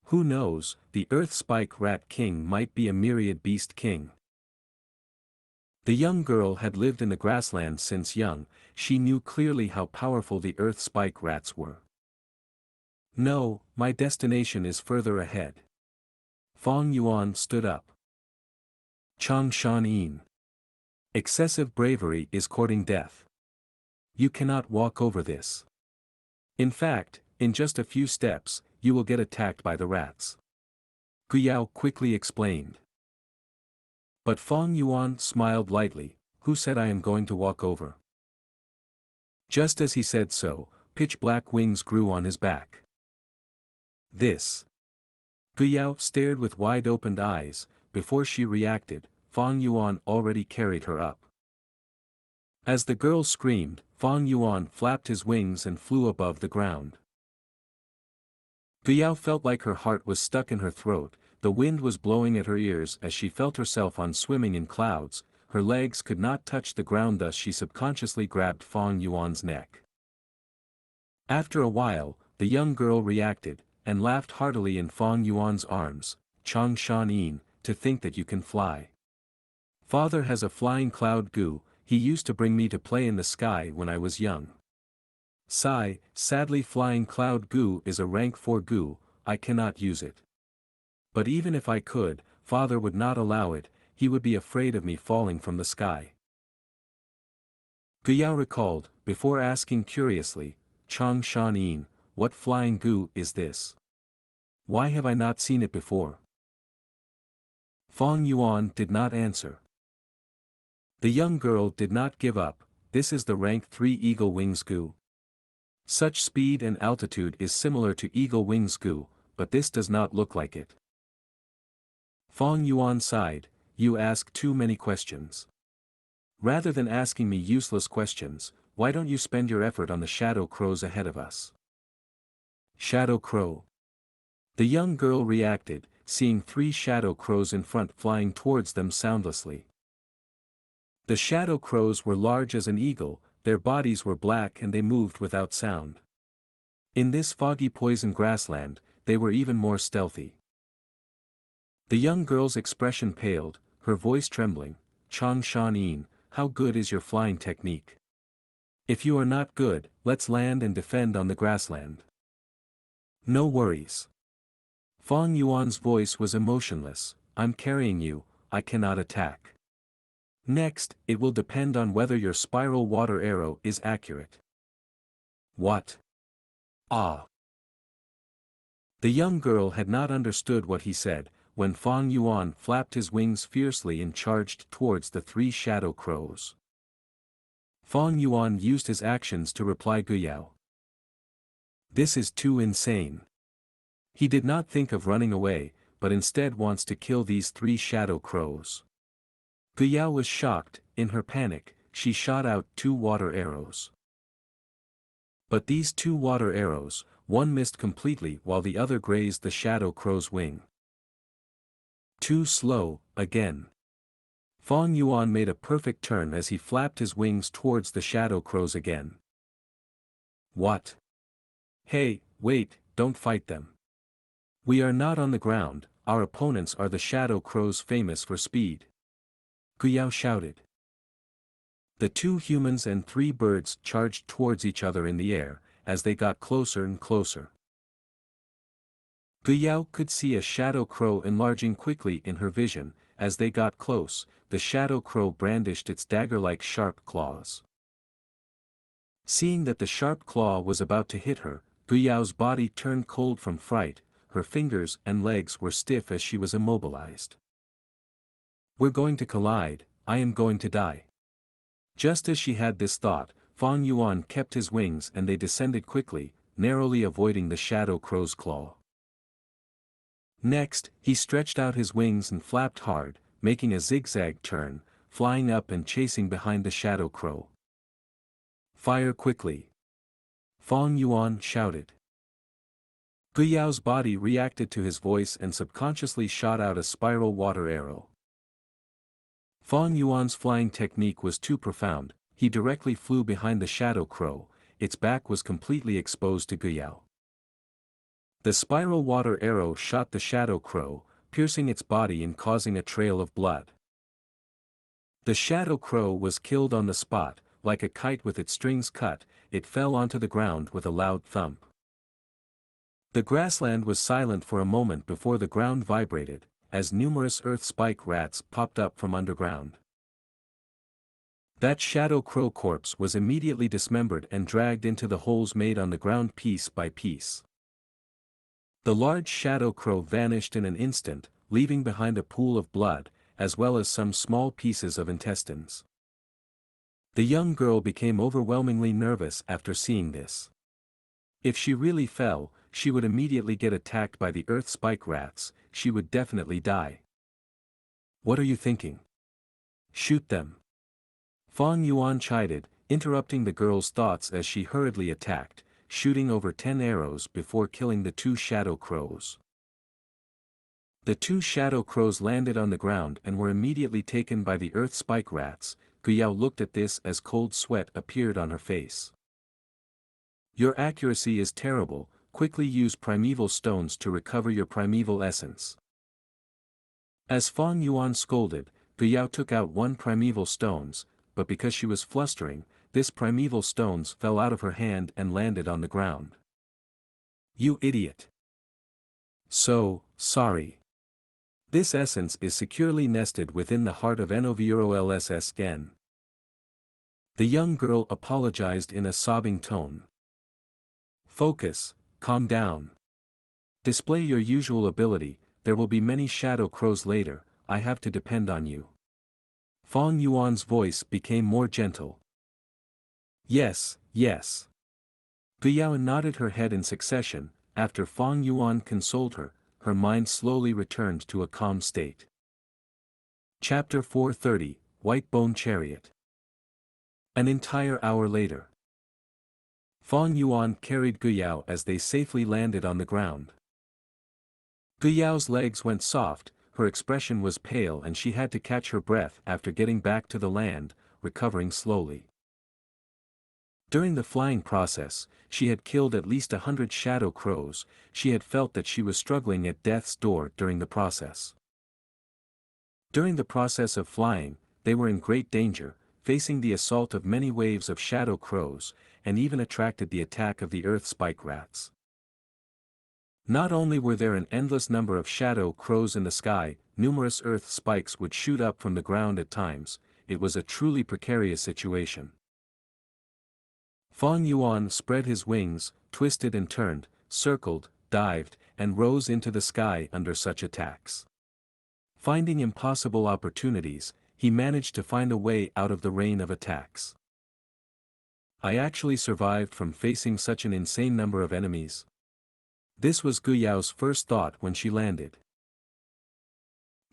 Who knows, the earth spike rat king might be a myriad beast king. The young girl had lived in the grassland since young, she knew clearly how powerful the earth spike rats were. No, my destination is further ahead. Fang Yuan stood up. Changshan Yin. Excessive bravery is courting death. You cannot walk over this. In fact, in just a few steps, you will get attacked by the rats. Gu Yao quickly explained. But Fang Yuan smiled lightly. Who said I am going to walk over? Just as he said so, pitch-black wings grew on his back. This. Gu Yao stared with wide-opened eyes. Before she reacted, Fang Yuan already carried her up. As the girl screamed, Fang Yuan flapped his wings and flew above the ground. Gu Yao felt like her heart was stuck in her throat. The wind was blowing at her ears as she felt herself on swimming in clouds. Her legs could not touch the ground, thus she subconsciously grabbed Fang Yuan's neck. After a while, the young girl reacted, and laughed heartily in Fang Yuan's arms. Chang Shan Yin, to think that you can fly. Father has a flying cloud Gu, he used to bring me to play in the sky when I was young. Sigh, sadly flying cloud Gu is a rank 4 Gu, I cannot use it. But even if I could, father would not allow it, he would be afraid of me falling from the sky. Gu Yao recalled, before asking curiously, Chang Shan Yin, what flying Gu is this? Why have I not seen it before? Fang Yuan did not answer. The young girl did not give up. This is the rank 3 eagle wings Gu. Such speed and altitude is similar to eagle wings Gu, but this does not look like it. Fang Yuan sighed, you ask too many questions. Rather than asking me useless questions, why don't you spend your effort on the shadow crows ahead of us? Shadow crow. The young girl reacted, seeing 3 shadow crows in front flying towards them soundlessly. The shadow crows were large as an eagle, their bodies were black and they moved without sound. In this foggy poison grassland, they were even more stealthy. The young girl's expression paled, her voice trembling. Chang Shan Yin, how good is your flying technique? If you are not good, let's land and defend on the grassland. No worries. Fang Yuan's voice was emotionless, I'm carrying you, I cannot attack. Next, it will depend on whether your spiral water arrow is accurate. What? Ah. The young girl had not understood what he said, when Fang Yuan flapped his wings fiercely and charged towards the 3 shadow crows. Fang Yuan used his actions to reply Gu Yao. This is too insane. He did not think of running away, but instead wants to kill these 3 shadow crows. Gu Yao was shocked. In her panic, she shot out 2 water arrows. But these 2 water arrows, one missed completely while the other grazed the shadow crow's wing. Too slow, again. Fang Yuan made a perfect turn as he flapped his wings towards the shadow crows again. What? Hey, wait, don't fight them. We are not on the ground, our opponents are the shadow crows famous for speed. Gu Yao shouted. The 2 humans and 3 birds charged towards each other in the air, as they got closer and closer. Gu Yao could see a shadow crow enlarging quickly in her vision. As they got close, the shadow crow brandished its dagger-like sharp claws. Seeing that the sharp claw was about to hit her, Gu Yao's body turned cold from fright, her fingers and legs were stiff as she was immobilized. We're going to collide, I am going to die. Just as she had this thought, Fang Yuan kept his wings and they descended quickly, narrowly avoiding the shadow crow's claw. Next, he stretched out his wings and flapped hard, making a zigzag turn, flying up and chasing behind the shadow crow. Fire quickly! Fang Yuan shouted. Gu Yao's body reacted to his voice and subconsciously shot out a spiral water arrow. Fang Yuan's flying technique was too profound, he directly flew behind the shadow crow, its back was completely exposed to Gu Yao. The spiral water arrow shot the shadow crow, piercing its body and causing a trail of blood. The shadow crow was killed on the spot, like a kite with its strings cut, it fell onto the ground with a loud thump. The grassland was silent for a moment before the ground vibrated, as numerous earth spike rats popped up from underground. That shadow crow corpse was immediately dismembered and dragged into the holes made on the ground piece by piece. The large shadow crow vanished in an instant, leaving behind a pool of blood, as well as some small pieces of intestines. The young girl became overwhelmingly nervous after seeing this. If she really fell, she would immediately get attacked by the earth spike rats, she would definitely die. What are you thinking? Shoot them. Fang Yuan chided, interrupting the girl's thoughts as she hurriedly attacked, shooting over 10 arrows before killing the 2 shadow crows. The 2 shadow crows landed on the ground and were immediately taken by the earth spike rats. Guyao looked at this as cold sweat appeared on her face. Your accuracy is terrible, quickly use primeval stones to recover your primeval essence. As Fang Yuan scolded, Guyao took out 1 primeval stones, but because she was flustering, this primeval stones fell out of her hand and landed on the ground. You idiot! So, sorry. This essence is securely nested within the heart of Novrolss Gen. The young girl apologized in a sobbing tone. Focus, calm down. Display your usual ability, there will be many shadow crows later, I have to depend on you. Fang Yuan's voice became more gentle. Yes, yes. Guyao nodded her head in succession. After Fang Yuan consoled her, her mind slowly returned to a calm state. Chapter 430, White Bone Chariot. An entire hour later. Fang Yuan carried Guyao as they safely landed on the ground. Guyao's legs went soft, her expression was pale and she had to catch her breath after getting back to the land, recovering slowly. During the flying process, she had killed at least 100 shadow crows, she had felt that she was struggling at death's door during the process. During the process of flying, they were in great danger, facing the assault of many waves of shadow crows, and even attracted the attack of the earth spike rats. Not only were there an endless number of shadow crows in the sky, numerous earth spikes would shoot up from the ground at times, it was a truly precarious situation. Fang Yuan spread his wings, twisted and turned, circled, dived, and rose into the sky under such attacks. Finding impossible opportunities, he managed to find a way out of the rain of attacks. I actually survived from facing such an insane number of enemies. This was Guyao's first thought when she landed.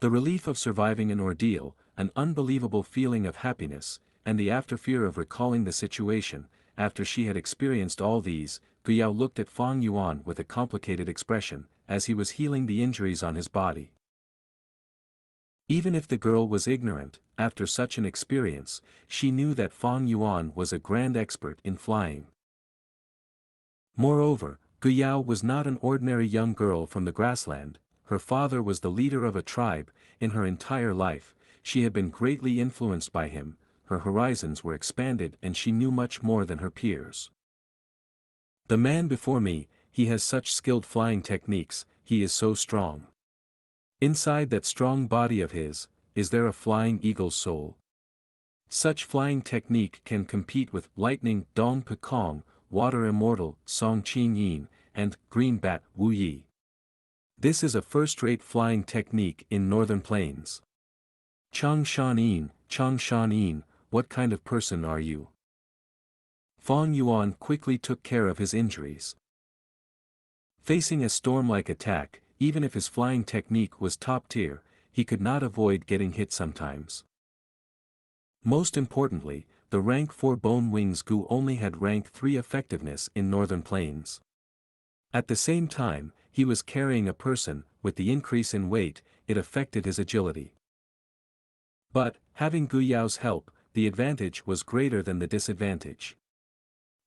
The relief of surviving an ordeal, an unbelievable feeling of happiness, and the afterfear of recalling the situation, after she had experienced all these, Guyao looked at Fang Yuan with a complicated expression, as he was healing the injuries on his body. Even if the girl was ignorant, after such an experience, she knew that Fang Yuan was a grand expert in flying. Moreover, Guyao was not an ordinary young girl from the grassland, her father was the leader of a tribe. In her entire life, she had been greatly influenced by him, her horizons were expanded and she knew much more than her peers. The man before me, he has such skilled flying techniques, he is so strong. Inside that strong body of his, is there a flying eagle's soul? Such flying technique can compete with lightning Dong Pekong, water immortal Song Qing Yin, and green bat Wu Yi. This is a first-rate flying technique in northern plains. Chang Shan Yin, what kind of person are you? Fang Yuan quickly took care of his injuries. Facing a storm-like attack, even if his flying technique was top-tier, he could not avoid getting hit sometimes. Most importantly, the rank 4 Bone Wings Gu only had rank 3 effectiveness in northern plains. At the same time, he was carrying a person, with the increase in weight, it affected his agility. But, having Guyao's help, the advantage was greater than the disadvantage.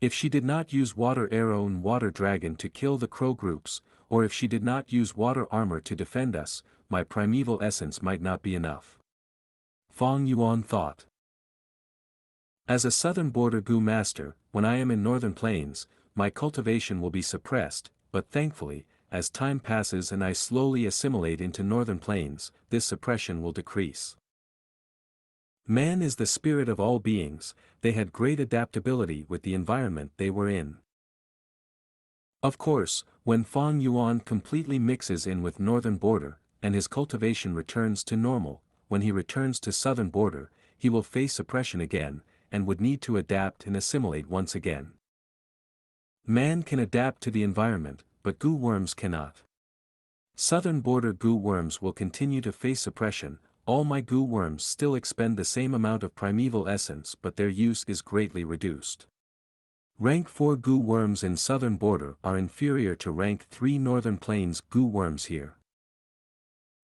If she did not use Water Arrow and Water Dragon to kill the crow groups, or if she did not use Water Armor to defend us, my primeval essence might not be enough. Fang Yuan thought. As a southern border Gu master, when I am in northern plains, my cultivation will be suppressed, but thankfully, as time passes and I slowly assimilate into northern plains, this suppression will decrease. Man is the spirit of all beings, they had great adaptability with the environment they were in. Of course, when Fang Yuan completely mixes in with northern border, and his cultivation returns to normal, when he returns to southern border, he will face suppression again, and would need to adapt and assimilate once again. Man can adapt to the environment, but Gu worms cannot. Southern border Gu worms will continue to face suppression. All my Gu worms still expend the same amount of primeval essence, but their use is greatly reduced. Rank 4 Gu worms in southern border are inferior to rank 3 northern plains Gu worms here.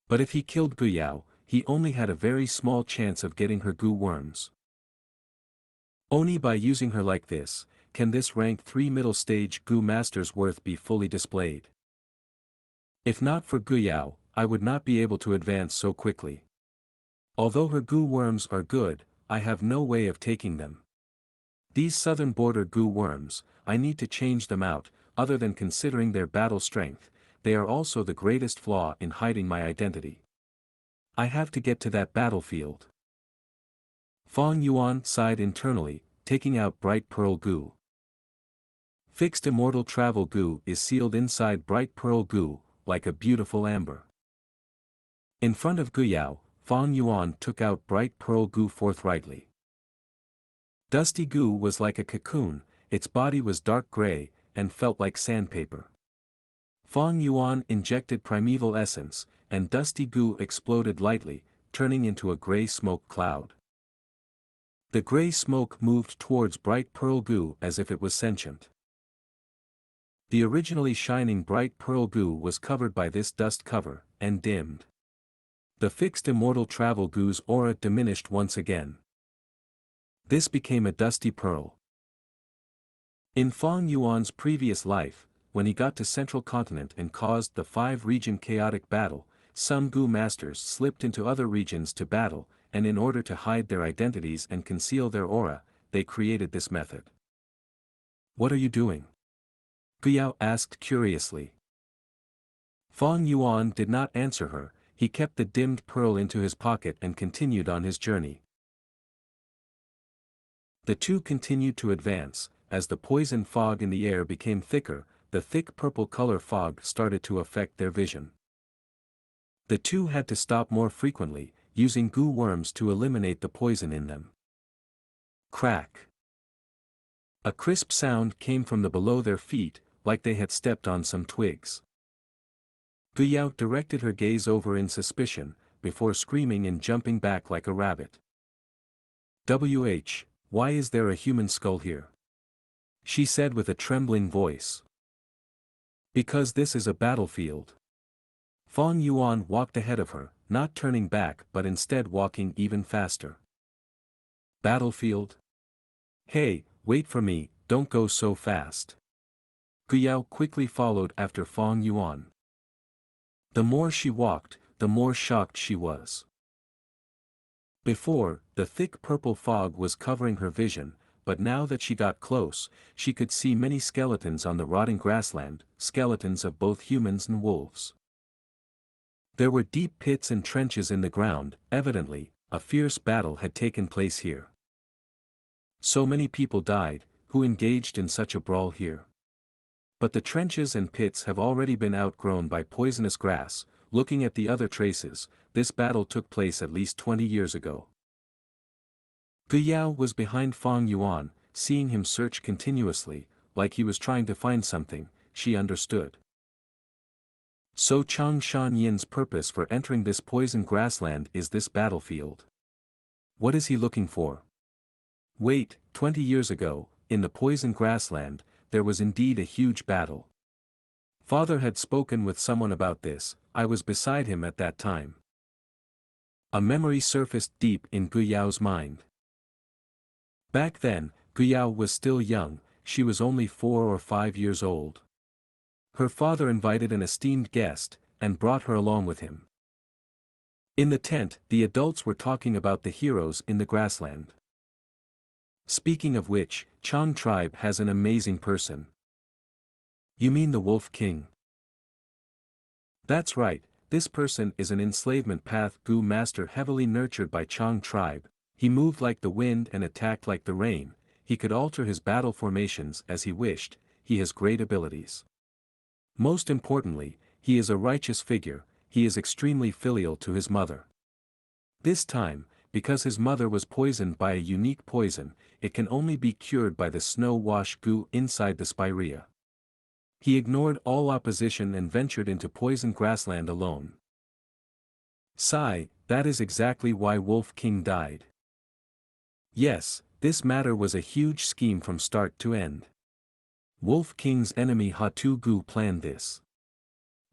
But if he killed Guyao, he only had a very small chance of getting her Gu worms. Only by using her like this, can this rank 3 middle stage Gu master's worth be fully displayed. If not for Guyao, I would not be able to advance so quickly. Although her Gu worms are good, I have no way of taking them. These southern border Gu worms, I need to change them out. Other than considering their battle strength, they are also the greatest flaw in hiding my identity. I have to get to that battlefield. Fang Yuan sighed internally, taking out Bright Pearl Gu. Fixed Immortal Travel Gu is sealed inside Bright Pearl Gu, like a beautiful amber. In front of Guyao, Fang Yuan took out Bright Pearl Gu forthrightly. Dusty Gu was like a cocoon, its body was dark gray, and felt like sandpaper. Fang Yuan injected primeval essence, and Dusty Gu exploded lightly, turning into a gray smoke cloud. The gray smoke moved towards Bright Pearl Gu as if it was sentient. The originally shining Bright Pearl Gu was covered by this dust cover, and dimmed. The fixed Immortal Travel Gu's aura diminished once again. This became a dusty pearl. In Fang Yuan's previous life, when he got to Central Continent and caused the 5-region chaotic battle, some Gu masters slipped into other regions to battle, and in order to hide their identities and conceal their aura, they created this method. What are you doing? Guyao asked curiously. Fang Yuan did not answer her. He kept the dimmed pearl into his pocket and continued on his journey. The two continued to advance. As the poison fog in the air became thicker, the thick purple color fog started to affect their vision. The two had to stop more frequently, using Gu worms to eliminate the poison in them. Crack! A crisp sound came from below their feet, like they had stepped on some twigs. Guyao directed her gaze over in suspicion, before screaming and jumping back like a rabbit. Why is there a human skull here? She said with a trembling voice. Because this is a battlefield. Fang Yuan walked ahead of her, not turning back but instead walking even faster. Battlefield? Hey, wait for me, don't go so fast. Guyao quickly followed after Fang Yuan. The more she walked, the more shocked she was. Before, the thick purple fog was covering her vision, but now that she got close, she could see many skeletons on the rotting grassland, skeletons of both humans and wolves. There were deep pits and trenches in the ground. Evidently, a fierce battle had taken place here. So many people died, who engaged in such a brawl here. But the trenches and pits have already been outgrown by poisonous grass. Looking at the other traces, this battle took place at least 20 years ago. Guyao was behind Fang Yuan, seeing him search continuously, like he was trying to find something. She understood. So Chang Shan-yin's purpose for entering this poison grassland is this battlefield. What is he looking for? Wait, 20 years ago, in the poison grassland, there was indeed a huge battle. Father had spoken with someone about this. I was beside him at that time. A memory surfaced deep in Guyao's mind. Back then, Guyao was still young. She was only 4 or 5 years old. Her father invited an esteemed guest, and brought her along with him. In the tent, the adults were talking about the heroes in the grassland. Speaking of which, Chang tribe has an amazing person. You mean the Wolf King? That's right, this person is an enslavement path Gu master heavily nurtured by Chang tribe. He moved like the wind and attacked like the rain, he could alter his battle formations as he wished, he has great abilities. Most importantly, he is a righteous figure, he is extremely filial to his mother. This time, because his mother was poisoned by a unique poison, it can only be cured by the snow-wash Gu inside the spirea. He ignored all opposition and ventured into poison grassland alone. Sigh, that is exactly why Wolf King died. Yes, this matter was a huge scheme from start to end. Wolf King's enemy Hatu Gu planned this.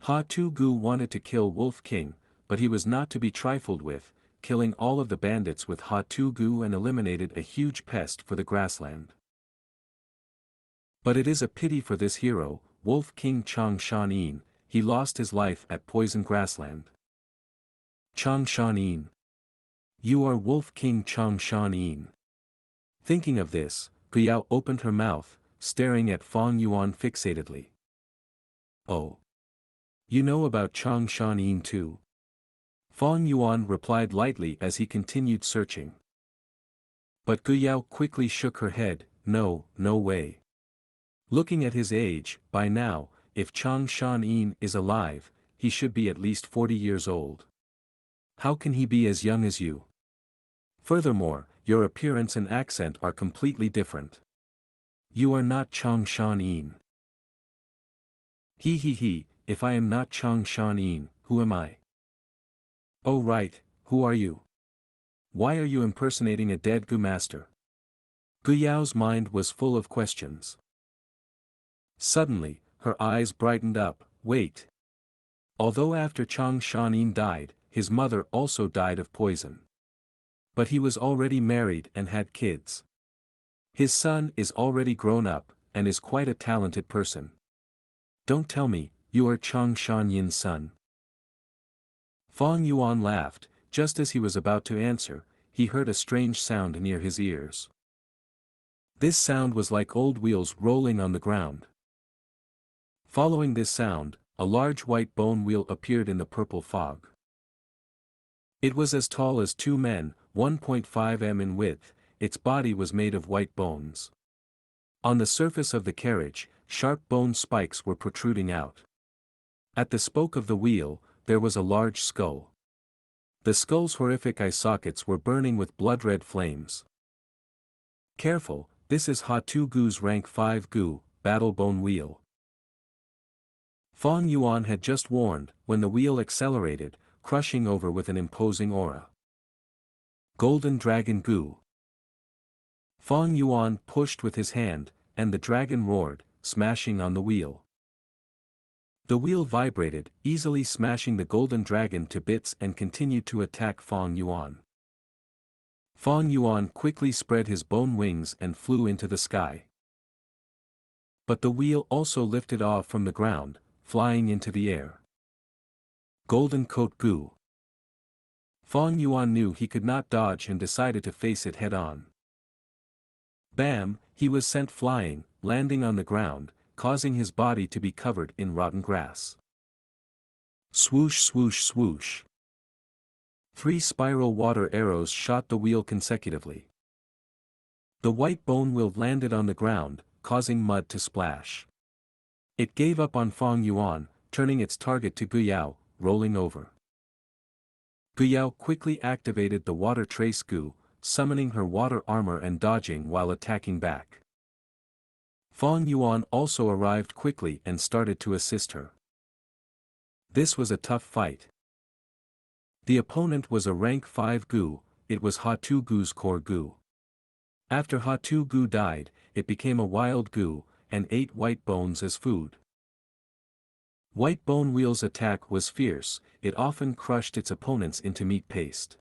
Hatu Gu wanted to kill Wolf King, but he was not to be trifled with, killing all of the bandits with Hatu Gu and eliminated a huge pest for the grassland. But it is a pity for this hero, Wolf King Xianxia, he lost his life at Poison Grassland. Xianxia. You are Wolf King Xianxia. Thinking of this, Guyao opened her mouth, staring at Fang Yuan fixatedly. Oh. You know about Xianxia too? Fang Yuan replied lightly as he continued searching. But Guyao quickly shook her head, no, no way. Looking at his age, by now, if Xianxia is alive, he should be at least 40 years old. How can he be as young as you? Furthermore, your appearance and accent are completely different. You are not Xianxia. He, if I am not Xianxia, who am I? Oh right, who are you? Why are you impersonating a dead Gu master? Guyao's mind was full of questions. Suddenly, her eyes brightened up, wait. Although after Xianxia died, his mother also died of poison. But he was already married and had kids. His son is already grown up, and is quite a talented person. Don't tell me, you are Xianxia's son. Fang Yuan laughed, just as he was about to answer, he heard a strange sound near his ears. This sound was like old wheels rolling on the ground. Following this sound, a large white bone wheel appeared in the purple fog. It was as tall as 2 men, 1.5 m in width, its body was made of white bones. On the surface of the carriage, sharp bone spikes were protruding out. At the spoke of the wheel, there was a large skull. The skull's horrific eye sockets were burning with blood-red flames. Careful, this is Hatu Gu's rank 5 Gu, battle bone wheel. Fang Yuan had just warned, when the wheel accelerated, crushing over with an imposing aura. Golden Dragon Gu. Fang Yuan pushed with his hand, and the dragon roared, smashing on the wheel. The wheel vibrated, easily smashing the golden dragon to bits and continued to attack Fang Yuan. Fang Yuan quickly spread his bone wings and flew into the sky. But the wheel also lifted off from the ground, flying into the air. Golden Coat Gu. Fang Yuan knew he could not dodge and decided to face it head-on. Bam, he was sent flying, landing on the ground, causing his body to be covered in rotten grass. Swoosh swoosh swoosh. 3 spiral water arrows shot the wheel consecutively. The white bone wheel landed on the ground, causing mud to splash. It gave up on Fang Yuan, turning its target to Guyao, rolling over. Guyao quickly activated the water trace Gu, summoning her water armor and dodging while attacking back. Fang Yuan also arrived quickly and started to assist her. This was a tough fight. The opponent was a rank 5 Gu, it was Hatu Gu's core Gu. After Hatu Gu died, it became a wild Gu, and ate white bones as food. White bone wheel's attack was fierce, it often crushed its opponents into meat paste.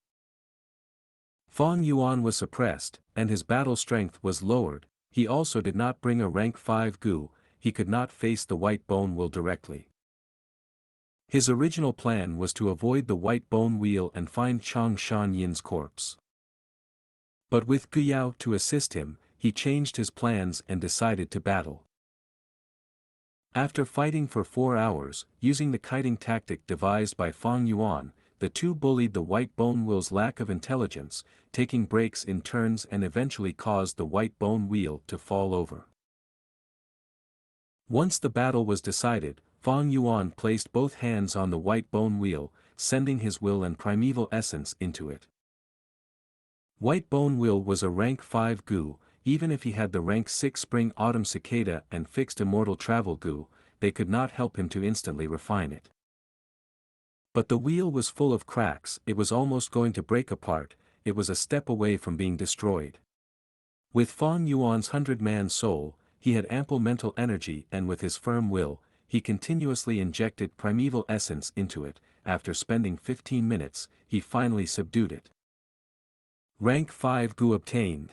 Fang Yuan was suppressed, and his battle strength was lowered. He also did not bring a rank 5 Gu, he could not face the white bone wheel directly. His original plan was to avoid the white bone wheel and find Xianxia's corpse. But with Guyao to assist him, he changed his plans and decided to battle. After fighting for 4 hours, using the kiting tactic devised by Fang Yuan, the two bullied the White Bone Wheel's lack of intelligence, taking breaks in turns and eventually caused the White Bone Wheel to fall over. Once the battle was decided, Fang Yuan placed both hands on the White Bone Wheel, sending his will and primeval essence into it. White Bone Wheel was a rank 5 Gu, even if he had the rank 6 Spring Autumn Cicada and fixed Immortal Travel Gu, they could not help him to instantly refine it. But the wheel was full of cracks, it was almost going to break apart, it was a step away from being destroyed. With Fang Yuan's 100-man soul, he had ample mental energy and with his firm will, he continuously injected primeval essence into it. After spending 15 minutes, he finally subdued it. Rank 5 Gu obtained.